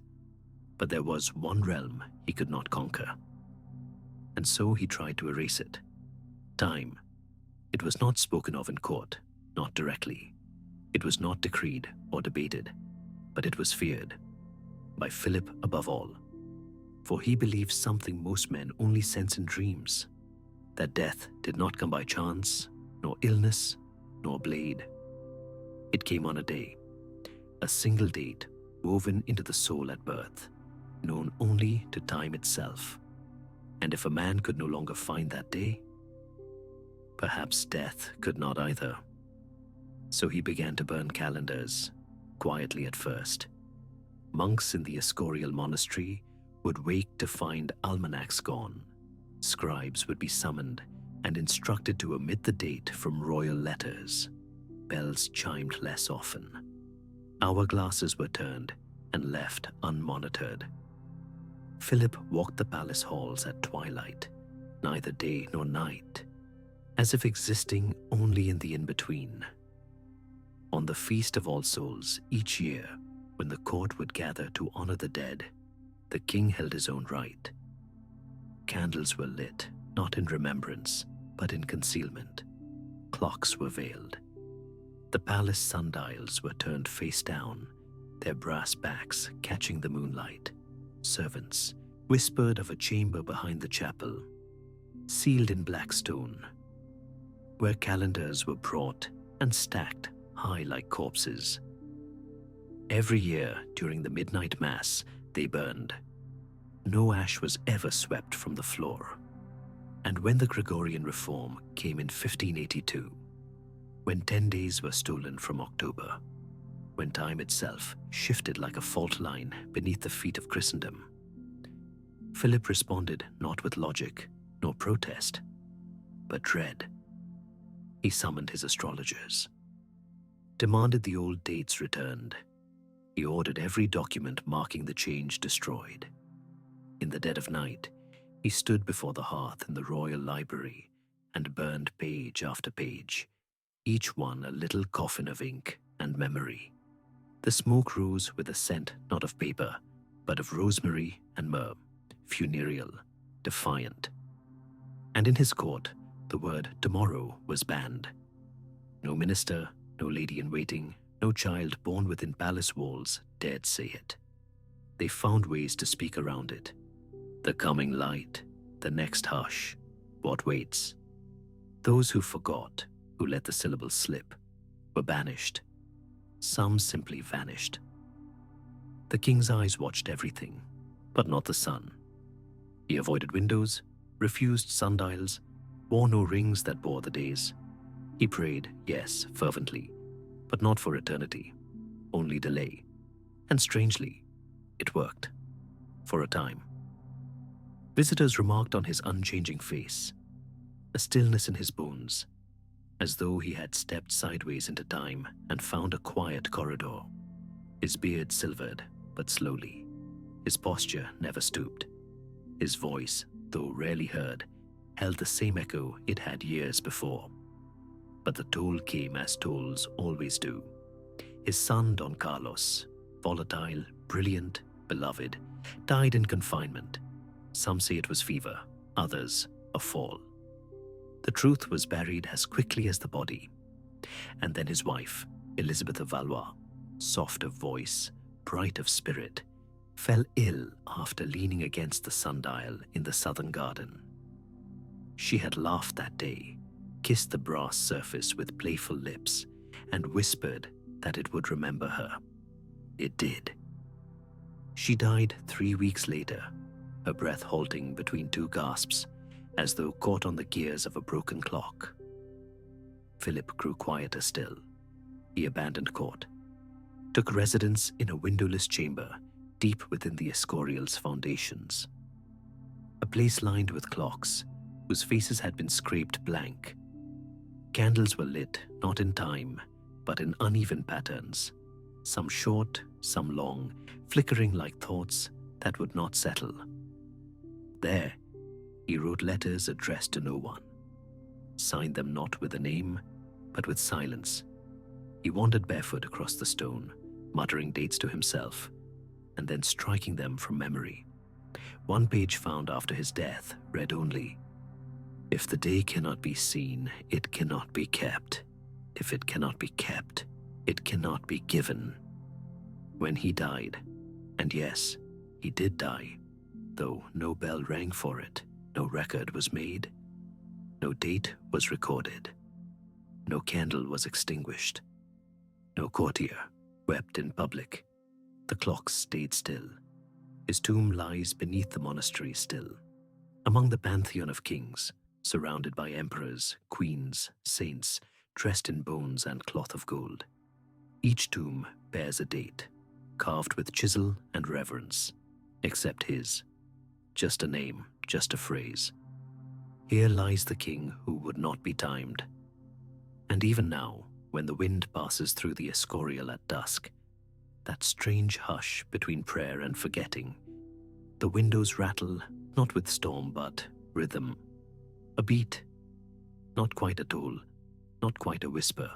But there was one realm he could not conquer. And so he tried to erase it. Time. It was not spoken of in court, not directly. It was not decreed or debated, but it was feared. By Philip above all. For he believed something most men only sense in dreams, that death did not come by chance, nor illness, nor blade. It came on a day, a single date woven into the soul at birth, known only to time itself. And if a man could no longer find that day, perhaps death could not either. So he began to burn calendars, quietly at first. Monks in the Escorial monastery would wake to find almanacs gone. Scribes would be summoned and instructed to omit the date from royal letters. Bells chimed less often. Hourglasses were turned and left unmonitored. Philip walked the palace halls at twilight, neither day nor night, as if existing only in the in-between. On the Feast of All Souls each year, when the court would gather to honor the dead, the king held his own rite. Candles were lit, not in remembrance, but in concealment. Clocks were veiled. The palace sundials were turned face down, their brass backs catching the moonlight. Servants whispered of a chamber behind the chapel, sealed in black stone, where calendars were brought and stacked high like corpses. Every year during the midnight mass, they burned. No ash was ever swept from the floor. And when the Gregorian reform came in 1582, when 10 days were stolen from October, when time itself shifted like a fault line beneath the feet of Christendom, Philip responded not with logic nor protest, but dread. He summoned his astrologers, demanded the old dates returned. He ordered every document marking the change destroyed. In the dead of night, he stood before the hearth in the royal library and burned page after page, each one a little coffin of ink and memory. The smoke rose with a scent not of paper, but of rosemary and myrrh, funereal, defiant. And in his court, the word tomorrow was banned. No minister, no lady-in-waiting, no child born within palace walls dared say it. They found ways to speak around it. The coming light, the next hush, what waits. Those who forgot, who let the syllables slip, were banished. Some simply vanished. The king's eyes watched everything, but not the sun. He avoided windows, refused sundials, wore no rings that bore the days. He prayed, yes, fervently, but not for eternity, only delay. And strangely, it worked. For a time. Visitors remarked on his unchanging face, a stillness in his bones, as though he had stepped sideways into time and found a quiet corridor. His beard silvered, but slowly. His posture never stooped. His voice, though rarely heard, held the same echo it had years before. But the toll came as tolls always do. His son, Don Carlos, volatile, brilliant, beloved, died in confinement. Some say it was fever, others a fall. The truth was buried as quickly as the body. And then his wife, Elizabeth of Valois, soft of voice, bright of spirit, fell ill after leaning against the sundial in the southern garden. She had laughed that day, kissed the brass surface with playful lips, and whispered that it would remember her. It did. She died 3 weeks later, her breath halting between two gasps, as though caught on the gears of a broken clock. Philip grew quieter still. He abandoned court, took residence in a windowless chamber deep within the Escorial's foundations. A place lined with clocks, whose faces had been scraped blank. Candles were lit, not in time, but in uneven patterns, some short, some long, flickering like thoughts that would not settle. There, he wrote letters addressed to no one, signed them not with a name, but with silence. He wandered barefoot across the stone, muttering dates to himself, and then striking them from memory. One page found after his death read only, "If the day cannot be seen, it cannot be kept. If it cannot be kept, it cannot be given." When he died, and yes, he did die, though no bell rang for it, no record was made, no date was recorded, no candle was extinguished, no courtier wept in public. The clocks stayed still. His tomb lies beneath the monastery still, among the pantheon of kings, surrounded by emperors, queens, saints, dressed in bones and cloth of gold. Each tomb bears a date, carved with chisel and reverence, except his. Just a name, just a phrase. Here lies the king who would not be timed. And even now, when the wind passes through the Escorial at dusk, that strange hush between prayer and forgetting, the windows rattle not with storm but rhythm. A beat, not quite a toll, not quite a whisper,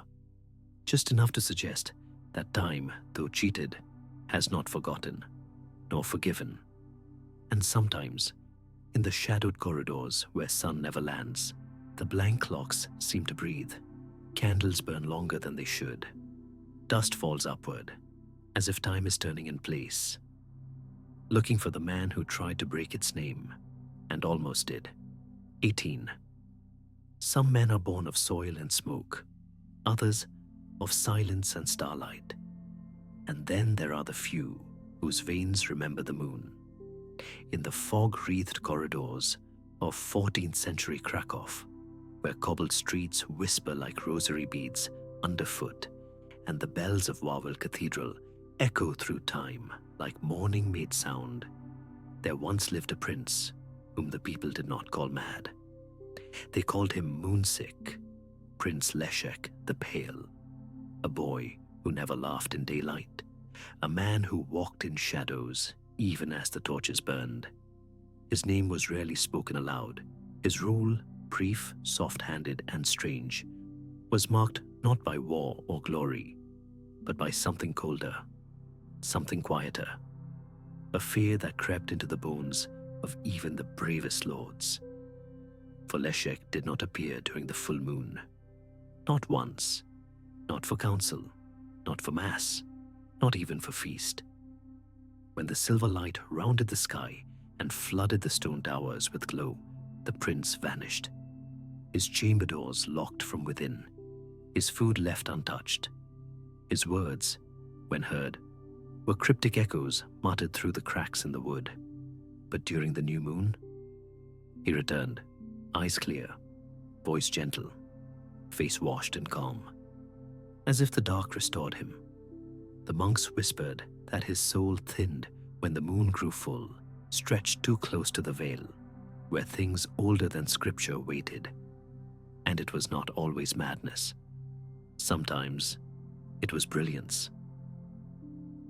just enough to suggest that time, though cheated, has not forgotten, nor forgiven. And sometimes, in the shadowed corridors where sun never lands, the blank clocks seem to breathe. Candles burn longer than they should. Dust falls upward, as if time is turning in place, looking for the man who tried to break its name, and almost did. 18. Some men are born of soil and smoke, others of silence and starlight. And then there are the few whose veins remember the moon. In the fog-wreathed corridors of 14th century Krakow, where cobbled streets whisper like rosary beads underfoot, and the bells of Wawel Cathedral echo through time like morning-made sound, there once lived a prince whom the people did not call mad. They called him moonsick, Prince Leszek the Pale, a boy who never laughed in daylight, a man who walked in shadows even as the torches burned. His name was rarely spoken aloud. His rule, brief, soft-handed, and strange, was marked not by war or glory, but by something colder, something quieter, a fear that crept into the bones of even the bravest lords. For Leszek did not appear during the full moon. Not once, not for council, not for mass, not even for feast. When the silver light rounded the sky and flooded the stone towers with glow, the prince vanished. His chamber doors locked from within, his food left untouched. His words, when heard, were cryptic echoes muttered through the cracks in the wood. But during the new moon, he returned, eyes clear, voice gentle, face washed and calm, as if the dark restored him. The monks whispered that his soul thinned when the moon grew full, stretched too close to the veil, where things older than scripture waited. And it was not always madness. Sometimes it was brilliance.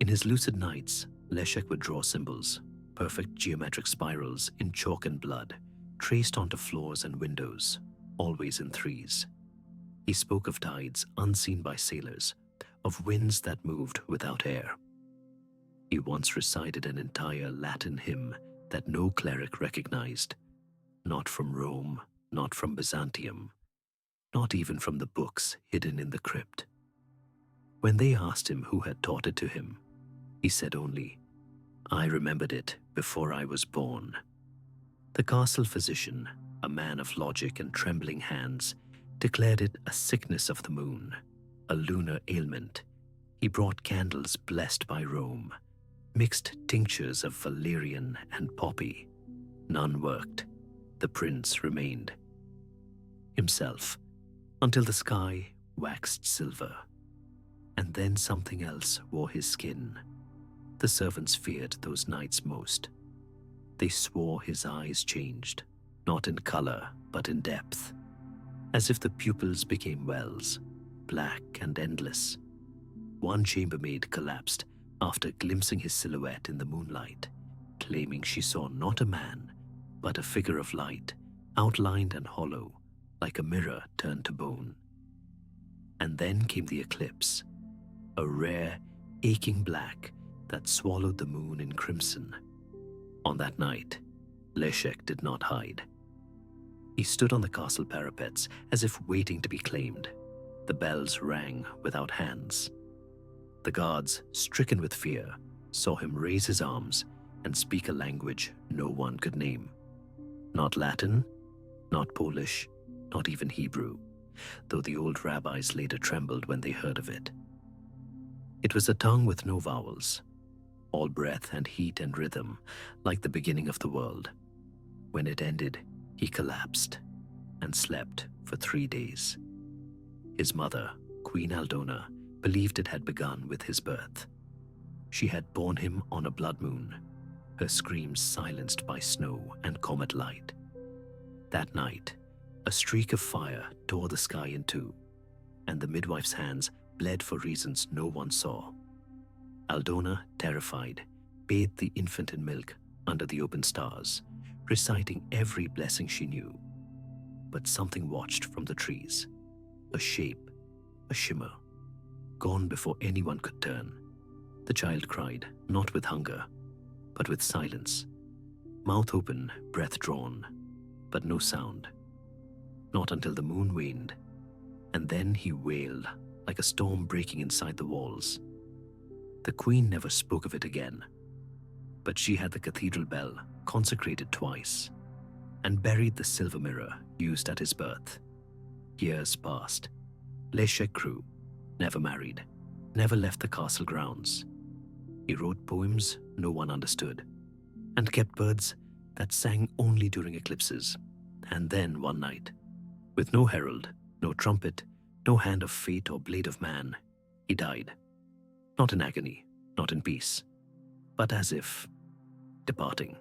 In his lucid nights, Leszek would draw symbols, perfect geometric spirals in chalk and blood, traced onto floors and windows, always in threes. He spoke of tides unseen by sailors, of winds that moved without air. He once recited an entire Latin hymn that no cleric recognized, not from Rome, not from Byzantium, not even from the books hidden in the crypt. When they asked him who had taught it to him, he said only, I remembered it before I was born. The castle physician, a man of logic and trembling hands, declared it a sickness of the moon, a lunar ailment. He brought candles blessed by Rome, mixed tinctures of valerian and poppy. None worked. The prince remained himself until the sky waxed silver. And then something else wore his skin. The servants feared those nights most. They swore his eyes changed, not in color, but in depth, as if the pupils became wells, black and endless. One chambermaid collapsed after glimpsing his silhouette in the moonlight, claiming she saw not a man, but a figure of light, outlined and hollow, like a mirror turned to bone. And then came the eclipse, a rare, aching black that swallowed the moon in crimson. On that night, Leszek did not hide. He stood on the castle parapets as if waiting to be claimed. The bells rang without hands. The guards, stricken with fear, saw him raise his arms and speak a language no one could name. Not Latin, not Polish, not even Hebrew, though the old rabbis later trembled when they heard of it. It was a tongue with no vowels, all breath and heat and rhythm, like the beginning of the world. When it ended, he collapsed and slept for 3 days. His mother, Queen Aldona, believed it had begun with his birth. She had borne him on a blood moon, her screams silenced by snow and comet light. That night, a streak of fire tore the sky in two, and the midwife's hands bled for reasons no one saw. Aldona, terrified, bathed the infant in milk under the open stars, reciting every blessing she knew. But something watched from the trees, a shape, a shimmer, gone before anyone could turn. The child cried, not with hunger, but with silence, mouth open, breath drawn, but no sound. Not until the moon waned, and then he wailed like a storm breaking inside the walls. The queen never spoke of it again, but she had the cathedral bell consecrated twice and buried the silver mirror used at his birth. Years passed. Leszek grew, never married, never left the castle grounds. He wrote poems no one understood and kept birds that sang only during eclipses. And then one night, with no herald, no trumpet, no hand of fate or blade of man, he died. Not in agony, not in peace, but as if departing.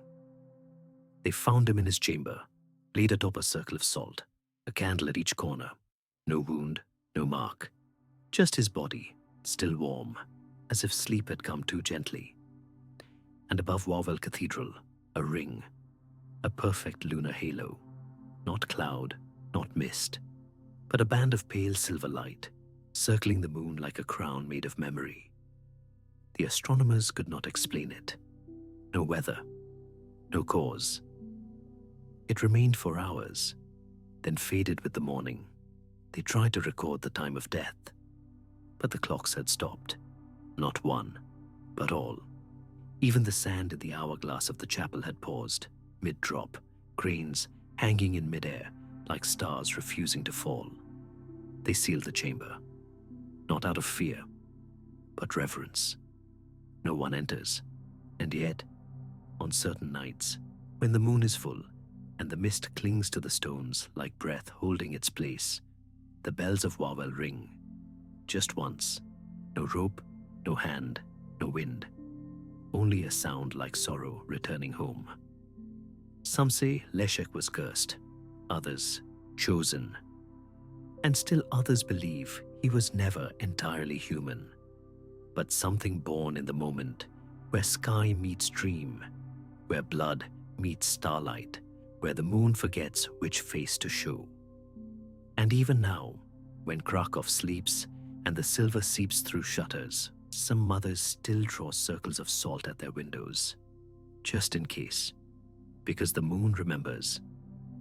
They found him in his chamber, laid atop a circle of salt, a candle at each corner. No wound, no mark, just his body, still warm, as if sleep had come too gently. And above Wawel Cathedral, a ring, a perfect lunar halo, not cloud, not mist, but a band of pale silver light, circling the moon like a crown made of memory. The astronomers could not explain it. No weather, no cause. It remained for hours, then faded with the morning. They tried to record the time of death, but the clocks had stopped. Not one, but all. Even the sand in the hourglass of the chapel had paused, mid-drop, grains hanging in midair like stars refusing to fall. They sealed the chamber, not out of fear, but reverence. No one enters, and yet, on certain nights, when the moon is full and the mist clings to the stones like breath holding its place, the bells of Wawel ring, just once. No rope, no hand, no wind, only a sound like sorrow returning home. Some say Leszek was cursed, others chosen, and still others believe he was never entirely human, but something born in the moment, where sky meets dream, where blood meets starlight, where the moon forgets which face to show. And even now, when Krakow sleeps and the silver seeps through shutters, some mothers still draw circles of salt at their windows, just in case, because the moon remembers,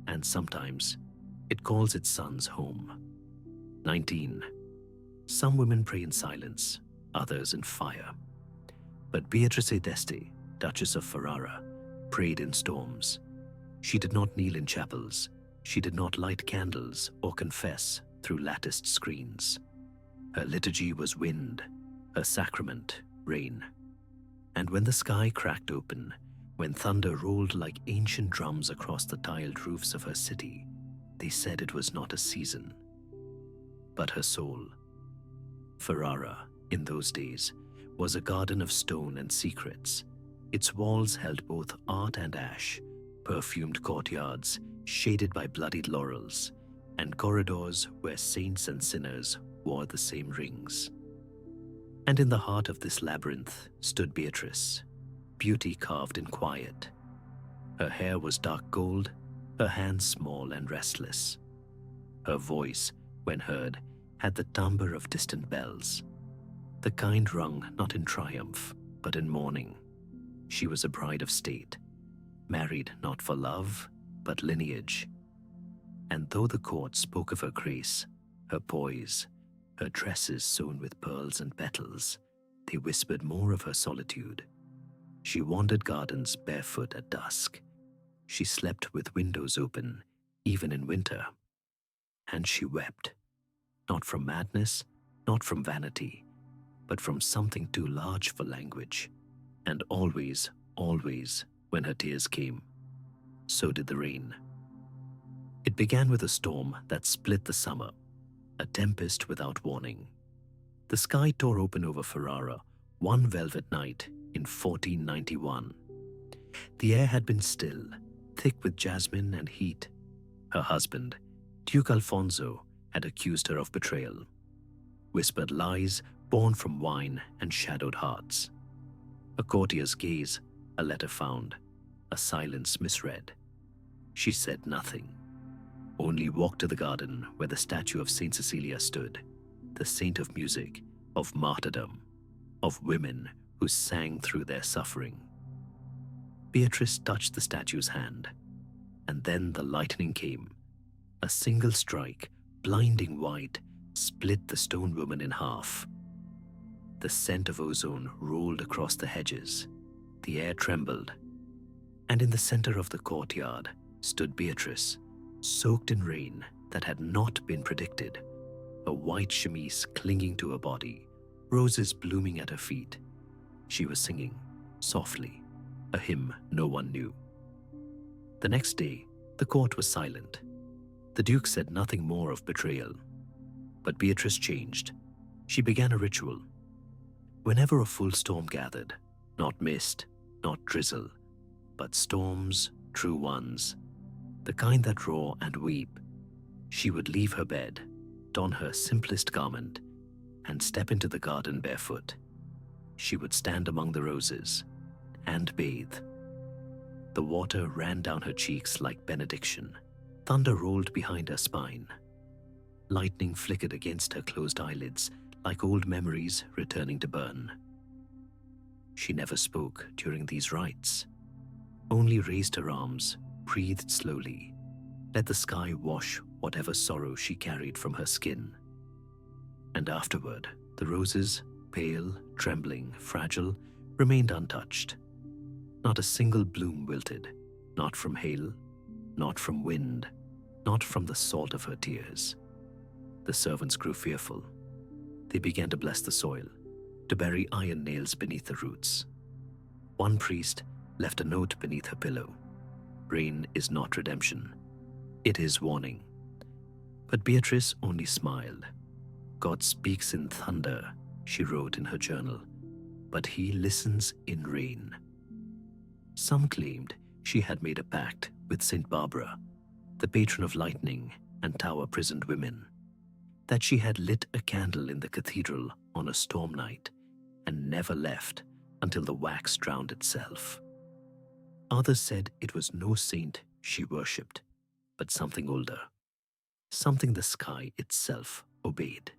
and sometimes it calls its sons home. 19. Some women pray in silence, others in fire. But Beatrice d'Este, Duchess of Ferrara, prayed in storms. She did not kneel in chapels. She did not light candles or confess through latticed screens. Her liturgy was wind, her sacrament, rain. And when the sky cracked open, when thunder rolled like ancient drums across the tiled roofs of her city, they said it was not a season, but her soul. Ferrara, in those days, was a garden of stone and secrets. Its walls held both art and ash, perfumed courtyards shaded by bloodied laurels, and corridors where saints and sinners wore the same rings. And in the heart of this labyrinth stood Beatrice, beauty carved in quiet. Her hair was dark gold, her hands small and restless. Her voice, when heard, had the timbre of distant bells, the kind rung not in triumph, but in mourning. She was a bride of state, married not for love, but lineage. And though the court spoke of her grace, her poise, her dresses sewn with pearls and petals, they whispered more of her solitude. She wandered gardens barefoot at dusk. She slept with windows open, even in winter. And she wept, not from madness, not from vanity, but from something too large for language. And always, always, when her tears came, so did the rain. It began with a storm that split the summer, a tempest without warning. The sky tore open over Ferrara one velvet night in 1491. The air had been still, thick with jasmine and heat. Her husband, Duke Alfonso, had accused her of betrayal, whispered lies born from wine and shadowed hearts. A courtier's gaze, a letter found, a silence misread. She said nothing, only walked to the garden where the statue of Saint Cecilia stood, the saint of music, of martyrdom, of women who sang through their suffering. Beatrice touched the statue's hand, and then the lightning came. A single strike, blinding white, split the stone woman in half. The scent of ozone rolled across the hedges. The air trembled, and in the center of the courtyard stood Beatrice, soaked in rain that had not been predicted, a white chemise clinging to her body, roses blooming at her feet. She was singing, softly, a hymn no one knew. The next day, the court was silent. The Duke said nothing more of betrayal. But Beatrice changed. She began a ritual. Whenever a full storm gathered, not mist, not drizzle, but storms, true ones, the kind that roar and weep, she would leave her bed, don her simplest garment, and step into the garden barefoot. She would stand among the roses and bathe. The water ran down her cheeks like benediction. Thunder rolled behind her spine. Lightning flickered against her closed eyelids like old memories returning to burn. She never spoke during these rites, only raised her arms, breathed slowly, let the sky wash whatever sorrow she carried from her skin. And afterward, the roses, pale, trembling, fragile, remained untouched. Not a single bloom wilted, not from hail, not from wind, not from the salt of her tears. The servants grew fearful. They began to bless the soil, to bury iron nails beneath the roots. One priest left a note beneath her pillow. Rain is not redemption. It is warning. But Beatrice only smiled. God speaks in thunder, she wrote in her journal, but he listens in rain. Some claimed she had made a pact with Saint Barbara, the patron of lightning and tower-prisoned women, that she had lit a candle in the cathedral on a storm night and never left until the wax drowned itself. Others said it was no saint she worshipped, but something older, something the sky itself obeyed.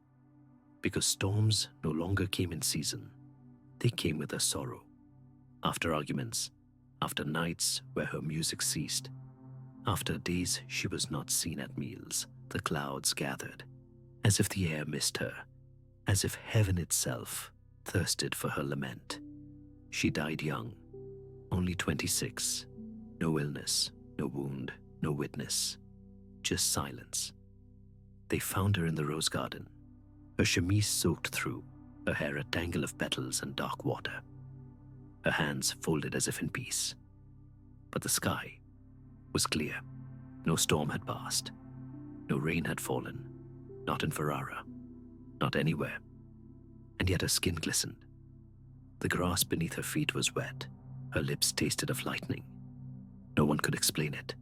Because storms no longer came in season, they came with her sorrow. After arguments, after nights where her music ceased, after days she was not seen at meals, the clouds gathered, as if the air missed her, as if heaven itself thirsted for her lament. She died young, Only 26. No illness, no wound, no witness. Just silence. They found her in the rose garden, her chemise soaked through, her hair a tangle of petals and dark water, her hands folded as if in peace. But the sky was clear. No storm had passed. No rain had fallen. Not in Ferrara. Not anywhere. And yet her skin glistened. The grass beneath her feet was wet. Her lips tasted of lightning. No one could explain it.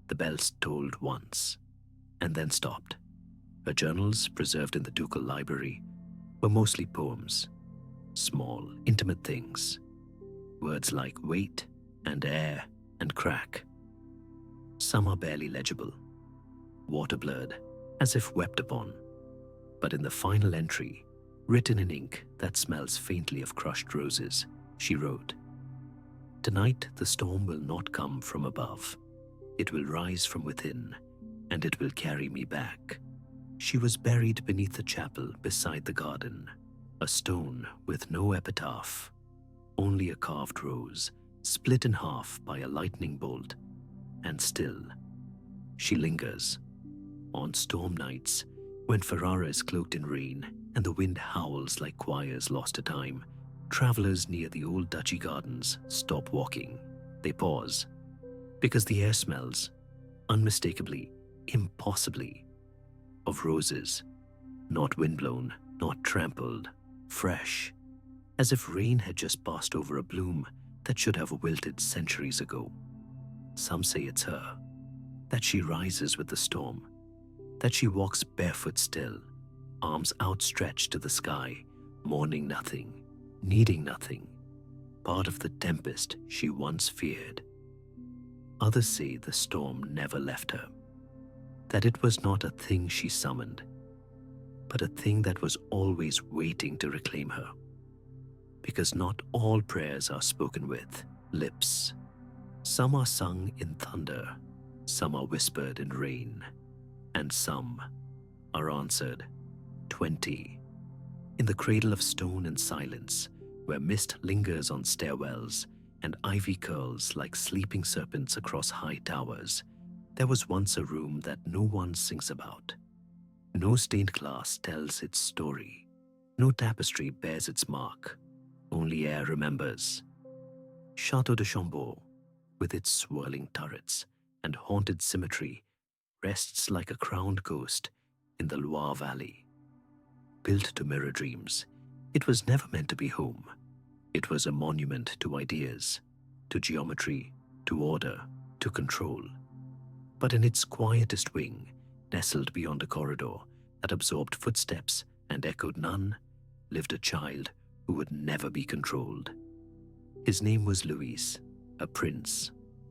The bells tolled once, and then stopped. Her journals, preserved in the ducal library, were mostly poems. Small, intimate things. Words like wait and air and crack. Some are barely legible, water-blurred, as if wept upon. But in the final entry, written in ink that smells faintly of crushed roses, she wrote, "Tonight the storm will not come from above. It will rise from within, and it will carry me back." She was buried beneath the chapel beside the garden, a stone with no epitaph, only a carved rose, split in half by a lightning bolt. And still, she lingers. On storm nights, when Ferrara is cloaked in rain and the wind howls like choirs lost to time, travelers near the old duchy gardens stop walking. They pause, because the air smells, unmistakably, impossibly, of roses, not windblown, not trampled, fresh, as if rain had just passed over a bloom that should have wilted centuries ago. Some say it's her, that she rises with the storm, that she walks barefoot still, arms outstretched to the sky, mourning nothing, needing nothing, part of the tempest she once feared. Others say the storm never left her, that it was not a thing she summoned, but a thing that was always waiting to reclaim her. Because not all prayers are spoken with lips. Some are sung in thunder, some are whispered in rain, and some are answered 20 in the cradle of stone and silence, where mist lingers on stairwells and ivy curls like sleeping serpents across high towers. There was once a room that no one sings about. No stained glass tells its story. No tapestry bears its mark. Only air remembers. Château de Chambord, with its swirling turrets and haunted symmetry, rests like a crowned ghost in the Loire Valley. Built to mirror dreams, it was never meant to be home. It was a monument to ideas, to geometry, to order, to control. But in its quietest wing, nestled beyond a corridor that absorbed footsteps and echoed none, lived a child who would never be controlled. His name was Louis, a prince,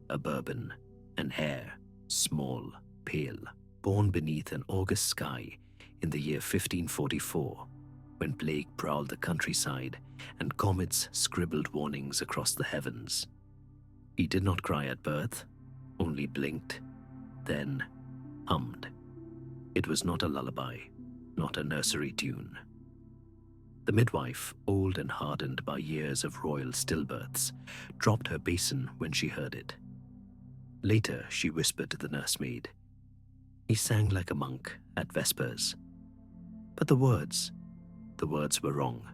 a Bourbon, an heir, small, pale, born beneath an August sky in the year 1544, when plague prowled the countryside and comets scribbled warnings across the heavens. He did not cry at birth, only blinked, then hummed. It was not a lullaby, not a nursery tune. The midwife, old and hardened by years of royal stillbirths, dropped her basin when she heard it. Later, she whispered to the nursemaid, "He sang like a monk at Vespers." But the words were wrong.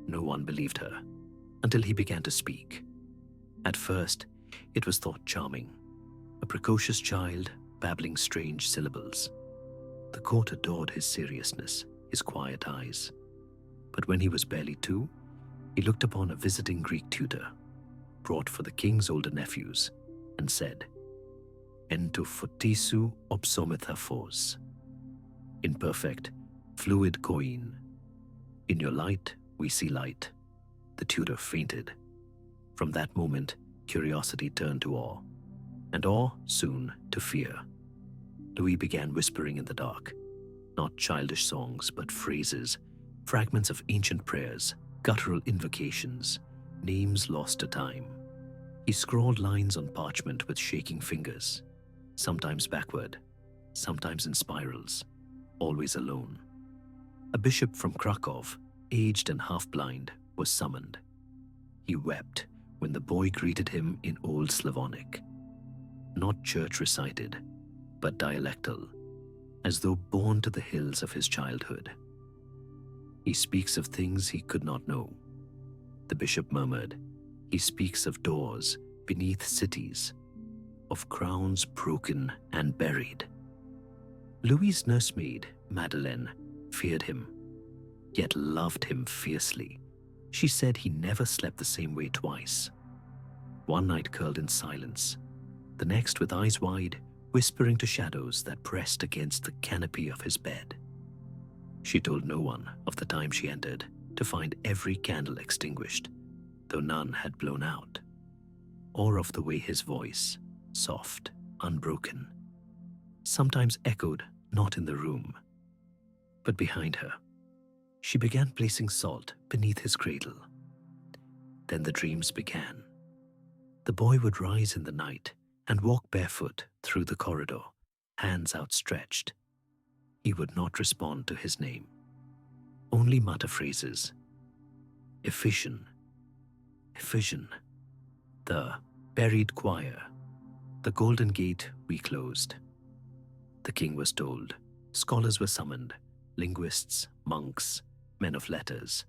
No one believed her, until he began to speak. At first, it was thought charming, a precocious child babbling strange syllables. The court adored his seriousness, his quiet eyes. But when he was barely 2, he looked upon a visiting Greek tutor, brought for the king's older nephews, and said, "En to photisu opsometha phos." Imperfect, fluid koine. "In your light, we see light." The tutor fainted. From that moment, curiosity turned to awe, and awe soon to fear. Louis began whispering in the dark, not childish songs, but phrases, fragments of ancient prayers, guttural invocations, names lost to time. He scrawled lines on parchment with shaking fingers, sometimes backward, sometimes in spirals, always alone. A bishop from Krakow, aged and half-blind, was summoned. He wept, when the boy greeted him in Old Slavonic, not church recited, but dialectal, as though born to the hills of his childhood. He speaks of things he could not know. The bishop murmured, he speaks of doors beneath cities, of crowns broken and buried. Louis's nursemaid, Madeleine, feared him, yet loved him fiercely. She said he never slept the same way twice. One night curled in silence, the next with eyes wide, whispering to shadows that pressed against the canopy of his bed. She told no one of the time she entered to find every candle extinguished, though none had blown out, or of the way his voice, soft, unbroken, sometimes echoed not in the room, but behind her. She began placing salt beneath his cradle. Then the dreams began. The boy would rise in the night and walk barefoot through the corridor, hands outstretched. He would not respond to his name, only mutter phrases. Effusion, effusion, the buried choir, the golden gate we closed. The king was told, scholars were summoned, linguists, monks, men of letters.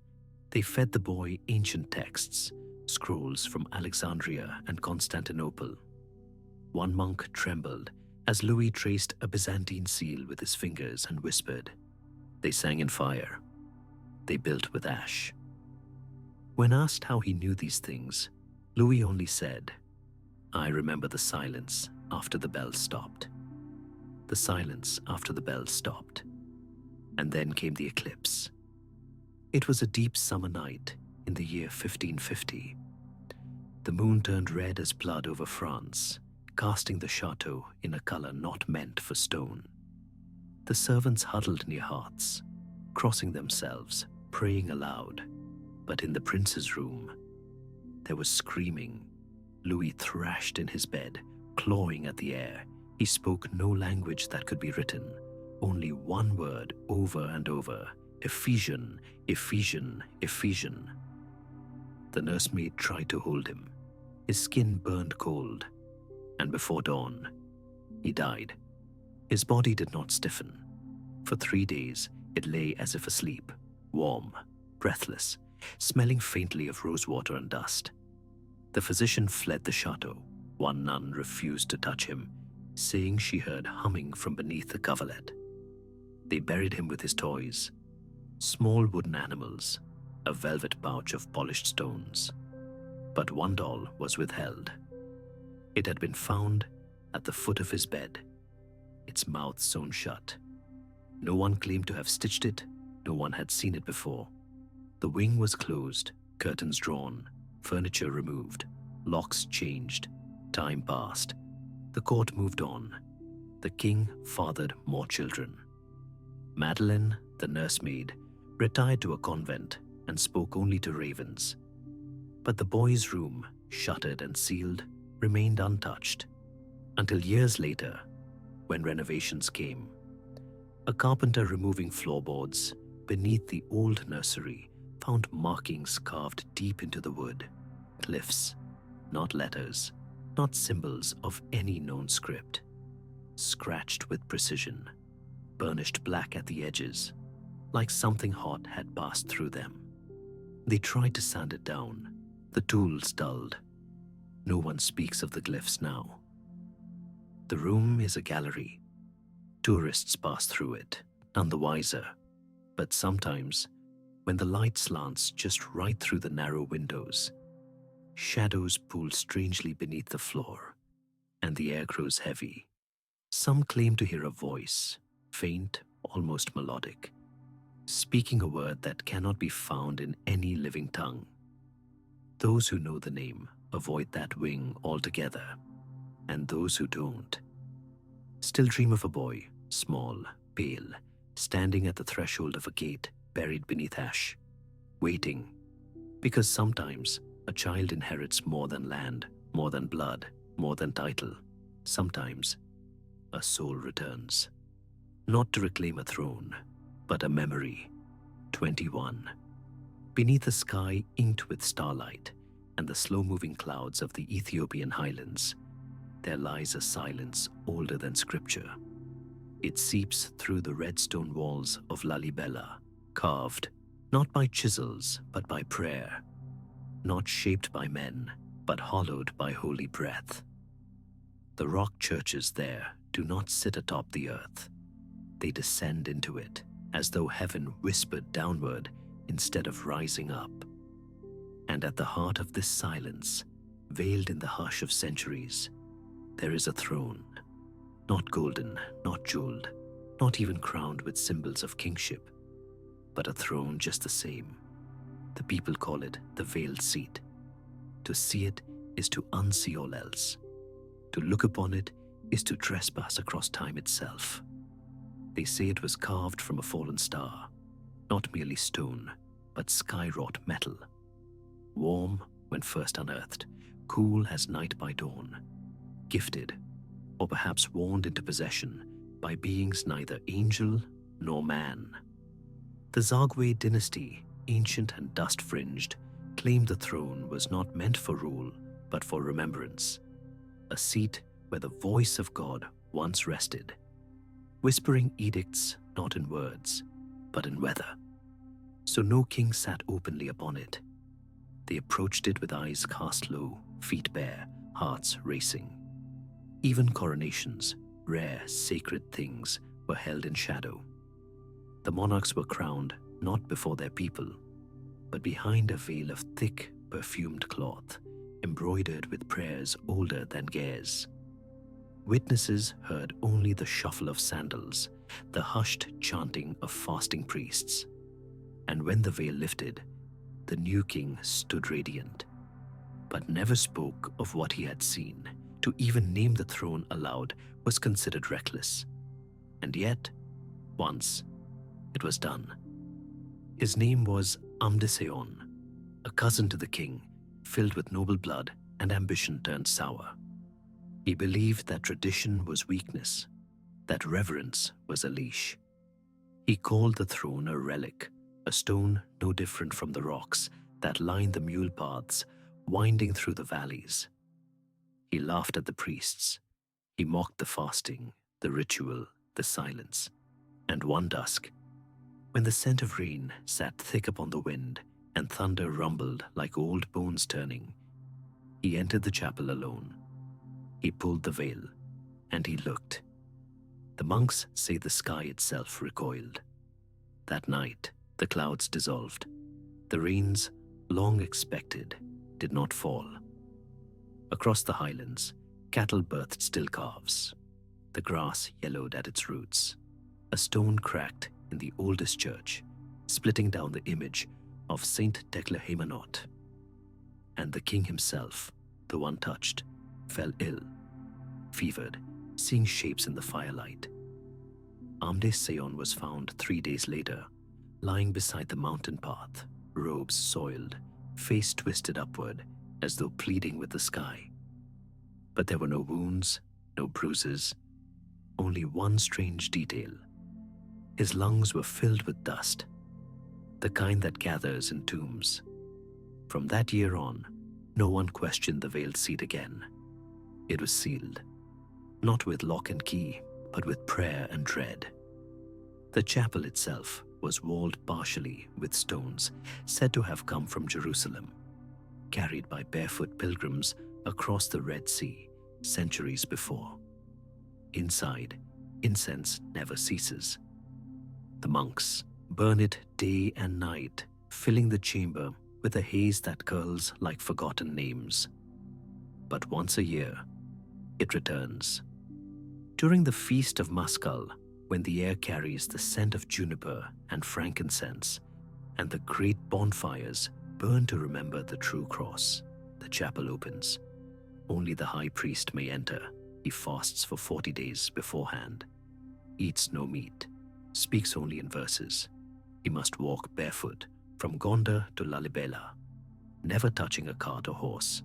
They fed the boy ancient texts, scrolls from Alexandria and Constantinople. One monk trembled as Louis traced a Byzantine seal with his fingers and whispered. They sang in fire. They built with ash. When asked how he knew these things, Louis only said, I remember the silence after the bell stopped. The silence after the bell stopped. And then came the eclipse. It was a deep summer night in the year 1550. The moon turned red as blood over France, casting the chateau in a color not meant for stone. The servants huddled near hearths, crossing themselves, praying aloud. But in the prince's room, there was screaming. Louis thrashed in his bed, clawing at the air. He spoke no language that could be written, only one word over and over, effusion, effusion, effusion. The nursemaid tried to hold him. His skin burned cold, and before dawn, he died. His body did not stiffen. For 3 days, it lay as if asleep, warm, breathless, smelling faintly of rosewater and dust. The physician fled the chateau. One nun refused to touch him, saying she heard humming from beneath the coverlet. They buried him with his toys, small wooden animals, a velvet pouch of polished stones. But one doll was withheld. It had been found at the foot of his bed, its mouth sewn shut. No one claimed to have stitched it, no one had seen it before. The wing was closed, curtains drawn, furniture removed, locks changed. Time passed. The court moved on. The king fathered more children. Madeleine, the nursemaid, retired to a convent and spoke only to ravens. But the boy's room, shuttered and sealed, remained untouched until years later, when renovations came. A carpenter removing floorboards beneath the old nursery found markings carved deep into the wood, glyphs, not letters, not symbols of any known script, scratched with precision, burnished black at the edges, like something hot had passed through them. They tried to sand it down. The tools dulled. No one speaks of the glyphs now. The room is a gallery. Tourists pass through it, none the wiser. But sometimes, when the light slants just right through the narrow windows, shadows pool strangely beneath the floor, and the air grows heavy. Some claim to hear a voice, faint, almost melodic, speaking a word that cannot be found in any living tongue. Those who know the name avoid that wing altogether, and those who don't still dream of a boy, small, pale, standing at the threshold of a gate buried beneath ash, waiting, because sometimes a child inherits more than land, more than blood, more than title. Sometimes a soul returns, not to reclaim a throne, but a memory. 21. Beneath a sky inked with starlight and the slow-moving clouds of the Ethiopian highlands, there lies a silence older than scripture. It seeps through the red stone walls of Lalibela, carved not by chisels but by prayer, not shaped by men but hollowed by holy breath. The rock churches there do not sit atop the earth. They descend into it as though heaven whispered downward instead of rising up. And at the heart of this silence, veiled in the hush of centuries, there is a throne, not golden, not jeweled, not even crowned with symbols of kingship, but a throne just the same. The people call it the veiled seat. To see it is to unsee all else. To look upon it is to trespass across time itself. They say it was carved from a fallen star, not merely stone, but sky-wrought metal. Warm when first unearthed, cool as night by dawn, gifted, or perhaps warned into possession by beings neither angel nor man. The Zagwe dynasty, ancient and dust-fringed, claimed the throne was not meant for rule, but for remembrance, a seat where the voice of God once rested, whispering edicts not in words, but in weather. So no king sat openly upon it. They approached it with eyes cast low, feet bare, hearts racing. Even coronations, rare, sacred things, were held in shadow. The monarchs were crowned not before their people, but behind a veil of thick, perfumed cloth, embroidered with prayers older than Ge'ez. Witnesses heard only the shuffle of sandals, the hushed chanting of fasting priests. And when the veil lifted, the new king stood radiant, but never spoke of what he had seen. To even name the throne aloud was considered reckless. And yet, once, it was done. His name was Amdeseon, a cousin to the king, filled with noble blood and ambition turned sour. He believed that tradition was weakness, that reverence was a leash. He called the throne a relic, a stone no different from the rocks that lined the mule paths winding through the valleys. He laughed at the priests. He mocked the fasting, the ritual, the silence. And one dusk, when the scent of rain sat thick upon the wind and thunder rumbled like old bones turning, he entered the chapel alone. He pulled the veil, and he looked. The monks say the sky itself recoiled. That night, the clouds dissolved. The rains, long expected, did not fall. Across the highlands, cattle birthed still calves. The grass yellowed at its roots. A stone cracked in the oldest church, splitting down the image of Saint Declahemanot. And the king himself, though untouched, fell ill, fevered, seeing shapes in the firelight. Amdeseon was found 3 days later, lying beside the mountain path, robes soiled, face twisted upward, as though pleading with the sky. But there were no wounds, no bruises, only one strange detail. His lungs were filled with dust, the kind that gathers in tombs. From that year on, no one questioned the veiled seat again. It was sealed, not with lock and key, but with prayer and dread. The chapel itself was walled partially with stones said to have come from Jerusalem, carried by barefoot pilgrims across the Red Sea centuries before. Inside, incense never ceases. The monks burn it day and night, filling the chamber with a haze that curls like forgotten names. But once a year, it returns. During the Feast of Maskal, when the air carries the scent of juniper and frankincense, and the great bonfires burn to remember the true cross, the chapel opens. Only the high priest may enter. He fasts for 40 days beforehand, eats no meat, speaks only in verses. He must walk barefoot from Gonda to Lalibela, never touching a cart or horse.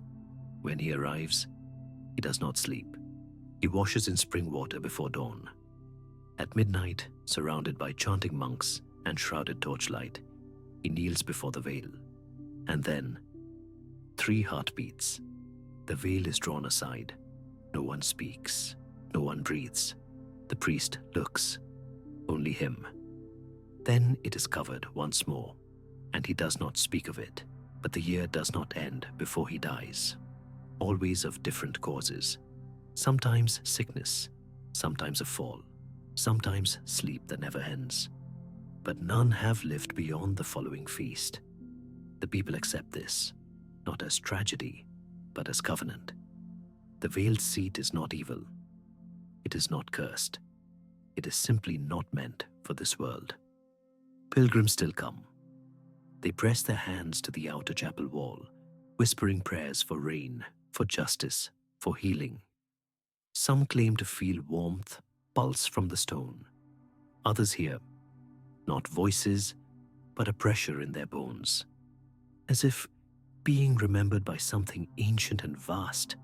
When he arrives, he does not sleep. He washes in spring water before dawn. At midnight, surrounded by chanting monks and shrouded torchlight, he kneels before the veil. And then, 3 heartbeats. The veil is drawn aside. No one speaks. No one breathes. The priest looks. Only him. Then it is covered once more, and he does not speak of it. But the year does not end before he dies. Always of different causes. Sometimes sickness, sometimes a fall, sometimes sleep that never ends. But none have lived beyond the following feast. The people accept this, not as tragedy, but as covenant. The veiled seat is not evil. It is not cursed. It is simply not meant for this world. Pilgrims still come. They press their hands to the outer chapel wall, whispering prayers for rain, for justice, for healing. Some claim to feel warmth pulse from the stone. Others hear, not voices, but a pressure in their bones, as if being remembered by something ancient and vast.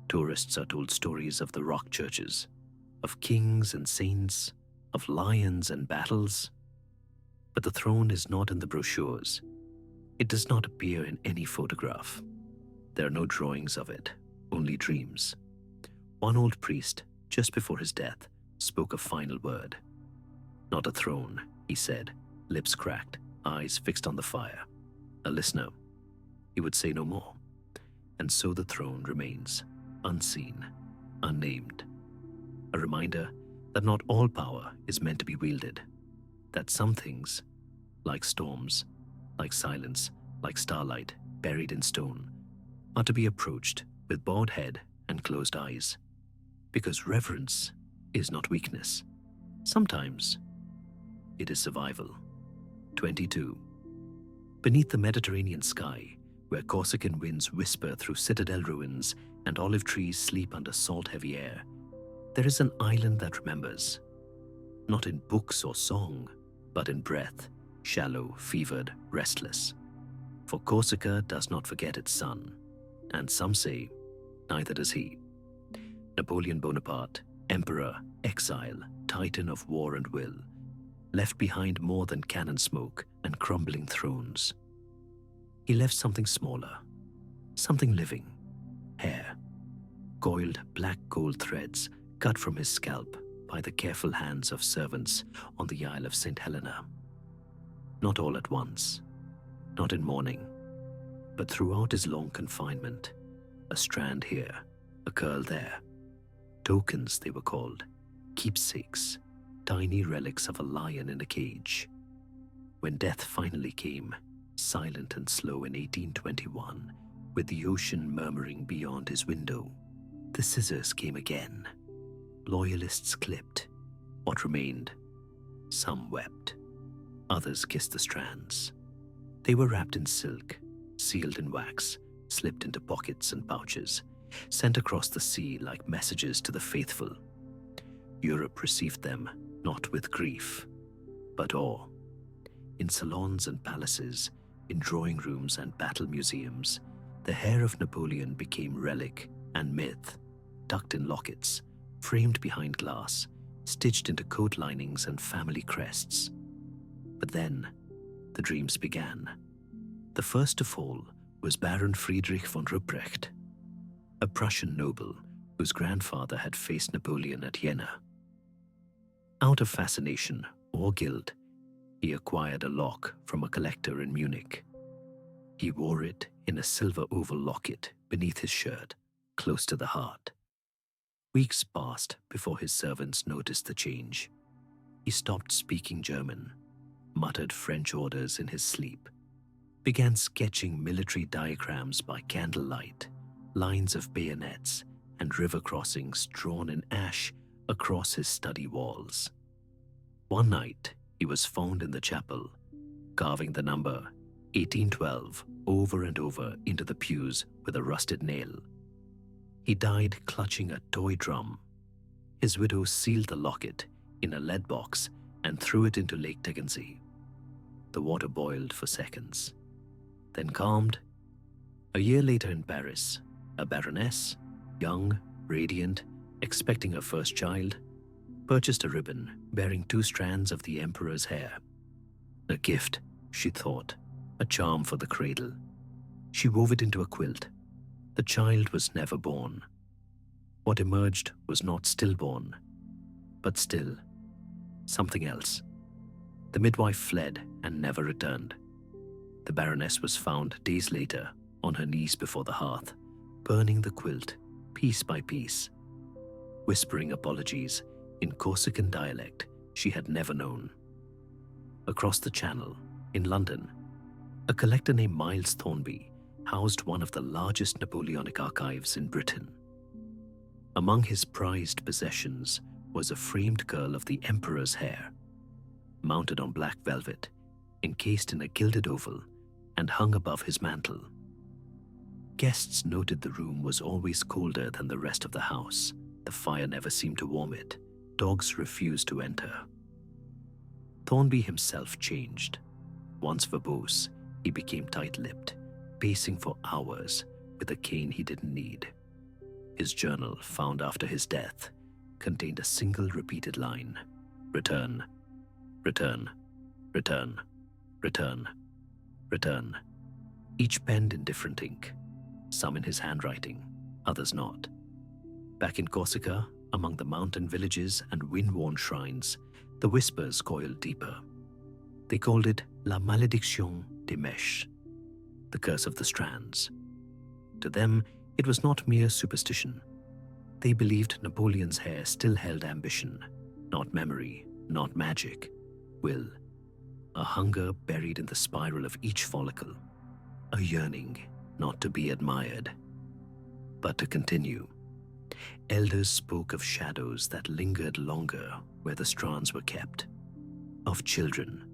Tourists are told stories of the rock churches, of kings and saints, of lions and battles. But the throne is not in the brochures. It does not appear in any photograph. There are no drawings of it, only dreams. One old priest, just before his death, spoke a final word. Not a throne, he said, lips cracked, eyes fixed on the fire. A listener. He would say no more. And so the throne remains, unseen, unnamed. A reminder that not all power is meant to be wielded. That some things, like storms, like silence, like starlight buried in stone, are to be approached with bowed head and closed eyes. Because reverence is not weakness. Sometimes it is survival. 22. Beneath the Mediterranean sky, where Corsican winds whisper through citadel ruins and olive trees sleep under salt-heavy air, there is an island that remembers. Not in books or song, but in breath, shallow, fevered, restless. For Corsica does not forget its sun, and some say, neither does he. Napoleon Bonaparte, emperor, exile, titan of war and will, left behind more than cannon smoke and crumbling thrones. He left something smaller, something living, hair, coiled black gold threads cut from his scalp by the careful hands of servants on the Isle of St. Helena. Not all at once, not in mourning, but throughout his long confinement, a strand here, a curl there. Tokens, they were called, keepsakes, tiny relics of a lion in a cage. When death finally came, silent and slow in 1821, with the ocean murmuring beyond his window, the scissors came again. Loyalists clipped what remained. Some wept. Others kissed the strands. They were wrapped in silk, sealed in wax, slipped into pockets and pouches, sent across the sea like messages to the faithful. Europe received them not with grief, but awe. In salons and palaces, in drawing rooms and battle museums, the hair of Napoleon became relic and myth, tucked in lockets, framed behind glass, stitched into coat linings and family crests. But then, the dreams began. The first to fall was Baron Friedrich von Ruprecht, a Prussian noble whose grandfather had faced Napoleon at Jena. Out of fascination or guilt, he acquired a lock from a collector in Munich. He wore it in a silver oval locket beneath his shirt, close to the heart. Weeks passed before his servants noticed the change. He stopped speaking German, muttered French orders in his sleep, began sketching military diagrams by candlelight, lines of bayonets and river crossings drawn in ash across his study walls. One night, he was found in the chapel, carving the number 1812 over and over into the pews with a rusted nail. He died clutching a toy drum. His widow sealed the locket in a lead box and threw it into Lake Tegernsee. The water boiled for seconds, then calmed. A year later in Paris, a baroness, young, radiant, expecting her first child, purchased a ribbon bearing 2 strands of the emperor's hair. A gift, she thought, a charm for the cradle. She wove it into a quilt. The child was never born. What emerged was not stillborn, but still something else. The midwife fled and never returned. The Baroness was found days later on her knees before the hearth, burning the quilt piece by piece, whispering apologies in Corsican dialect she had never known. Across the Channel, in London, a collector named Miles Thornby housed one of the largest Napoleonic archives in Britain. Among his prized possessions was a framed curl of the Emperor's hair, mounted on black velvet, encased in a gilded oval, and hung above his mantel. Guests noted the room was always colder than the rest of the house. The fire never seemed to warm it. Dogs refused to enter. Thornby himself changed. Once verbose, he became tight-lipped, pacing for hours with a cane he didn't need. His journal, found after his death, contained a single repeated line: "Return, return, return, return, return," each penned in different ink, some in his handwriting, others not. Back in Corsica, among the mountain villages and wind-worn shrines, the whispers coiled deeper. They called it La Malédiction des Mèches, the curse of the strands. To them, it was not mere superstition. They believed Napoleon's hair still held ambition, not memory, not magic, will, a hunger buried in the spiral of each follicle, a yearning not to be admired, but to continue. Elders spoke of shadows that lingered longer where the strands were kept, of children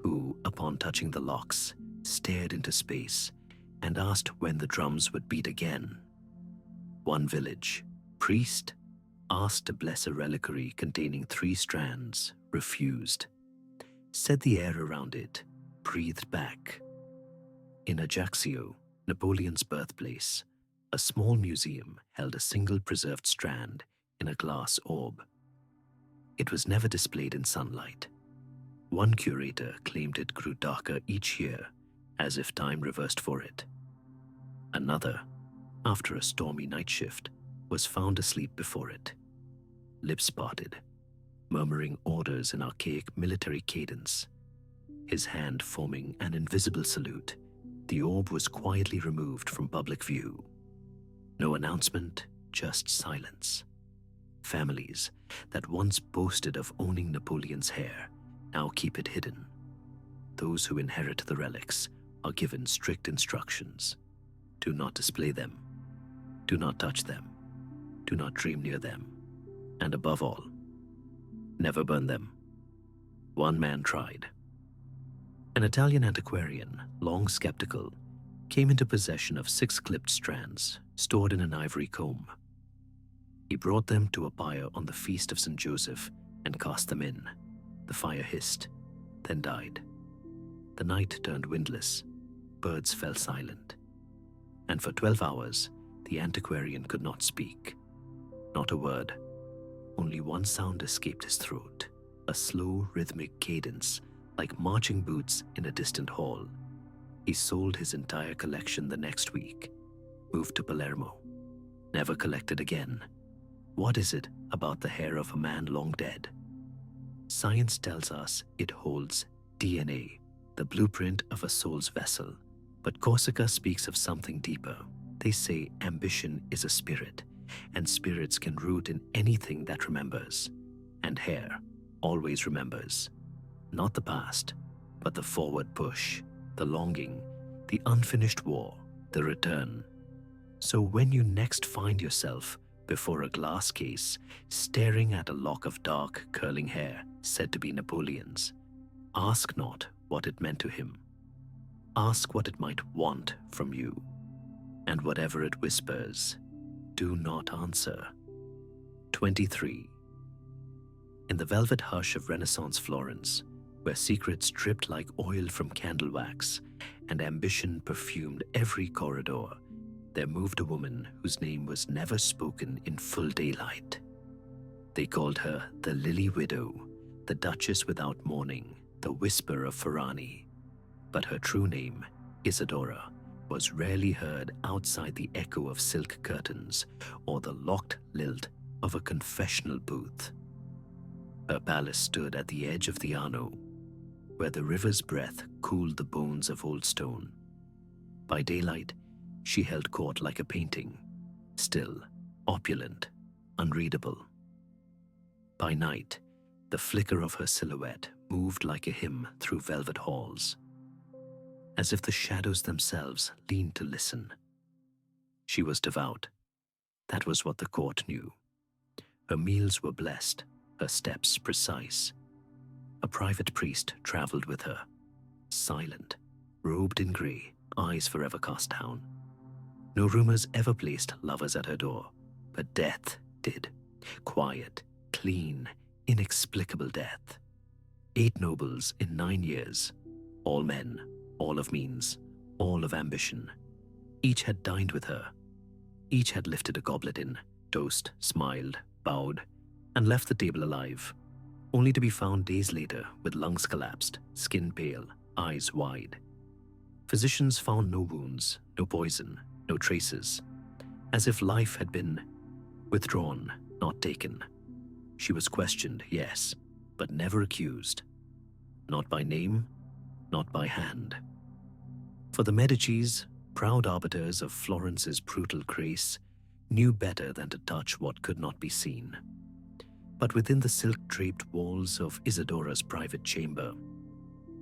who, upon touching the locks, stared into space and asked when the drums would beat again. One village priest asked to bless a reliquary containing 3 strands, refused, said the air around it breathed back. In Ajaccio, Napoleon's birthplace, a small museum held a single preserved strand in a glass orb. It was never displayed in sunlight. One curator claimed it grew darker each year, as if time reversed for it. Another, after a stormy night shift, was found asleep before it, lips parted, murmuring orders in archaic military cadence, his hand forming an invisible salute. The orb was quietly removed from public view. No announcement, just silence. Families that once boasted of owning Napoleon's hair now keep it hidden. Those who inherit the relics are given strict instructions. Do not display them. Do not touch them. Do not dream near them. And above all, never burn them. One man tried. An Italian antiquarian, long skeptical, came into possession of 6 clipped strands stored in an ivory comb. He brought them to a pyre on the feast of St. Joseph and cast them in. The fire hissed, then died. The night turned windless. Birds fell silent. And for 12 hours, the antiquarian could not speak. Not a word. Only one sound escaped his throat, a slow, rhythmic cadence, like marching boots in a distant hall. He sold his entire collection the next week, moved to Palermo, never collected again. What is it about the hair of a man long dead? Science tells us it holds DNA, the blueprint of a soul's vessel. But Corsica speaks of something deeper. They say ambition is a spirit, and spirits can root in anything that remembers. And hair always remembers. Not the past, but the forward push, the longing, the unfinished war, the return. So when you next find yourself before a glass case, staring at a lock of dark, curling hair said to be Napoleon's, ask not what it meant to him. Ask what it might want from you. And whatever it whispers, do not answer. 23. In the velvet hush of Renaissance Florence, where secrets dripped like oil from candle wax and ambition perfumed every corridor, there moved a woman whose name was never spoken in full daylight. They called her the Lily Widow, the Duchess without mourning, the Whisper of Ferrani. But her true name, Isadora, was rarely heard outside the echo of silk curtains or the locked lilt of a confessional booth. Her palace stood at the edge of the Arno, where the river's breath cooled the bones of old stone. By daylight, she held court like a painting, still, opulent, unreadable. By night, the flicker of her silhouette moved like a hymn through velvet halls, as if the shadows themselves leaned to listen. She was devout. That was what the court knew. Her meals were blessed, her steps precise. A private priest traveled with her, silent, robed in grey, eyes forever cast down. No rumors ever placed lovers at her door, but death did. Quiet, clean, inexplicable death. 8 nobles in 9 years, all men, all of means, all of ambition. Each had dined with her. Each had lifted a goblet in, toast, smiled, bowed, and left the table alive, only to be found days later with lungs collapsed, skin pale, eyes wide. Physicians found no wounds, no poison, no traces, as if life had been withdrawn, not taken. She was questioned, yes, but never accused. Not by name, not by hand. For the Medicis, proud arbiters of Florence's brutal grace, knew better than to touch what could not be seen. But within the silk-draped walls of Isadora's private chamber,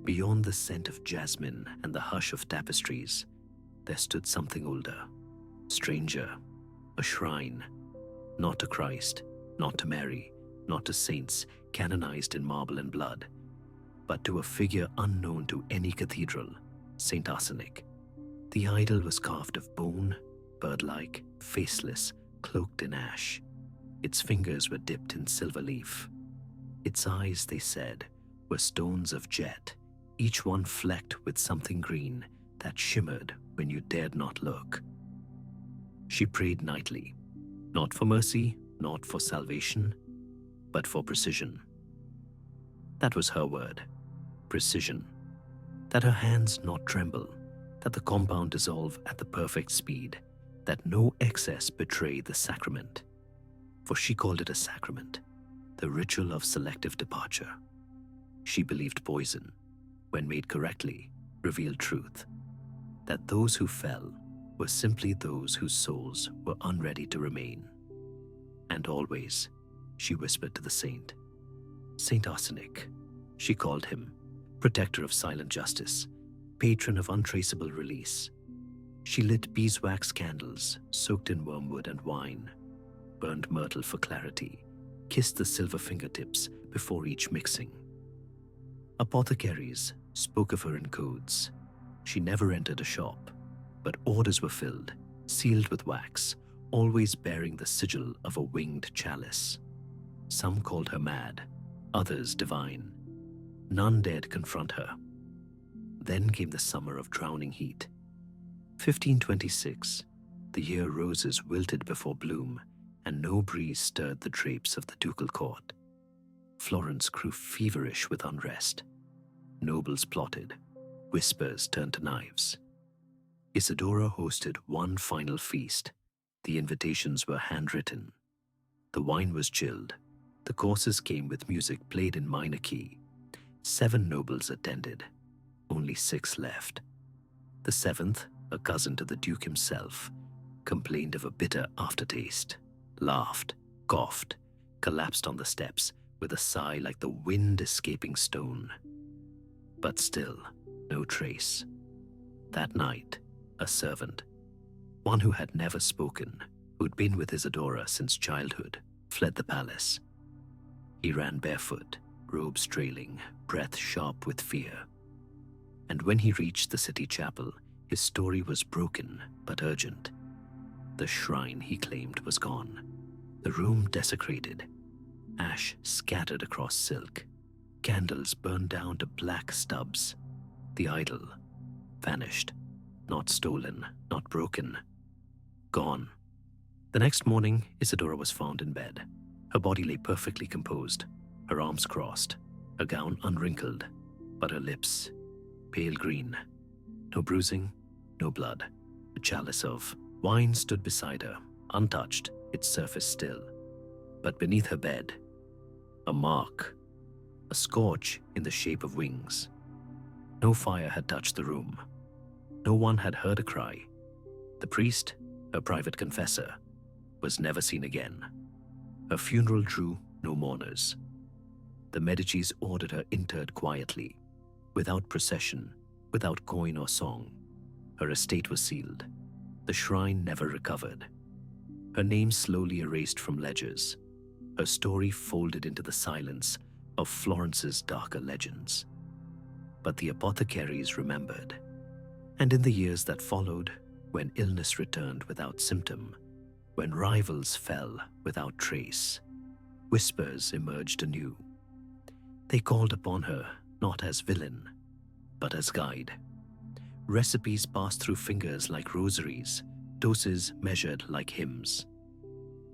beyond the scent of jasmine and the hush of tapestries, there stood something older, stranger, a shrine, not to Christ, not to Mary, not to saints canonized in marble and blood, but to a figure unknown to any cathedral, Saint Arsenic. The idol was carved of bone, bird-like, faceless, cloaked in ash. Its fingers were dipped in silver leaf. Its eyes, they said, were stones of jet, each one flecked with something green that shimmered when you dared not look. She prayed nightly, not for mercy, not for salvation, but for precision. That was her word, precision. That her hands not tremble, that the compound dissolve at the perfect speed, that no excess betray the sacrament. For she called it a sacrament, the ritual of selective departure. She believed poison, when made correctly, revealed truth, that those who fell were simply those whose souls were unready to remain. And always, she whispered to the saint, Saint Arsenic, she called him, protector of silent justice, patron of untraceable release. She lit beeswax candles soaked in wormwood and wine, burned myrtle for clarity, kissed the silver fingertips before each mixing. Apothecaries spoke of her in codes. She never entered a shop, but orders were filled, sealed with wax, always bearing the sigil of a winged chalice. Some called her mad, others divine. None dared confront her. Then came the summer of drowning heat. 1526, the year roses wilted before bloom, and no breeze stirred the drapes of the ducal court. Florence grew feverish with unrest. Nobles plotted. Whispers turned to knives. Isidora hosted one final feast. The invitations were handwritten. The wine was chilled. The courses came with music played in minor key. 7 nobles attended. Only 6 left. The 7th, a cousin to the Duke himself, complained of a bitter aftertaste, laughed, coughed, collapsed on the steps with a sigh like the wind escaping stone. But still, no trace. That night, a servant, one who had never spoken, who'd been with Isidora since childhood, fled the palace. He ran barefoot, robes trailing, breath sharp with fear. And when he reached the city chapel, his story was broken but urgent. The shrine, he claimed, was gone. The room desecrated. Ash scattered across silk. Candles burned down to black stubs. The idol vanished. Not stolen, not broken. Gone. The next morning, Isidora was found in bed. Her body lay perfectly composed, her arms crossed, her gown unwrinkled, but her lips, pale green. No bruising, no blood, A chalice of wine stood beside her, untouched, its surface still. But beneath her bed, a mark, a scorch in the shape of wings. No fire had touched the room. No one had heard a cry. The priest, her private confessor, was never seen again. Her funeral drew no mourners. The Medicis ordered her interred quietly, without procession, without coin or song. Her estate was sealed. The shrine never recovered. Her name slowly erased from ledgers. Her story folded into the silence of Florence's darker legends. But the apothecaries remembered. And in the years that followed, when illness returned without symptom, when rivals fell without trace, whispers emerged anew. They called upon her not as villain, but as guide. Recipes passed through fingers like rosaries, doses measured like hymns.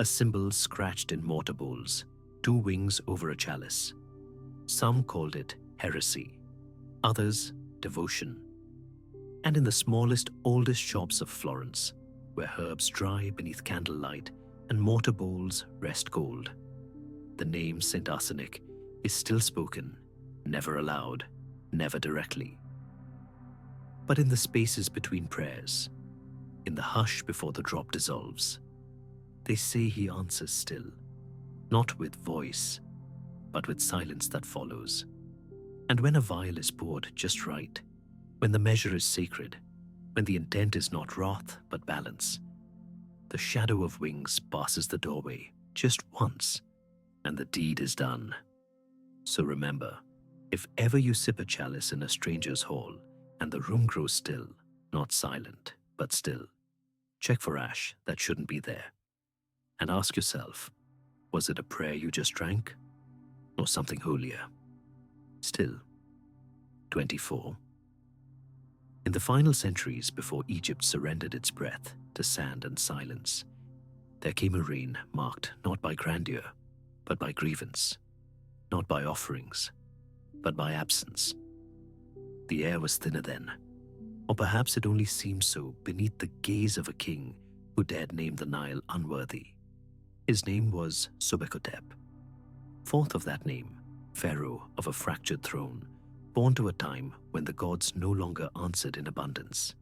A symbol scratched in mortar bowls, 2 wings over a chalice. Some called it heresy, others devotion. And in the smallest, oldest shops of Florence, where herbs dry beneath candlelight and mortar bowls rest cold, the name Saint Arsenic is still spoken, never aloud, never directly. But in the spaces between prayers, in the hush before the drop dissolves, they say he answers still, not with voice, but with silence that follows. And when a vial is poured just right, when the measure is sacred, when the intent is not wrath but balance, the shadow of wings passes the doorway just once, and the deed is done. So remember, if ever you sip a chalice in a stranger's hall, and the room grows still, not silent, but still, check for ash that shouldn't be there. And ask yourself, was it a prayer you just drank? Or something holier? Still. 24. In the final centuries before Egypt surrendered its breath to sand and silence, there came a reign marked not by grandeur, but by grievance, not by offerings, but by absence. The air was thinner then, or perhaps it only seemed so beneath the gaze of a king who dared name the Nile unworthy. His name was Sobekotep. Fourth of that name, pharaoh of a fractured throne, born to a time when the gods no longer answered in abundance.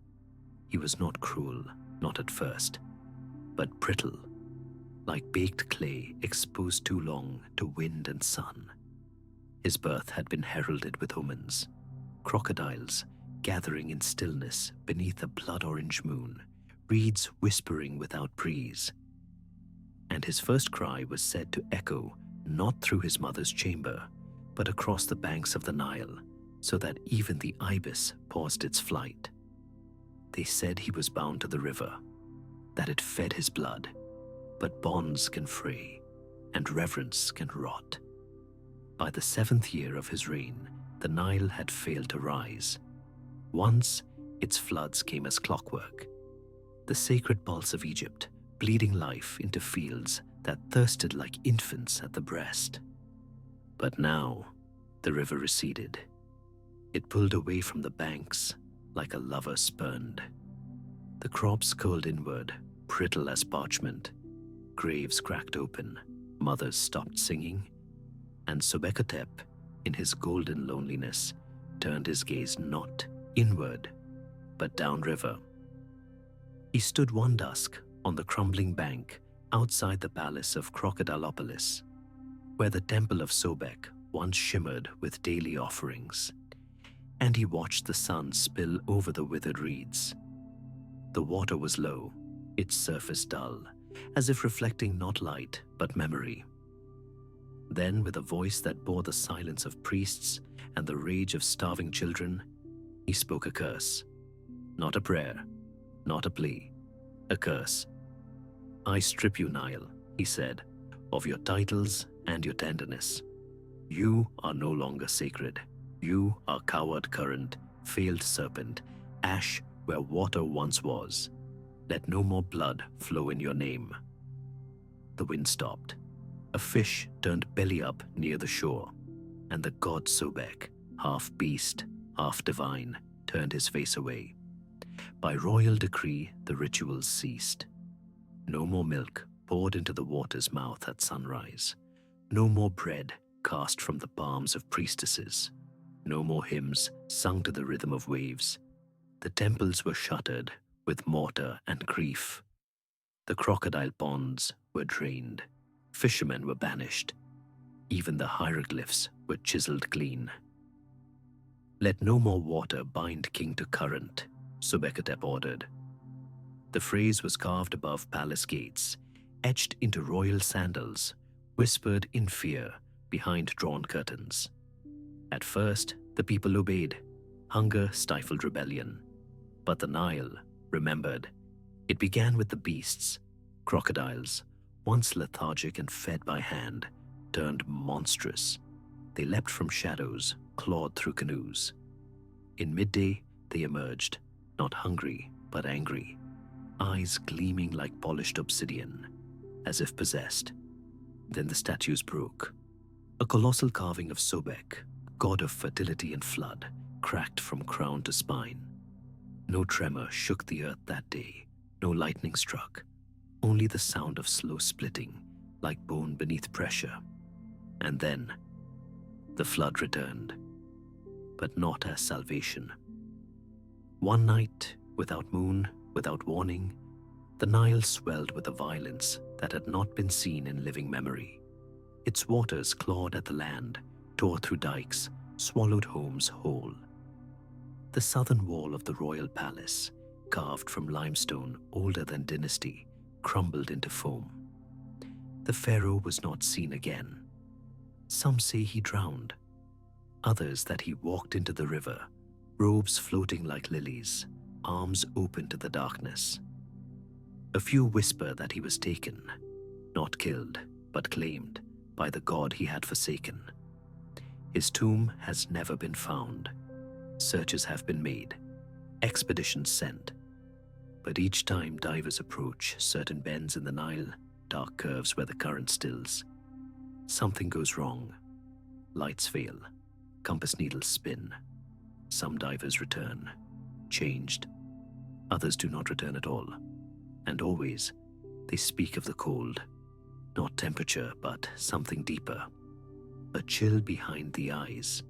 He was not cruel, not at first, but brittle, like baked clay exposed too long to wind and sun. His birth had been heralded with omens, crocodiles gathering in stillness beneath a blood-orange moon, reeds whispering without breeze. And his first cry was said to echo not through his mother's chamber, but across the banks of the Nile, so that even the ibis paused its flight. They said he was bound to the river, that it fed his blood, but bonds can fray, and reverence can rot. By the 7th year of his reign, the Nile had failed to rise. Once, its floods came as clockwork, the sacred pulse of Egypt, bleeding life into fields that thirsted like infants at the breast. But now, the river receded. It pulled away from the banks like a lover spurned. The crops curled inward, brittle as parchment. Graves cracked open, mothers stopped singing, and Sobekotep, in his golden loneliness, turned his gaze not inward, but downriver. He stood one dusk on the crumbling bank outside the palace of Crocodilopolis, where the temple of Sobek once shimmered with daily offerings, and he watched the sun spill over the withered reeds. The water was low, its surface dull, as if reflecting not light but memory. Then, with a voice that bore the silence of priests and the rage of starving children, he spoke a curse. Not a prayer, not a plea, a curse. "I strip you, Nile," he said, "of your titles and your tenderness. You are no longer sacred. You are coward current, failed serpent, ash where water once was. Let no more blood flow in your name." The wind stopped. A fish turned belly up near the shore, and the god Sobek, half beast, half divine, turned his face away. By royal decree, the rituals ceased. No more milk poured into the water's mouth at sunrise. No more bread cast from the palms of priestesses. No more hymns sung to the rhythm of waves. The temples were shuttered with mortar and grief. The crocodile ponds were drained. Fishermen were banished. Even the hieroglyphs were chiseled clean. Let no more water bind king to current, Subekatep ordered. The phrase was carved above palace gates, etched into royal sandals, whispered in fear behind drawn curtains. At first, the people obeyed. Hunger stifled rebellion. But the Nile remembered. It began with the beasts. Crocodiles, once lethargic and fed by hand, turned monstrous. They leapt from shadows, clawed through canoes. In midday, they emerged, not hungry, but angry, eyes gleaming like polished obsidian, as if possessed. Then the statues broke. A colossal carving of Sobek, god of fertility and flood, cracked from crown to spine. No tremor shook the earth that day, no lightning struck, only the sound of slow splitting, like bone beneath pressure. And then, the flood returned, but not as salvation. One night, without moon, without warning, the Nile swelled with a violence that had not been seen in living memory. Its waters clawed at the land, tore through dikes, swallowed homes whole. The southern wall of the royal palace, carved from limestone older than dynasty, crumbled into foam. The pharaoh was not seen again. Some say he drowned, others that he walked into the river, robes floating like lilies, arms open to the darkness. A few whisper that he was taken, not killed, but claimed by the god he had forsaken. His tomb has never been found. Searches have been made, expeditions sent. But each time divers approach certain bends in the Nile, dark curves where the current stills, something goes wrong. Lights fail, compass needles spin. Some divers return, changed. Others do not return at all. And always, they speak of the cold. Not temperature, but something deeper. A chill behind the eyes.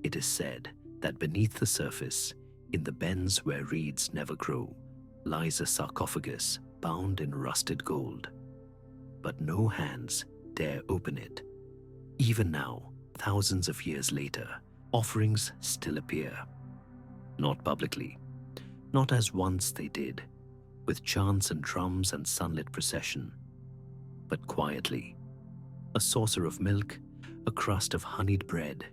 It is said that beneath the surface, in the bends where reeds never grow, lies a sarcophagus bound in rusted gold. But no hands dare open it. Even now, thousands of years later, offerings still appear. Not publicly, not as once they did, with chants and drums and sunlit procession, but quietly. A saucer of milk, a crust of honeyed bread,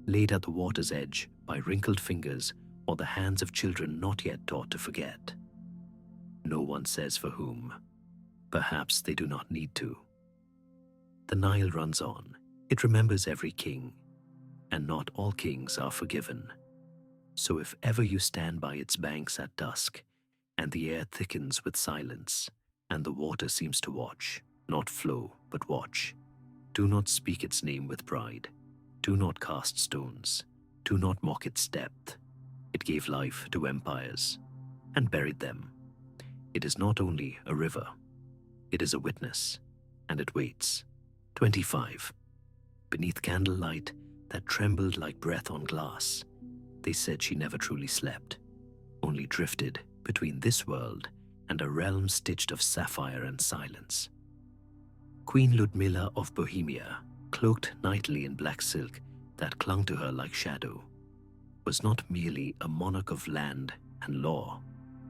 laid at the water's edge by wrinkled fingers or the hands of children not yet taught to forget. No one says for whom. Perhaps they do not need to. The Nile runs on. It remembers every king, and not all kings are forgiven. So if ever you stand by its banks at dusk, and the air thickens with silence, and the water seems to watch, not flow, but watch, do not speak its name with pride. Do not cast stones. Do not mock its depth. It gave life to empires and buried them. It is not only a river, it is a witness, and it waits. 25. Beneath candlelight that trembled like breath on glass, they said she never truly slept, only drifted between this world and a realm stitched of sapphire and silence. Queen Ludmilla of Bohemia, cloaked nightly in black silk that clung to her like shadow, was not merely a monarch of land and law,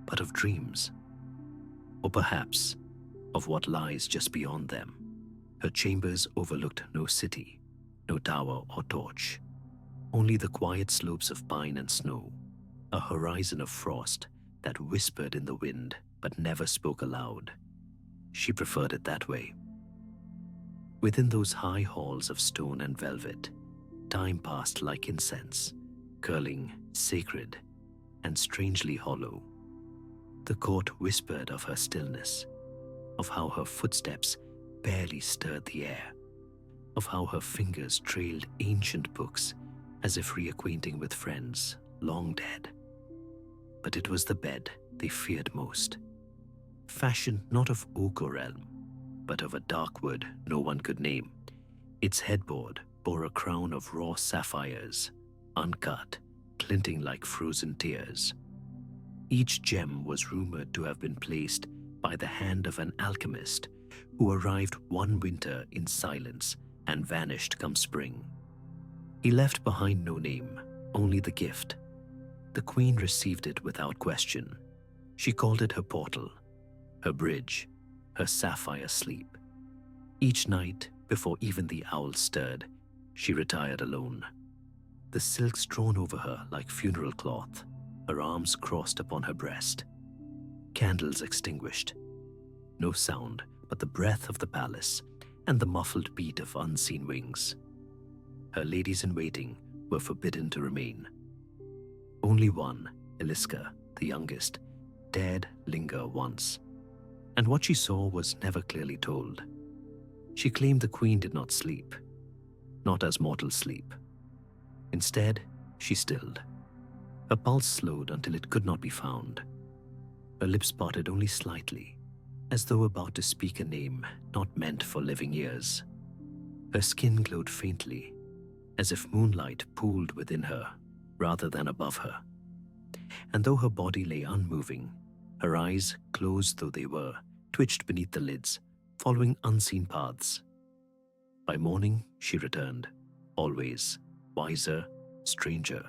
but of dreams. Or perhaps of what lies just beyond them. Her chambers overlooked no city, no tower or torch, only the quiet slopes of pine and snow, a horizon of frost that whispered in the wind but never spoke aloud. She preferred it that way. Within those high halls of stone and velvet, time passed like incense, curling, sacred, and strangely hollow. The court whispered of her stillness, of how her footsteps barely stirred the air, of how her fingers trailed ancient books as if reacquainting with friends long dead. But it was the bed they feared most. Fashioned not of oak or elm, but of a dark wood no one could name, its headboard bore a crown of raw sapphires, uncut, glinting like frozen tears. Each gem was rumored to have been placed by the hand of an alchemist who arrived one winter in silence and vanished come spring. He left behind no name, only the gift. The queen received it without question. She called it her portal, her bridge, her sapphire sleep. Each night, before even the owl stirred, she retired alone. The silks drawn over her like funeral cloth, her arms crossed upon her breast. Candles extinguished. No sound but the breath of the palace and the muffled beat of unseen wings. Her ladies-in-waiting were forbidden to remain. Only one, Eliska, the youngest, dared linger once, and what she saw was never clearly told. She claimed the queen did not sleep, not as mortals sleep. Instead, she stilled. Her pulse slowed until it could not be found. Her lips parted only slightly, as though about to speak a name not meant for living ears. Her skin glowed faintly, as if moonlight pooled within her rather than above her. And though her body lay unmoving, her eyes, closed though they were, twitched beneath the lids, following unseen paths. By morning, she returned, always, wiser, stranger.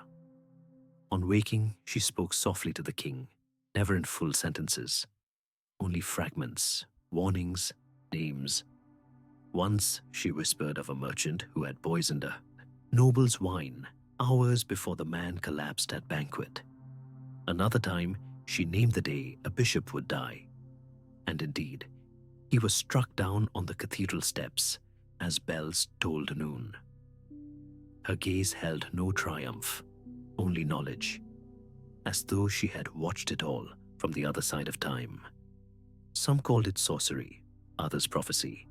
On waking, she spoke softly to the king, never in full sentences, only fragments, warnings, names. Once she whispered of a merchant who had poisoned a noble's wine hours before the man collapsed at banquet. Another time, she named the day a bishop would die. And indeed, he was struck down on the cathedral steps as bells tolled noon. Her gaze held no triumph, only knowledge, as though she had watched it all from the other side of time. Some called it sorcery, others prophecy,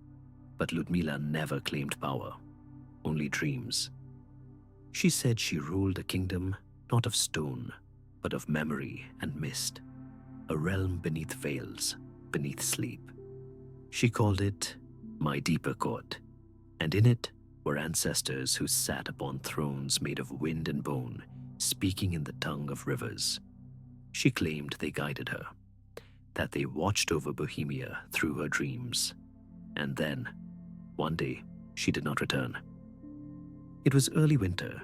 but Ludmila never claimed power, only dreams. She said she ruled a kingdom not of stone, but of memory and mist, a realm beneath veils, beneath sleep. She called it my deeper court, and in it were ancestors who sat upon thrones made of wind and bone, speaking in the tongue of rivers. She claimed they guided her, that they watched over Bohemia through her dreams. And then, one day, she did not return. It was early winter.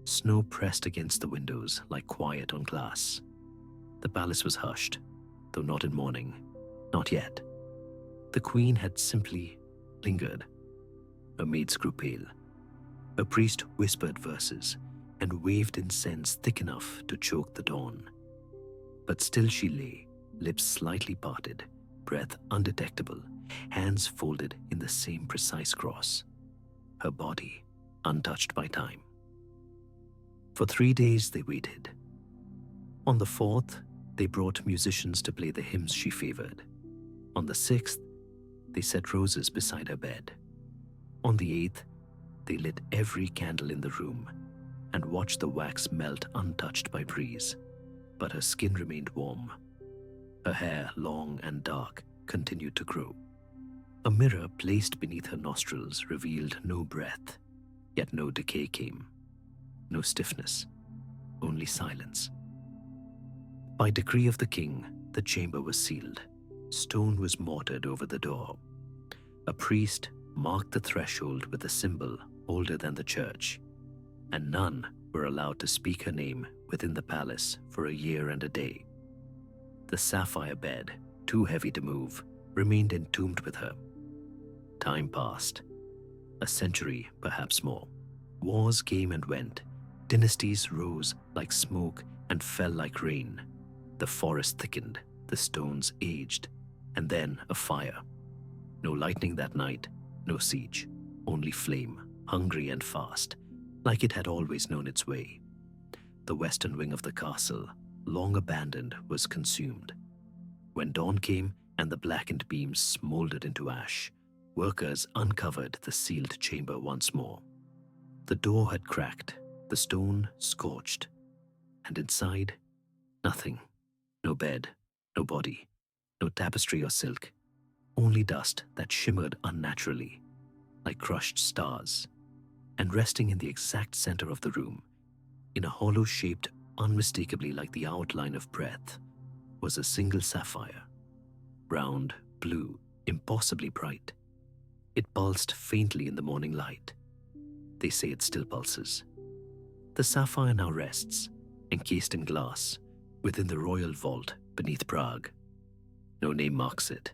Snow pressed against the windows like quiet on glass. The palace was hushed, though not in mourning, not yet. The queen had simply lingered. Her maids grew pale. A priest whispered verses and waved incense thick enough to choke the dawn. But still she lay, lips slightly parted, breath undetectable, hands folded in the same precise cross. Her body untouched by time. For 3 days they waited. On the 4th, they brought musicians to play the hymns she favored. On the 6th, they set roses beside her bed. On the 8th, they lit every candle in the room and watched the wax melt untouched by breeze. But her skin remained warm. Her hair, long and dark, continued to grow. A mirror placed beneath her nostrils revealed no breath, yet no decay came. No stiffness, only silence. By decree of the king, the chamber was sealed. Stone was mortared over the door. A priest marked the threshold with a symbol older than the church, and none were allowed to speak her name within the palace for a year and a day. The sapphire bed, too heavy to move, remained entombed with her. Time passed. A century, perhaps more. Wars came and went. Dynasties rose like smoke and fell like rain. The forest thickened, the stones aged, and then a fire. No lightning that night, no siege, only flame, hungry and fast, like it had always known its way. The western wing of the castle, long abandoned, was consumed. When dawn came and the blackened beams smoldered into ash, workers uncovered the sealed chamber once more. The door had cracked, the stone scorched, and inside, Nothing. No bed, no body, no tapestry or silk. Only dust that shimmered unnaturally, like crushed stars. And resting in the exact center of the room, in a hollow shaped unmistakably like the outline of breath, was a single sapphire. Round, blue, impossibly bright. It pulsed faintly in the morning light. They say it still pulses. The sapphire now rests, encased in glass, within the royal vault beneath Prague. No name marks it.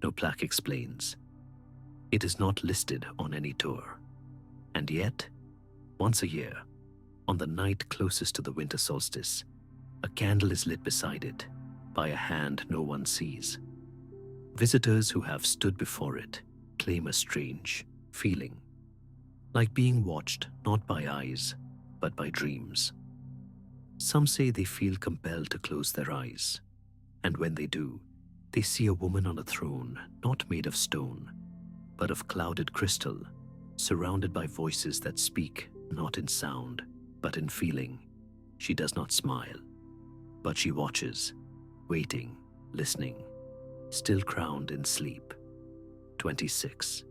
No plaque explains. It is not listed on any tour. And yet, once a year, on the night closest to the winter solstice, a candle is lit beside it by a hand no one sees. Visitors who have stood before it claim a strange feeling, like being watched not by eyes, but by dreams. Some say they feel compelled to close their eyes, and when they do, they see a woman on a throne not made of stone, but of clouded crystal, surrounded by voices that speak not in sound, but in feeling. She does not smile, but she watches, waiting, listening, still crowned in sleep. 26.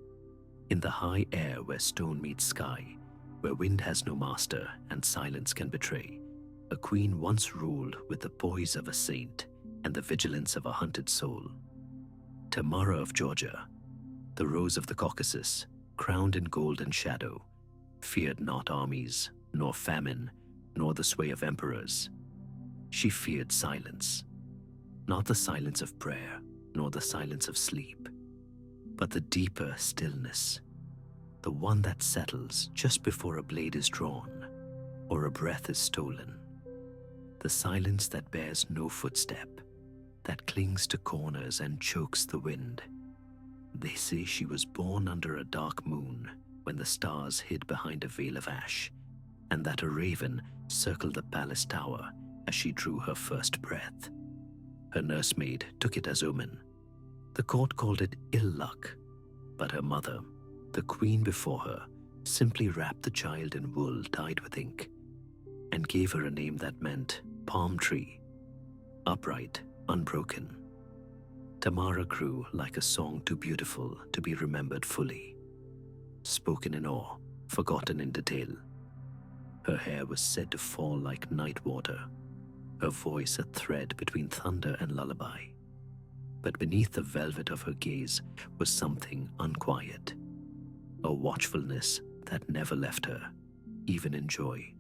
In the high air where stone meets sky, where wind has no master and silence can betray, a queen once ruled with the poise of a saint and the vigilance of a hunted soul. Tamara of Georgia, the rose of the Caucasus, crowned in gold and shadow, feared not armies, nor famine, nor the sway of emperors. She feared silence, not the silence of prayer, nor the silence of sleep, but the deeper stillness, the one that settles just before a blade is drawn or a breath is stolen, the silence that bears no footstep, that clings to corners and chokes the wind. They say she was born under a dark moon when the stars hid behind a veil of ash, and that a raven circled the palace tower as she drew her first breath. Her nursemaid took it as omen. The court called it ill luck, but her mother, the queen before her, simply wrapped the child in wool dyed with ink and gave her a name that meant palm tree, upright, unbroken. Tamara grew like a song too beautiful to be remembered fully, spoken in awe, forgotten in detail. Her hair was said to fall like night water, her voice a thread between thunder and lullaby. But beneath the velvet of her gaze was something unquiet, a watchfulness that never left her, even in joy,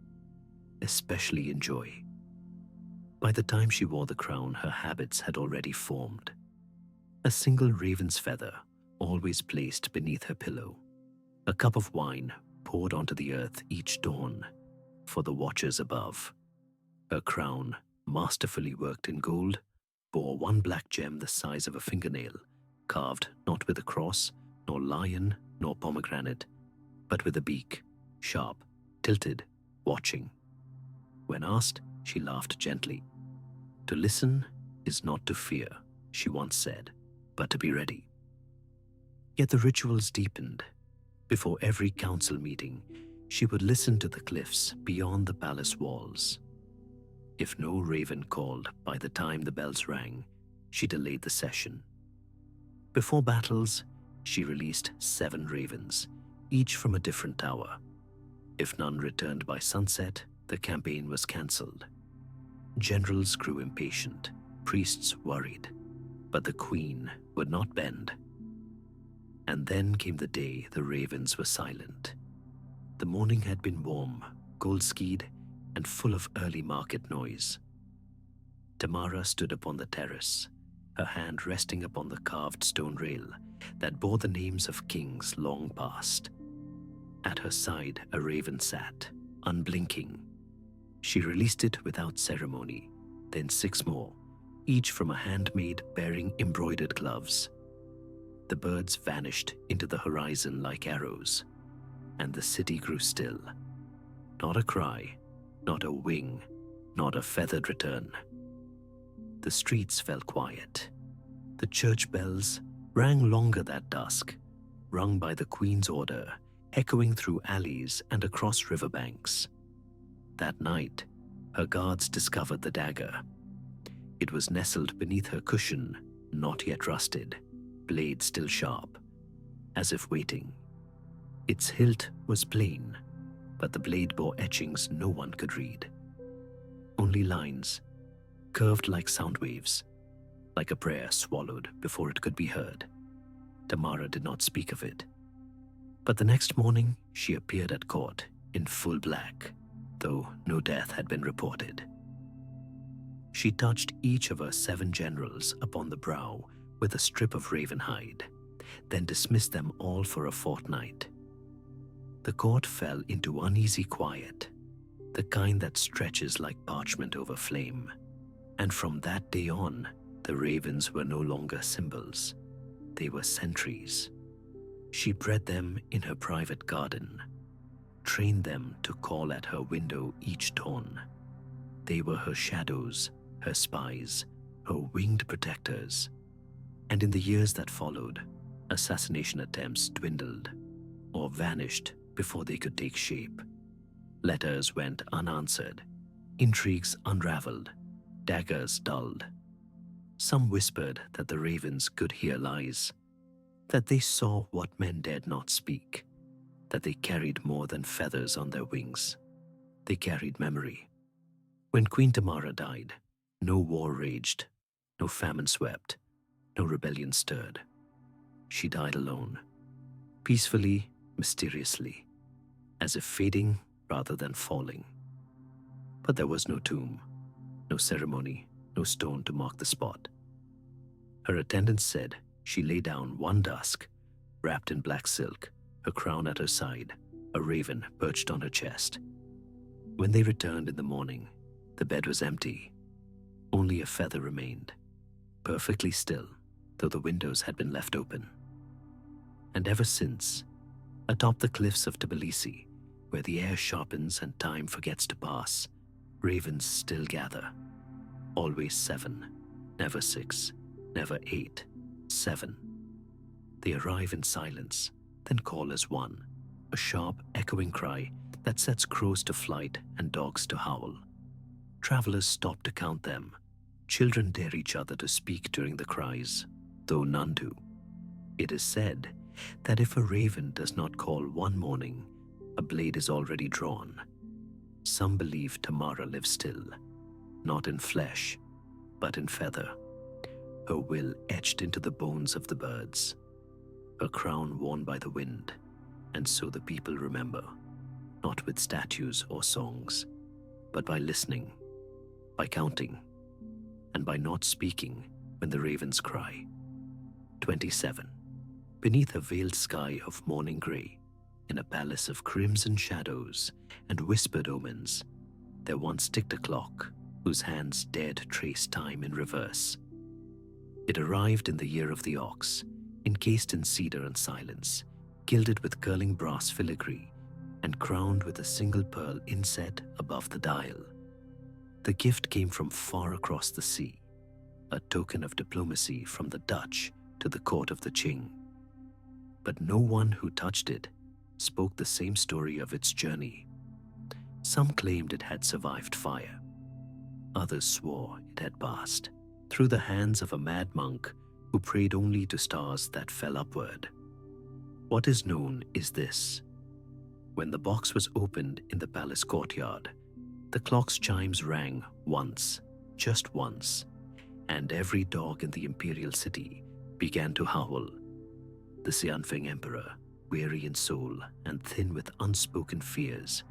especially in joy. By the time she wore the crown, her habits had already formed. A single raven's feather always placed beneath her pillow, a cup of wine poured onto the earth each dawn for the watchers above. Her crown, masterfully worked in gold, bore one black gem the size of a fingernail, carved not with a cross, nor lion, nor pomegranate, but with a beak, sharp, tilted, watching. When asked, she laughed gently. To listen is not to fear, she once said, but to be ready. Yet the rituals deepened. Before every council meeting, she would listen to the cliffs beyond the palace walls. If no raven called by the time the bells rang, she delayed the session. Before battles, she released 7 ravens, each from a different tower. If none returned by sunset, the campaign was cancelled. Generals grew impatient, priests worried, but the queen would not bend. And then came the day the ravens were silent. The morning had been warm, gold-skied, and full of early market noise. Tamara stood upon the terrace, her hand resting upon the carved stone rail that bore the names of kings long past. At her side, a raven sat, unblinking. She released it without ceremony, then 6 more, each from a handmaid bearing embroidered gloves. The birds vanished into the horizon like arrows, and the city grew still. Not a cry, not a wing, not a feathered return. The streets fell quiet. The church bells rang longer that dusk, rung by the Queen's order, echoing through alleys and across riverbanks. That night, her guards discovered the dagger, It was nestled beneath her cushion, not yet rusted, blade still sharp, as if waiting. Its hilt was plain, but the blade bore etchings no one could read. Only lines, curved like sound waves, like a prayer swallowed before it could be heard. Tamara did not speak of it. But the next morning, she appeared at court in full black, though no death had been reported. She touched each of her 7 generals upon the brow with a strip of raven hide, then dismissed them all for a fortnight. The court fell into uneasy quiet, the kind that stretches like parchment over flame. And from that day on, the ravens were no longer symbols. They were sentries. She bred them in her private garden, trained them to call at her window each dawn. They were her shadows, her spies, her winged protectors. And in the years that followed, assassination attempts dwindled or vanished before they could take shape. Letters went unanswered, intrigues unraveled, daggers dulled. Some whispered that the ravens could hear lies, that they saw what men dared not speak, that they carried more than feathers on their wings. They carried memory. When Queen Tamara died, no war raged, no famine swept, no rebellion stirred. She died alone, peacefully, mysteriously, as if fading rather than falling. But there was no tomb, no ceremony, no stone to mark the spot. Her attendants said she lay down one dusk, wrapped in black silk, her crown at her side, a raven perched on her chest. When they returned in the morning, the bed was empty. Only a feather remained, perfectly still, though the windows had been left open. And ever since, atop the cliffs of Tbilisi, where the air sharpens and time forgets to pass, ravens still gather. Always 7, never 6, never 8, 7. They arrive in silence, then call as one, a sharp, echoing cry that sets crows to flight and dogs to howl. Travelers stop to count them. Children dare each other to speak during the cries, though none do. It is said that if a raven does not call one morning, a blade is already drawn. Some believe Tamara lives still, not in flesh, but in feather, her will etched into the bones of the birds, her crown worn by the wind, and so the people remember, not with statues or songs, but by listening, by counting, and by not speaking when the ravens cry. 27. Beneath a veiled sky of morning grey, in a palace of crimson shadows and whispered omens, there once ticked a clock whose hands dared trace time in reverse. It arrived in the year of the ox, encased in cedar and silence, gilded with curling brass filigree, and crowned with a single pearl inset above the dial. The gift came from far across the sea, a token of diplomacy from the Dutch to the court of the Qing. But no one who touched it spoke the same story of its journey. Some claimed it had survived fire. Others swore it had passed through the hands of a mad monk who prayed only to stars that fell upward. What is known is this. When the box was opened in the palace courtyard, the clock's chimes rang once, just once, and every dog in the imperial city began to howl. The Xianfeng emperor, weary in soul and thin with unspoken fears,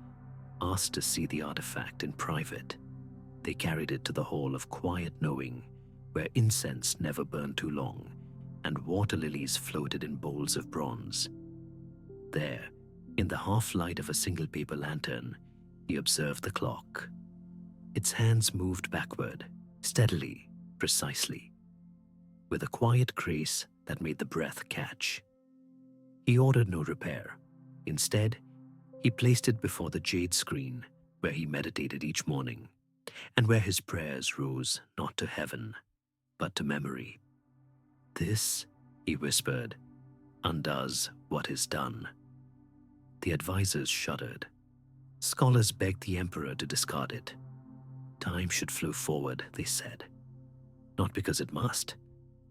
asked to see the artifact in private. They carried it to the hall of quiet knowing, where incense never burned too long, and water lilies floated in bowls of bronze. There, in the half-light of a single paper lantern, he observed the clock. Its hands moved backward, steadily, precisely, with a quiet grace that made the breath catch. He ordered no repair. Instead, he placed it before the jade screen where he meditated each morning, and where his prayers rose not to heaven, but to memory. This, he whispered, undoes what is done. The advisors shuddered. Scholars begged the emperor to discard it. Time should flow forward, they said. not because it must,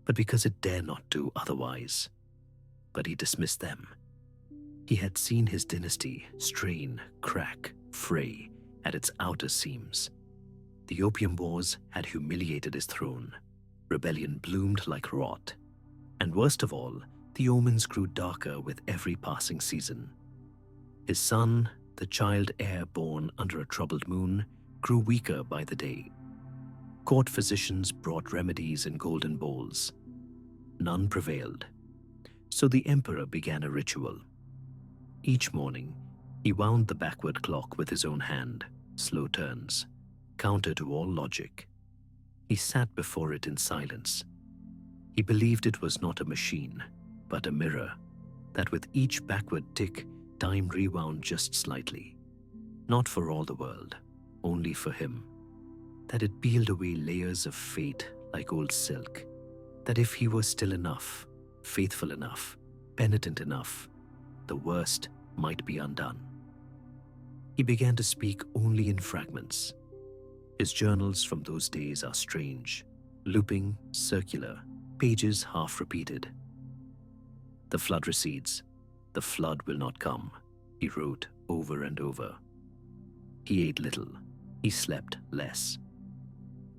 but because it dare not do otherwise. But he dismissed them. He had seen his dynasty strain, crack, fray at its outer seams. The Opium Wars had humiliated his throne. Rebellion bloomed like rot. And worst of all, the omens grew darker with every passing season. His son, the child heir born under a troubled moon, grew weaker by the day. Court physicians brought remedies in golden bowls. None prevailed. So the emperor began a ritual. Each morning, he wound the backward clock with his own hand, slow turns, counter to all logic. He sat before it in silence. He believed it was not a machine, but a mirror, that with each backward tick, time rewound just slightly. Not for all the world, only for him. That it peeled away layers of fate like old silk. That if he was still enough, faithful enough, penitent enough, the worst might be undone. He began to speak only in fragments. His journals from those days are strange, looping, circular, pages half repeated. The flood recedes. The flood will not come, he wrote over and over. He ate little. He slept less.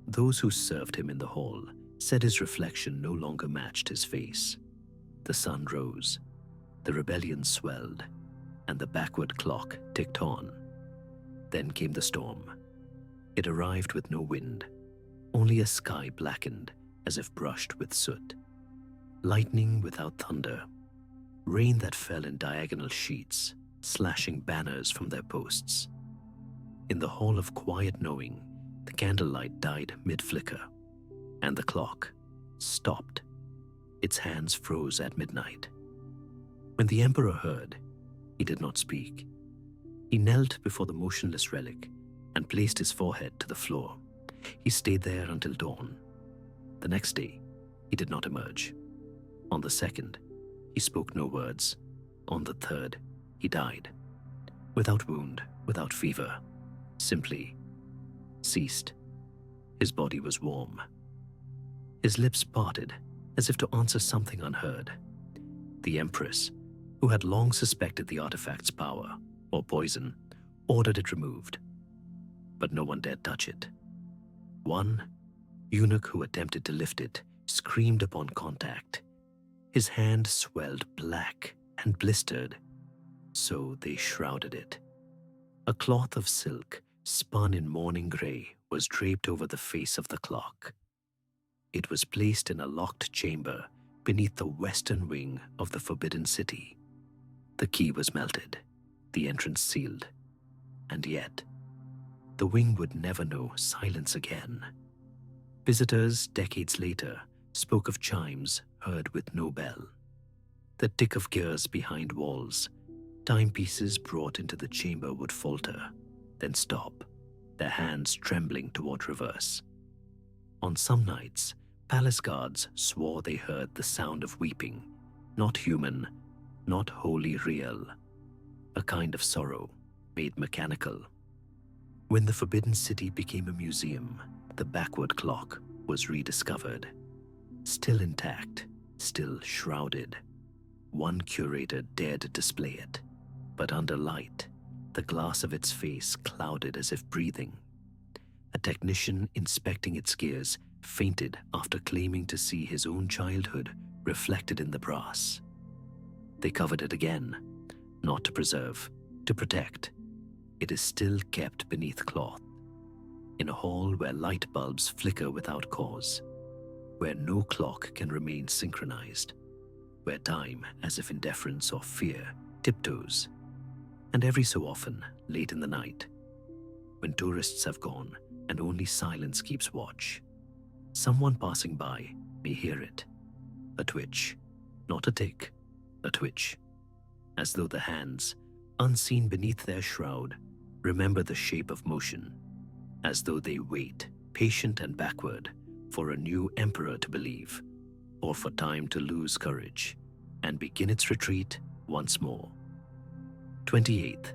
Those who served him in the hall said his reflection no longer matched his face. The sun rose. The rebellion swelled, and the backward clock ticked on. Then came the storm. It arrived with no wind, only a sky blackened as if brushed with soot. Lightning without thunder. Rain that fell in diagonal sheets, slashing banners from their posts. In the hall of quiet knowing, the candlelight died mid-flicker, and the clock stopped. Its hands froze at midnight. When the emperor heard, he did not speak. He knelt before the motionless relic and placed his forehead to the floor. He stayed there until dawn. The next day, he did not emerge. On the second, he spoke no words. On the third, he died. Without wound, without fever, simply ceased. His body was warm. His lips parted as if to answer something unheard. The empress, who had long suspected the artifact's power, or poison, ordered it removed. But no one dared touch it. One eunuch who attempted to lift it screamed upon contact. His hand swelled black and blistered, so they shrouded it. A cloth of silk, spun in morning grey, was draped over the face of the clock. It was placed in a locked chamber beneath the western wing of the Forbidden City. The key was melted, the entrance sealed, and yet the wing would never know silence again. Visitors, decades later, spoke of chimes heard with no bell. The tick of gears behind walls, timepieces brought into the chamber would falter, then stop, their hands trembling toward reverse. On some nights, palace guards swore they heard the sound of weeping, not human, not wholly real, a kind of sorrow made mechanical. When the Forbidden City became a museum, the backward clock was rediscovered. Still intact, still shrouded. One curator dared display it, but under light, the glass of its face clouded as if breathing. A technician inspecting its gears fainted after claiming to see his own childhood reflected in the brass. They covered it again, not to preserve, to protect. It is still kept beneath cloth, in a hall where light bulbs flicker without cause, where no clock can remain synchronized, where time, as if in deference or fear, tiptoes. And every so often, late in the night, when tourists have gone and only silence keeps watch, someone passing by may hear it. A twitch, not a tick, a twitch, as though the hands, unseen beneath their shroud, remember the shape of motion, as though they wait, patient and backward, for a new emperor to believe, or for time to lose courage and begin its retreat once more. 28th,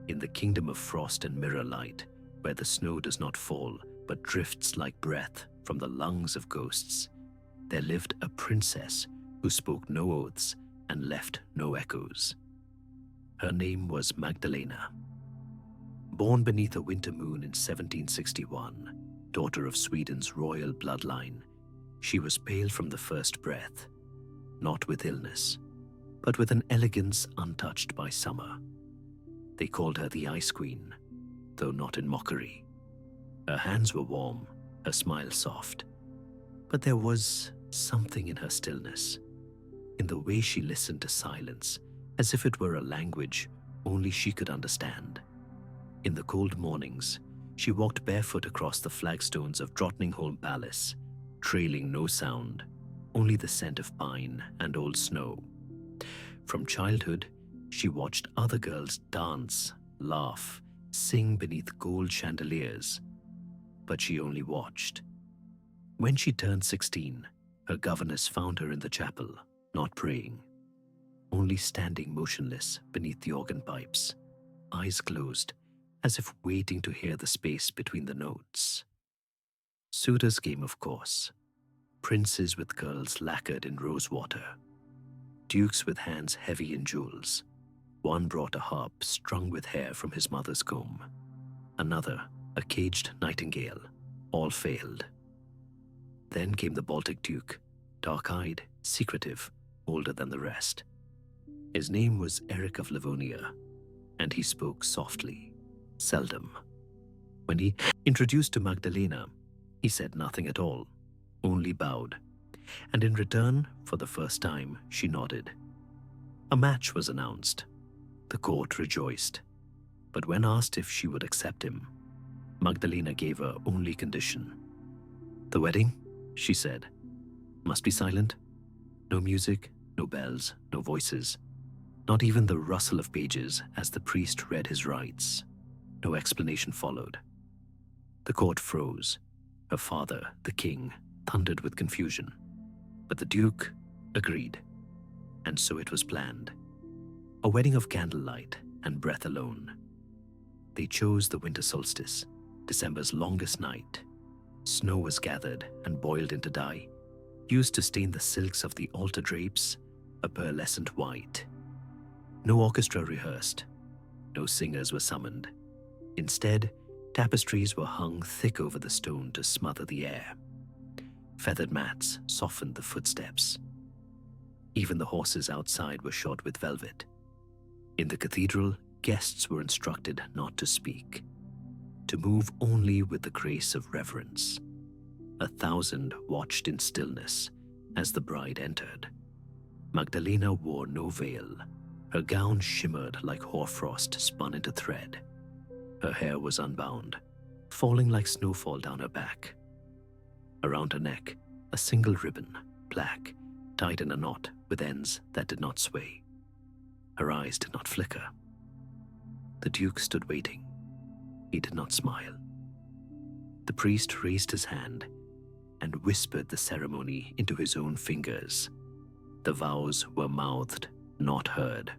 in the kingdom of frost and mirror light, where the snow does not fall but drifts like breath from the lungs of ghosts, there lived a princess who spoke no oaths and left no echoes. Her name was Magdalena. Born beneath a winter moon in 1761, daughter of Sweden's royal bloodline, she was pale from the first breath, not with illness, but with an elegance untouched by summer. They called her the Ice Queen, though not in mockery. Her hands were warm, her smile soft, but there was something in her stillness, in the way she listened to silence, as if it were a language only she could understand. In the cold mornings, she walked barefoot across the flagstones of Drottningholm Palace, trailing no sound, only the scent of pine and old snow. From childhood, she watched other girls dance, laugh, sing beneath gold chandeliers, but she only watched. When she turned 16, her governess found her in the chapel, not praying, only standing motionless beneath the organ pipes, eyes closed, as if waiting to hear the space between the notes. Suitors came, of course. Princes with curls lacquered in rose water, dukes with hands heavy in jewels. One brought a harp strung with hair from his mother's comb. Another, a caged nightingale. All failed. Then came the Baltic Duke, dark-eyed, secretive, older than the rest. His name was Eric of Livonia, and he spoke softly, seldom. When he introduced to Magdalena, he said nothing at all, only bowed, and in return, for the first time, she nodded. A match was announced. The court rejoiced, but when asked if she would accept him, Magdalena gave her only condition. "The wedding," she said, "must be silent. No music, no bells, no voices, not even the rustle of pages as the priest read his rites. No explanation followed. The court froze. Her father, the king, thundered with confusion. But the duke agreed, and so it was planned. A wedding of candlelight and breath alone. They chose the winter solstice, December's longest night. Snow was gathered and boiled into dye, used to stain the silks of the altar drapes a pearlescent white. No orchestra rehearsed. No singers were summoned. Instead, tapestries were hung thick over the stone to smother the air. Feathered mats softened the footsteps. Even the horses outside were shod with velvet. In the cathedral, guests were instructed not to speak, to move only with the grace of reverence. 1,000 watched in stillness as the bride entered. Magdalena wore no veil. Her gown shimmered like hoarfrost spun into thread. Her hair was unbound, falling like snowfall down her back. Around her neck, a single ribbon, black, tied in a knot with ends that did not sway. Her eyes did not flicker. The duke stood waiting. He did not smile. The priest raised his hand and whispered the ceremony into his own fingers. The vows were mouthed, not heard.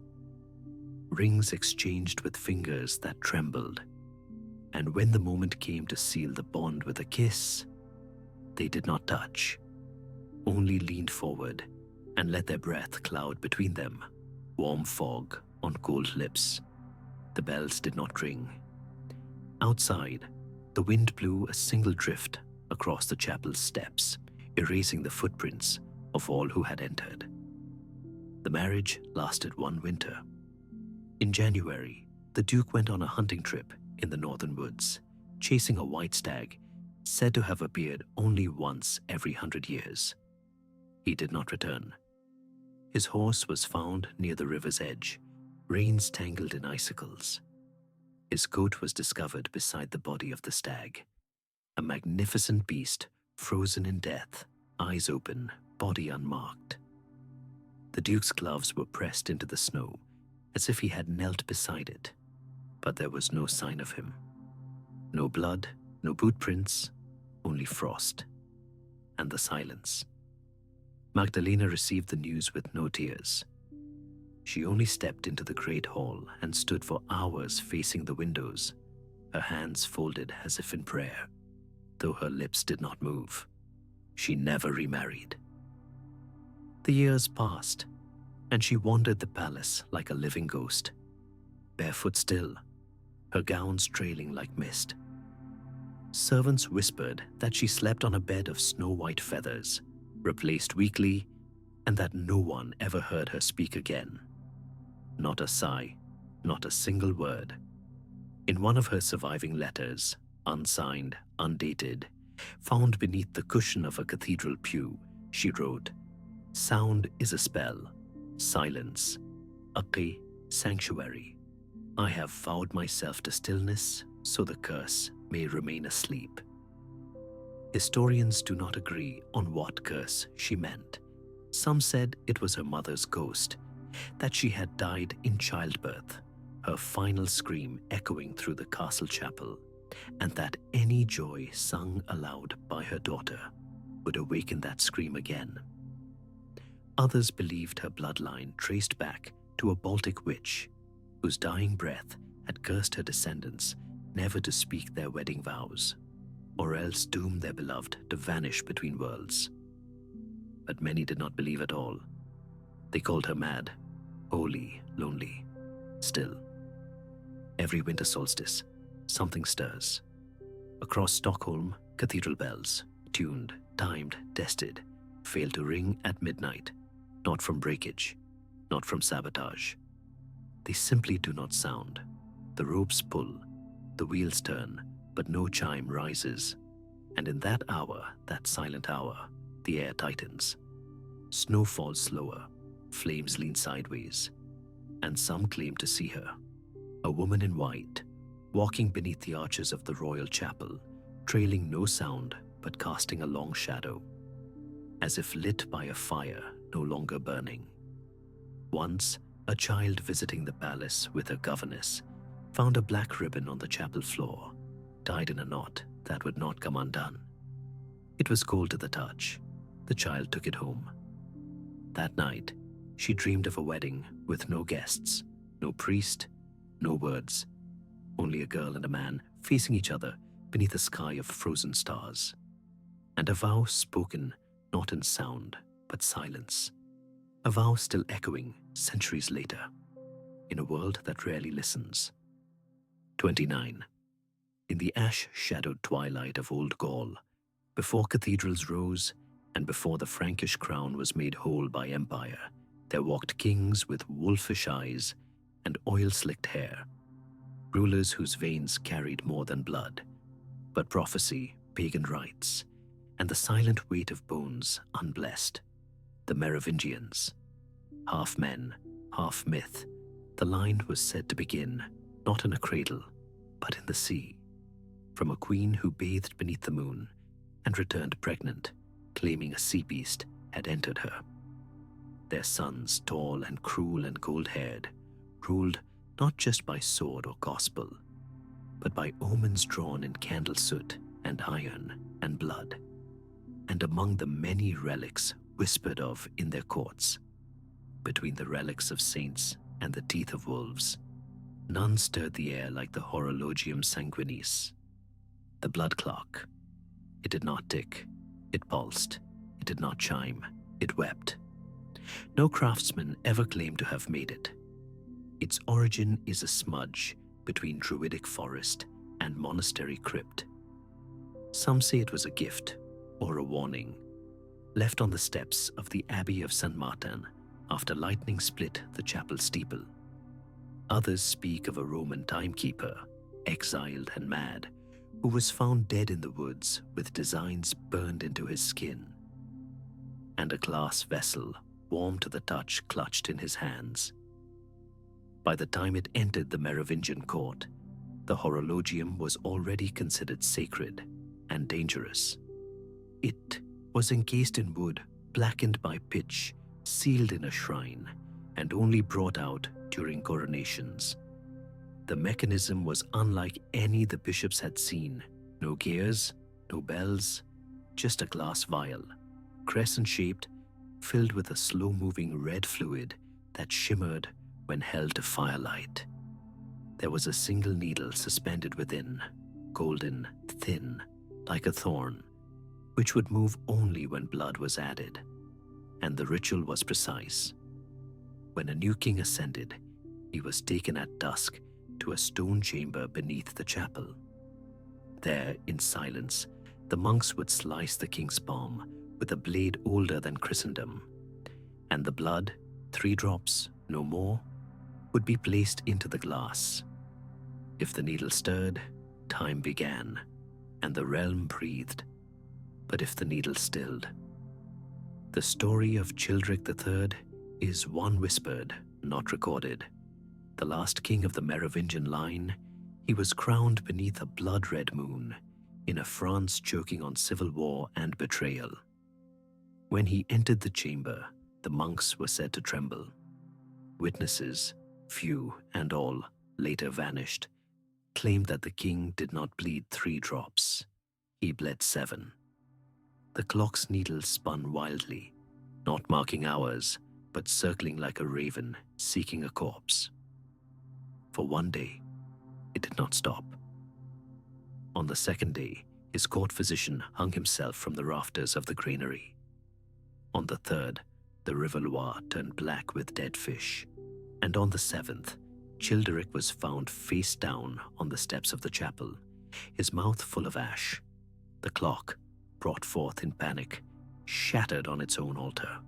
Rings exchanged with fingers that trembled. And when the moment came to seal the bond with a kiss, they did not touch, only leaned forward and let their breath cloud between them, warm fog on cold lips. The bells did not ring. Outside, the wind blew a single drift across the chapel's steps, erasing the footprints of all who had entered. The marriage lasted one winter. In January, the Duke went on a hunting trip in the northern woods, chasing a white stag said to have appeared only once every 100 years. He did not return. His horse was found near the river's edge, reins tangled in icicles. His coat was discovered beside the body of the stag, a magnificent beast frozen in death, eyes open, body unmarked. The Duke's gloves were pressed into the snow, as if he had knelt beside it, but there was no sign of him. No blood, no boot prints, only frost, and the silence. Magdalena received the news with no tears. She only stepped into the great hall and stood for hours facing the windows, her hands folded as if in prayer, though her lips did not move. she never remarried. The years passed, and she wandered the palace like a living ghost, barefoot still, her gowns trailing like mist. Servants whispered that she slept on a bed of snow-white feathers, replaced weekly, and that no one ever heard her speak again. Not a sigh, not a single word. In one of her surviving letters, unsigned, undated, found beneath the cushion of a cathedral pew, she wrote, "Sound is a spell, silence, a sanctuary. I have vowed myself to stillness, so the curse may remain asleep." Historians do not agree on what curse she meant. Some said it was her mother's ghost, that she had died in childbirth, her final scream echoing through the castle chapel, and that any joy sung aloud by her daughter would awaken that scream again. Others believed her bloodline traced back to a Baltic witch whose dying breath had cursed her descendants never to speak their wedding vows, or else doom their beloved to vanish between worlds. But many did not believe at all. They called her mad, holy, lonely. Still, every winter solstice, something stirs. Across Stockholm, cathedral bells, tuned, timed, tested, fail to ring at midnight, not from breakage, not from sabotage. They simply do not sound. The ropes pull, the wheels turn, but no chime rises. And in that hour, that silent hour, the air tightens. Snow falls slower, flames lean sideways, and some claim to see her, a woman in white, walking beneath the arches of the royal chapel, trailing no sound but casting a long shadow, as if lit by a fire no longer burning. Once, a child visiting the palace with her governess found a black ribbon on the chapel floor, tied in a knot that would not come undone. It was cold to the touch. The child took it home. That night, she dreamed of a wedding with no guests, no priest, no words, only a girl and a man facing each other beneath a sky of frozen stars, and a vow spoken not in sound but silence, a vow still echoing centuries later, in a world that rarely listens. 29. In the ash-shadowed twilight of old Gaul, before cathedrals rose and before the Frankish crown was made whole by empire, there walked kings with wolfish eyes and oil-slicked hair, rulers whose veins carried more than blood, but prophecy, pagan rites, and the silent weight of bones unblessed. The Merovingians. Half men, half myth, the line was said to begin not in a cradle, but in the sea, from a queen who bathed beneath the moon and returned pregnant, claiming a sea beast had entered her. Their sons, tall and cruel and gold-haired, ruled not just by sword or gospel, but by omens drawn in candle soot and iron and blood, and among the many relics whispered of in their courts, between the relics of saints and the teeth of wolves, none stirred the air like the horologium sanguinis, the blood clock. It did not tick, it pulsed, it did not chime, it wept. No craftsman ever claimed to have made it. Its origin is a smudge between druidic forest and monastery crypt. Some say it was a gift or a warning, left on the steps of the Abbey of St. Martin after lightning split the chapel steeple. Others speak of a Roman timekeeper, exiled and mad, who was found dead in the woods with designs burned into his skin, and a glass vessel, warm to the touch, clutched in his hands. By the time it entered the Merovingian court, the horologium was already considered sacred and dangerous. It was encased in wood, blackened by pitch, sealed in a shrine, and only brought out during coronations. The mechanism was unlike any the bishops had seen. No gears, no bells, just a glass vial, crescent-shaped, filled with a slow-moving red fluid that shimmered when held to firelight. There was a single needle suspended within, golden, thin, like a thorn, which would move only when blood was added, and the ritual was precise. When a new king ascended, he was taken at dusk to a stone chamber beneath the chapel. There, in silence, the monks would slice the king's palm with a blade older than Christendom, and the blood, 3 drops, no more, would be placed into the glass. If the needle stirred, time began, and the realm breathed. But if the needle stilled, the story of Childeric III is one whispered, not recorded. The last king of the Merovingian line, he was crowned beneath a blood-red moon in a France choking on civil war and betrayal. When he entered the chamber, the monks were said to tremble. Witnesses, few and all, later vanished, claimed that the king did not bleed 3 drops. He bled 7. The clock's needle spun wildly, not marking hours, but circling like a raven seeking a corpse. For one day, it did not stop. On the second day, his court physician hung himself from the rafters of the granary. On the third, the river Loire turned black with dead fish. And on the 7th, Childeric was found face down on the steps of the chapel, his mouth full of ash. The clock, brought forth in panic, shattered on its own altar.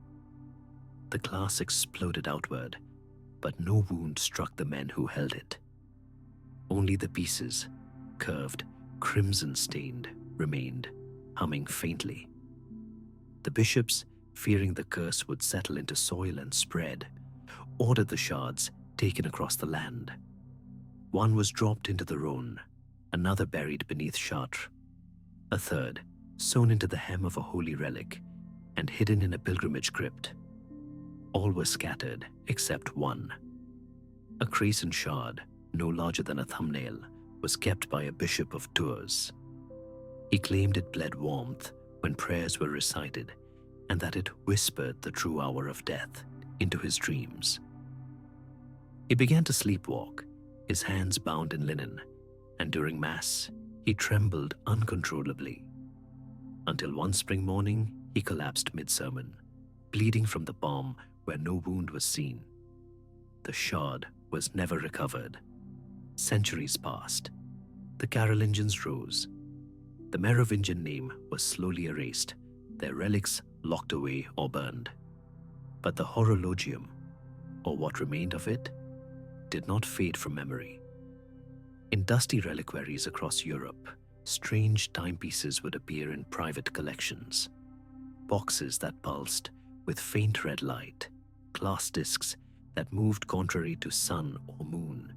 The glass exploded outward, but no wound struck the men who held it. Only the pieces, curved, crimson-stained, remained, humming faintly. The bishops, fearing the curse would settle into soil and spread, ordered the shards taken across the land. One was dropped into the Rhône, another buried beneath Chartres, a third sewn into the hem of a holy relic and hidden in a pilgrimage crypt. All were scattered except one. A crescent shard, no larger than a thumbnail, was kept by a bishop of Tours. He claimed it bled warmth when prayers were recited, and that it whispered the true hour of death into his dreams. He began to sleepwalk, his hands bound in linen, and during Mass, he trembled uncontrollably. Until one spring morning, he collapsed mid-sermon, bleeding from the palm where no wound was seen. The shard was never recovered. Centuries passed. The Carolingians rose. The Merovingian name was slowly erased, their relics locked away or burned. But the horologium, or what remained of it, did not fade from memory. In dusty reliquaries across Europe, strange timepieces would appear in private collections. Boxes that pulsed with faint red light, glass discs that moved contrary to sun or moon,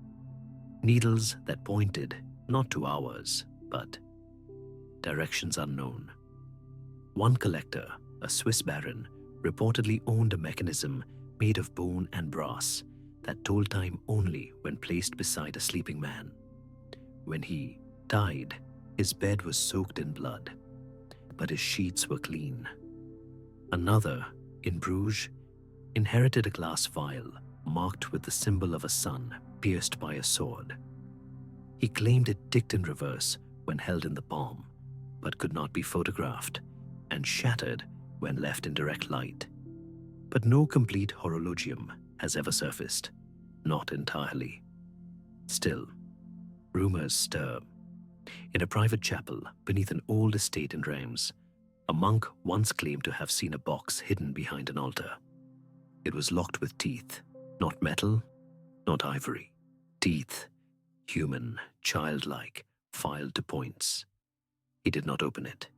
needles that pointed not to hours, but directions unknown. One collector, a Swiss baron, reportedly owned a mechanism made of bone and brass that told time only when placed beside a sleeping man. When he died, his bed was soaked in blood, but his sheets were clean. Another, in Bruges, inherited a glass vial marked with the symbol of a sun pierced by a sword. He claimed it ticked in reverse when held in the palm, but could not be photographed, and shattered when left in direct light. But no complete horologium has ever surfaced, not entirely. Still, rumors stir. In a private chapel beneath an old estate in Reims, a monk once claimed to have seen a box hidden behind an altar. It was locked with teeth, not metal, not ivory. Teeth, human, childlike, filed to points. He did not open it,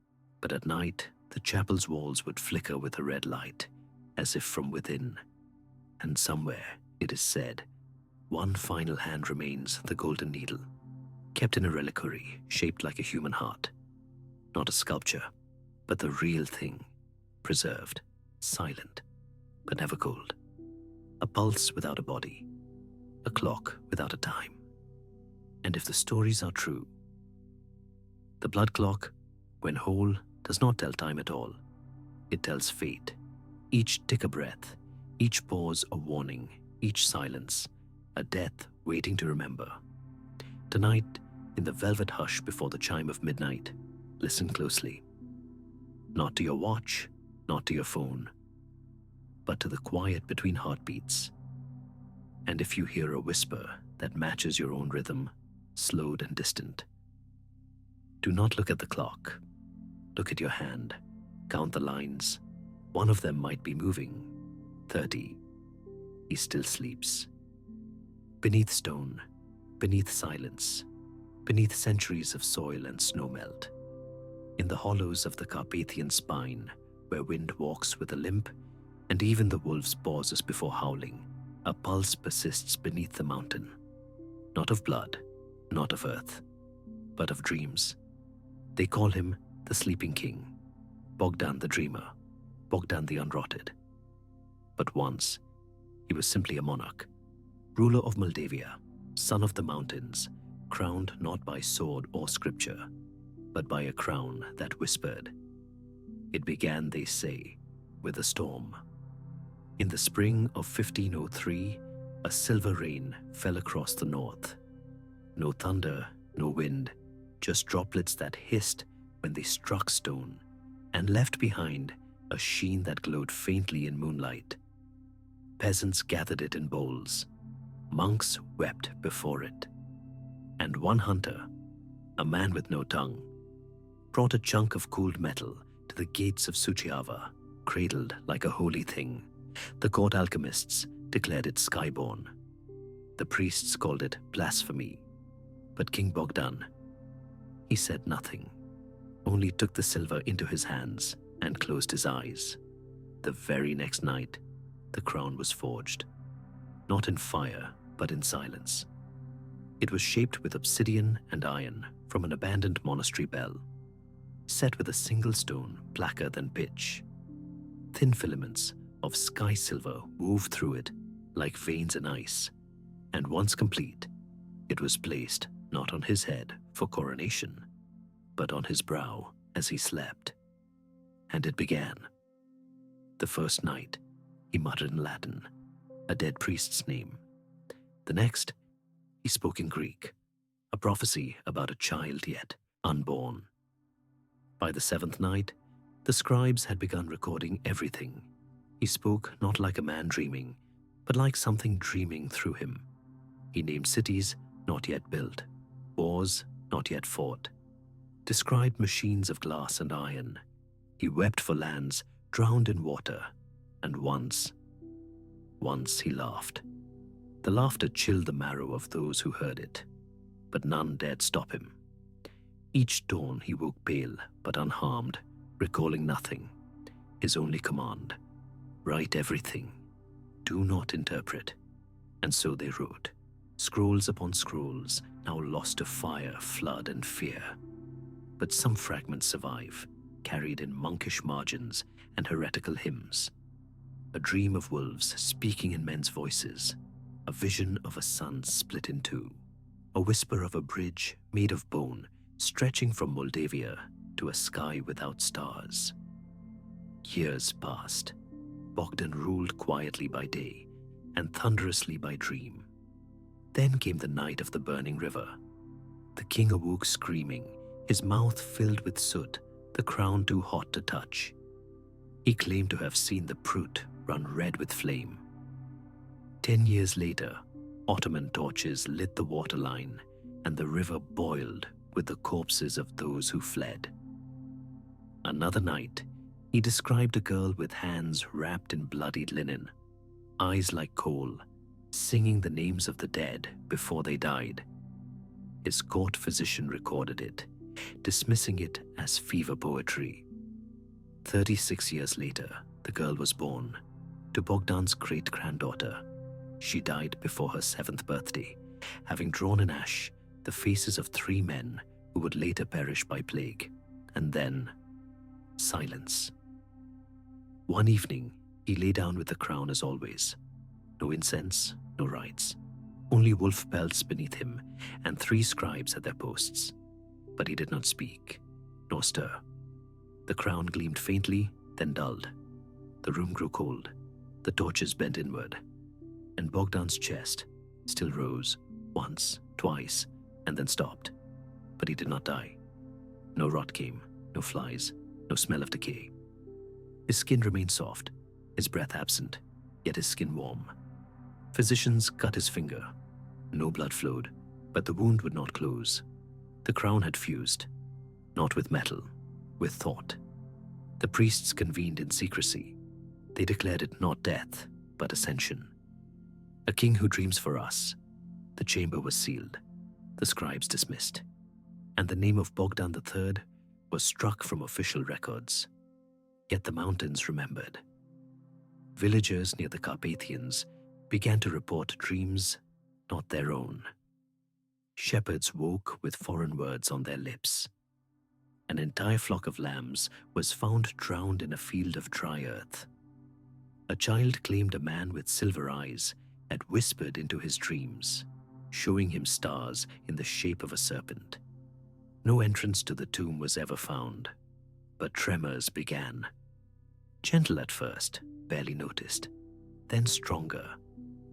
but at night the chapel's walls would flicker with a red light, as if from within. And somewhere, it is said, one final hand remains the golden needle, kept in a reliquary shaped like a human heart. Not a sculpture, but the real thing, preserved, silent, but never cold. A pulse without a body, a clock without a time. And if the stories are true, the blood clock, when whole, does not tell time at all. It tells fate. Each tick a breath, each pause a warning, each silence a death waiting to remember. Tonight, in the velvet hush before the chime of midnight, listen closely. Not to your watch, not to your phone, but to the quiet between heartbeats. And if you hear a whisper that matches your own rhythm, slowed and distant, do not look at the clock. Look at your hand. Count the lines. One of them might be moving. 30. He still sleeps. Beneath stone, beneath silence, beneath centuries of soil and snowmelt, in the hollows of the Carpathian spine, where wind walks with a limp, and even the wolf's pauses before howling, a pulse persists beneath the mountain. Not of blood, not of earth, but of dreams. They call him the Sleeping King, Bogdan the Dreamer, Bogdan the Unrotted. But once, he was simply a monarch, ruler of Moldavia, son of the mountains, crowned not by sword or scripture, but by a crown that whispered. It began, they say, with a storm. In the spring of 1503, a silver rain fell across the north. No thunder, no wind, just droplets that hissed when they struck stone and left behind a sheen that glowed faintly in moonlight. Peasants gathered it in bowls. Monks wept before it. And one hunter, a man with no tongue, brought a chunk of cooled metal to the gates of Suceava, cradled like a holy thing. The court alchemists declared it skyborn. The priests called it blasphemy. But King Bogdan, he said nothing, only took the silver into his hands and closed his eyes. The very next night, the crown was forged, not in fire, but in silence. It was shaped with obsidian and iron from an abandoned monastery bell, set with a single stone blacker than pitch. Thin filaments of sky silver wove through it like veins in ice, and once complete, it was placed not on his head for coronation, but on his brow as he slept. And it began. The first night, he muttered in Latin, a dead priest's name. The next, he spoke in Greek, a prophecy about a child yet unborn. By the seventh night, the scribes had begun recording everything. He spoke not like a man dreaming, but like something dreaming through him. He named cities not yet built, wars not yet fought, described machines of glass and iron. He wept for lands drowned in water, and once he laughed. The laughter chilled the marrow of those who heard it, but none dared stop him. Each dawn he woke pale but unharmed, recalling nothing. His only command, write everything, do not interpret. And so they wrote, scrolls upon scrolls, now lost to fire, flood, and fear. But some fragments survive, carried in monkish margins and heretical hymns. A dream of wolves speaking in men's voices, a vision of a sun split in two, a whisper of a bridge made of bone stretching from Moldavia to a sky without stars. Years passed. Bogdan ruled quietly by day and thunderously by dream. Then came the night of the burning river. The king awoke screaming, his mouth filled with soot, the crown too hot to touch. He claimed to have seen the Prut run red with flame. 10 years later, Ottoman torches lit the waterline, and the river boiled with the corpses of those who fled. Another night, he described a girl with hands wrapped in bloodied linen, eyes like coal, singing the names of the dead before they died. His court physician recorded it, dismissing it as fever poetry. 36 years later, the girl was born to Bogdan's great-granddaughter. She died before her 7th birthday, having drawn in ash the faces of 3 men who would later perish by plague. And then, silence. One evening, he lay down with the crown as always. No incense, no rites, only wolf pelts beneath him and 3 scribes at their posts. But he did not speak, nor stir. The crown gleamed faintly, then dulled. The room grew cold, the torches bent inward, and Bogdan's chest still rose once, twice, and then stopped. But he did not die. No rot came, no flies, no smell of decay. His skin remained soft, his breath absent, yet his skin warm. Physicians cut his finger. No blood flowed, but the wound would not close. The crown had fused, not with metal, with thought. The priests convened in secrecy. They declared it not death, but ascension. A king who dreams for us. The chamber was sealed, the scribes dismissed, and the name of Bogdan III was struck from official records. Yet the mountains remembered. Villagers near the Carpathians began to report dreams not their own. Shepherds woke with foreign words on their lips. An entire flock of lambs was found drowned in a field of dry earth. A child claimed a man with silver eyes had whispered into his dreams, showing him stars in the shape of a serpent. No entrance to the tomb was ever found, but tremors began. Gentle at first, barely noticed, then stronger,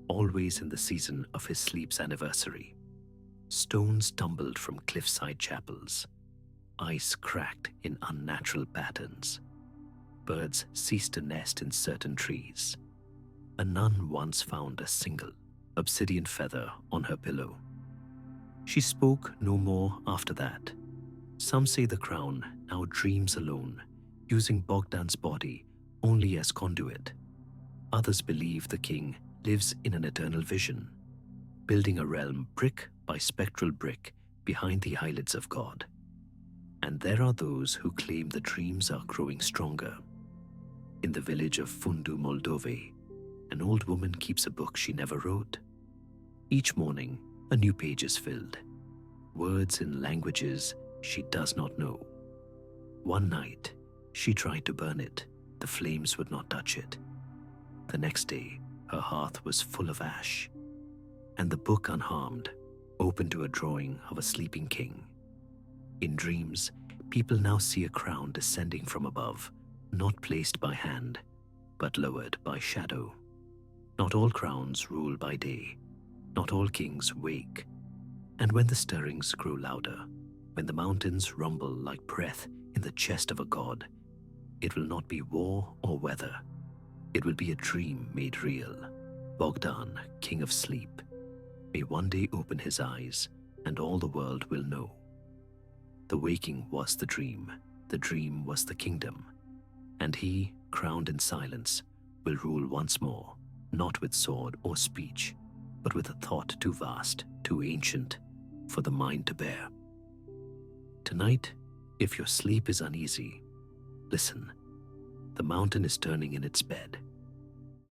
always in the season of his sleep's anniversary. Stones tumbled from cliffside chapels. Ice cracked in unnatural patterns. Birds ceased to nest in certain trees. A nun once found a single obsidian feather on her pillow. She spoke no more after that. Some say the crown now dreams alone, using Bogdan's body only as conduit. Others believe the king lives in an eternal vision, building a realm brick by spectral brick behind the eyelids of God. And there are those who claim the dreams are growing stronger. In the village of Fundu, Moldove, an old woman keeps a book she never wrote. Each morning, a new page is filled. Words in languages she does not know. One night, she tried to burn it. The flames would not touch it. The next day, her hearth was full of ash, and the book unharmed, open to a drawing of a sleeping king. In dreams, people now see a crown descending from above, not placed by hand, but lowered by shadow. Not all crowns rule by day, not all kings wake. And when the stirrings grow louder, when the mountains rumble like breath in the chest of a god, it will not be war or weather. It will be a dream made real. Bogdan, king of sleep, may one day open his eyes, and all the world will know. The waking was the dream was the kingdom, and he, crowned in silence, will rule once more, not with sword or speech, but with a thought too vast, too ancient, for the mind to bear. Tonight, if your sleep is uneasy, listen. The mountain is turning in its bed.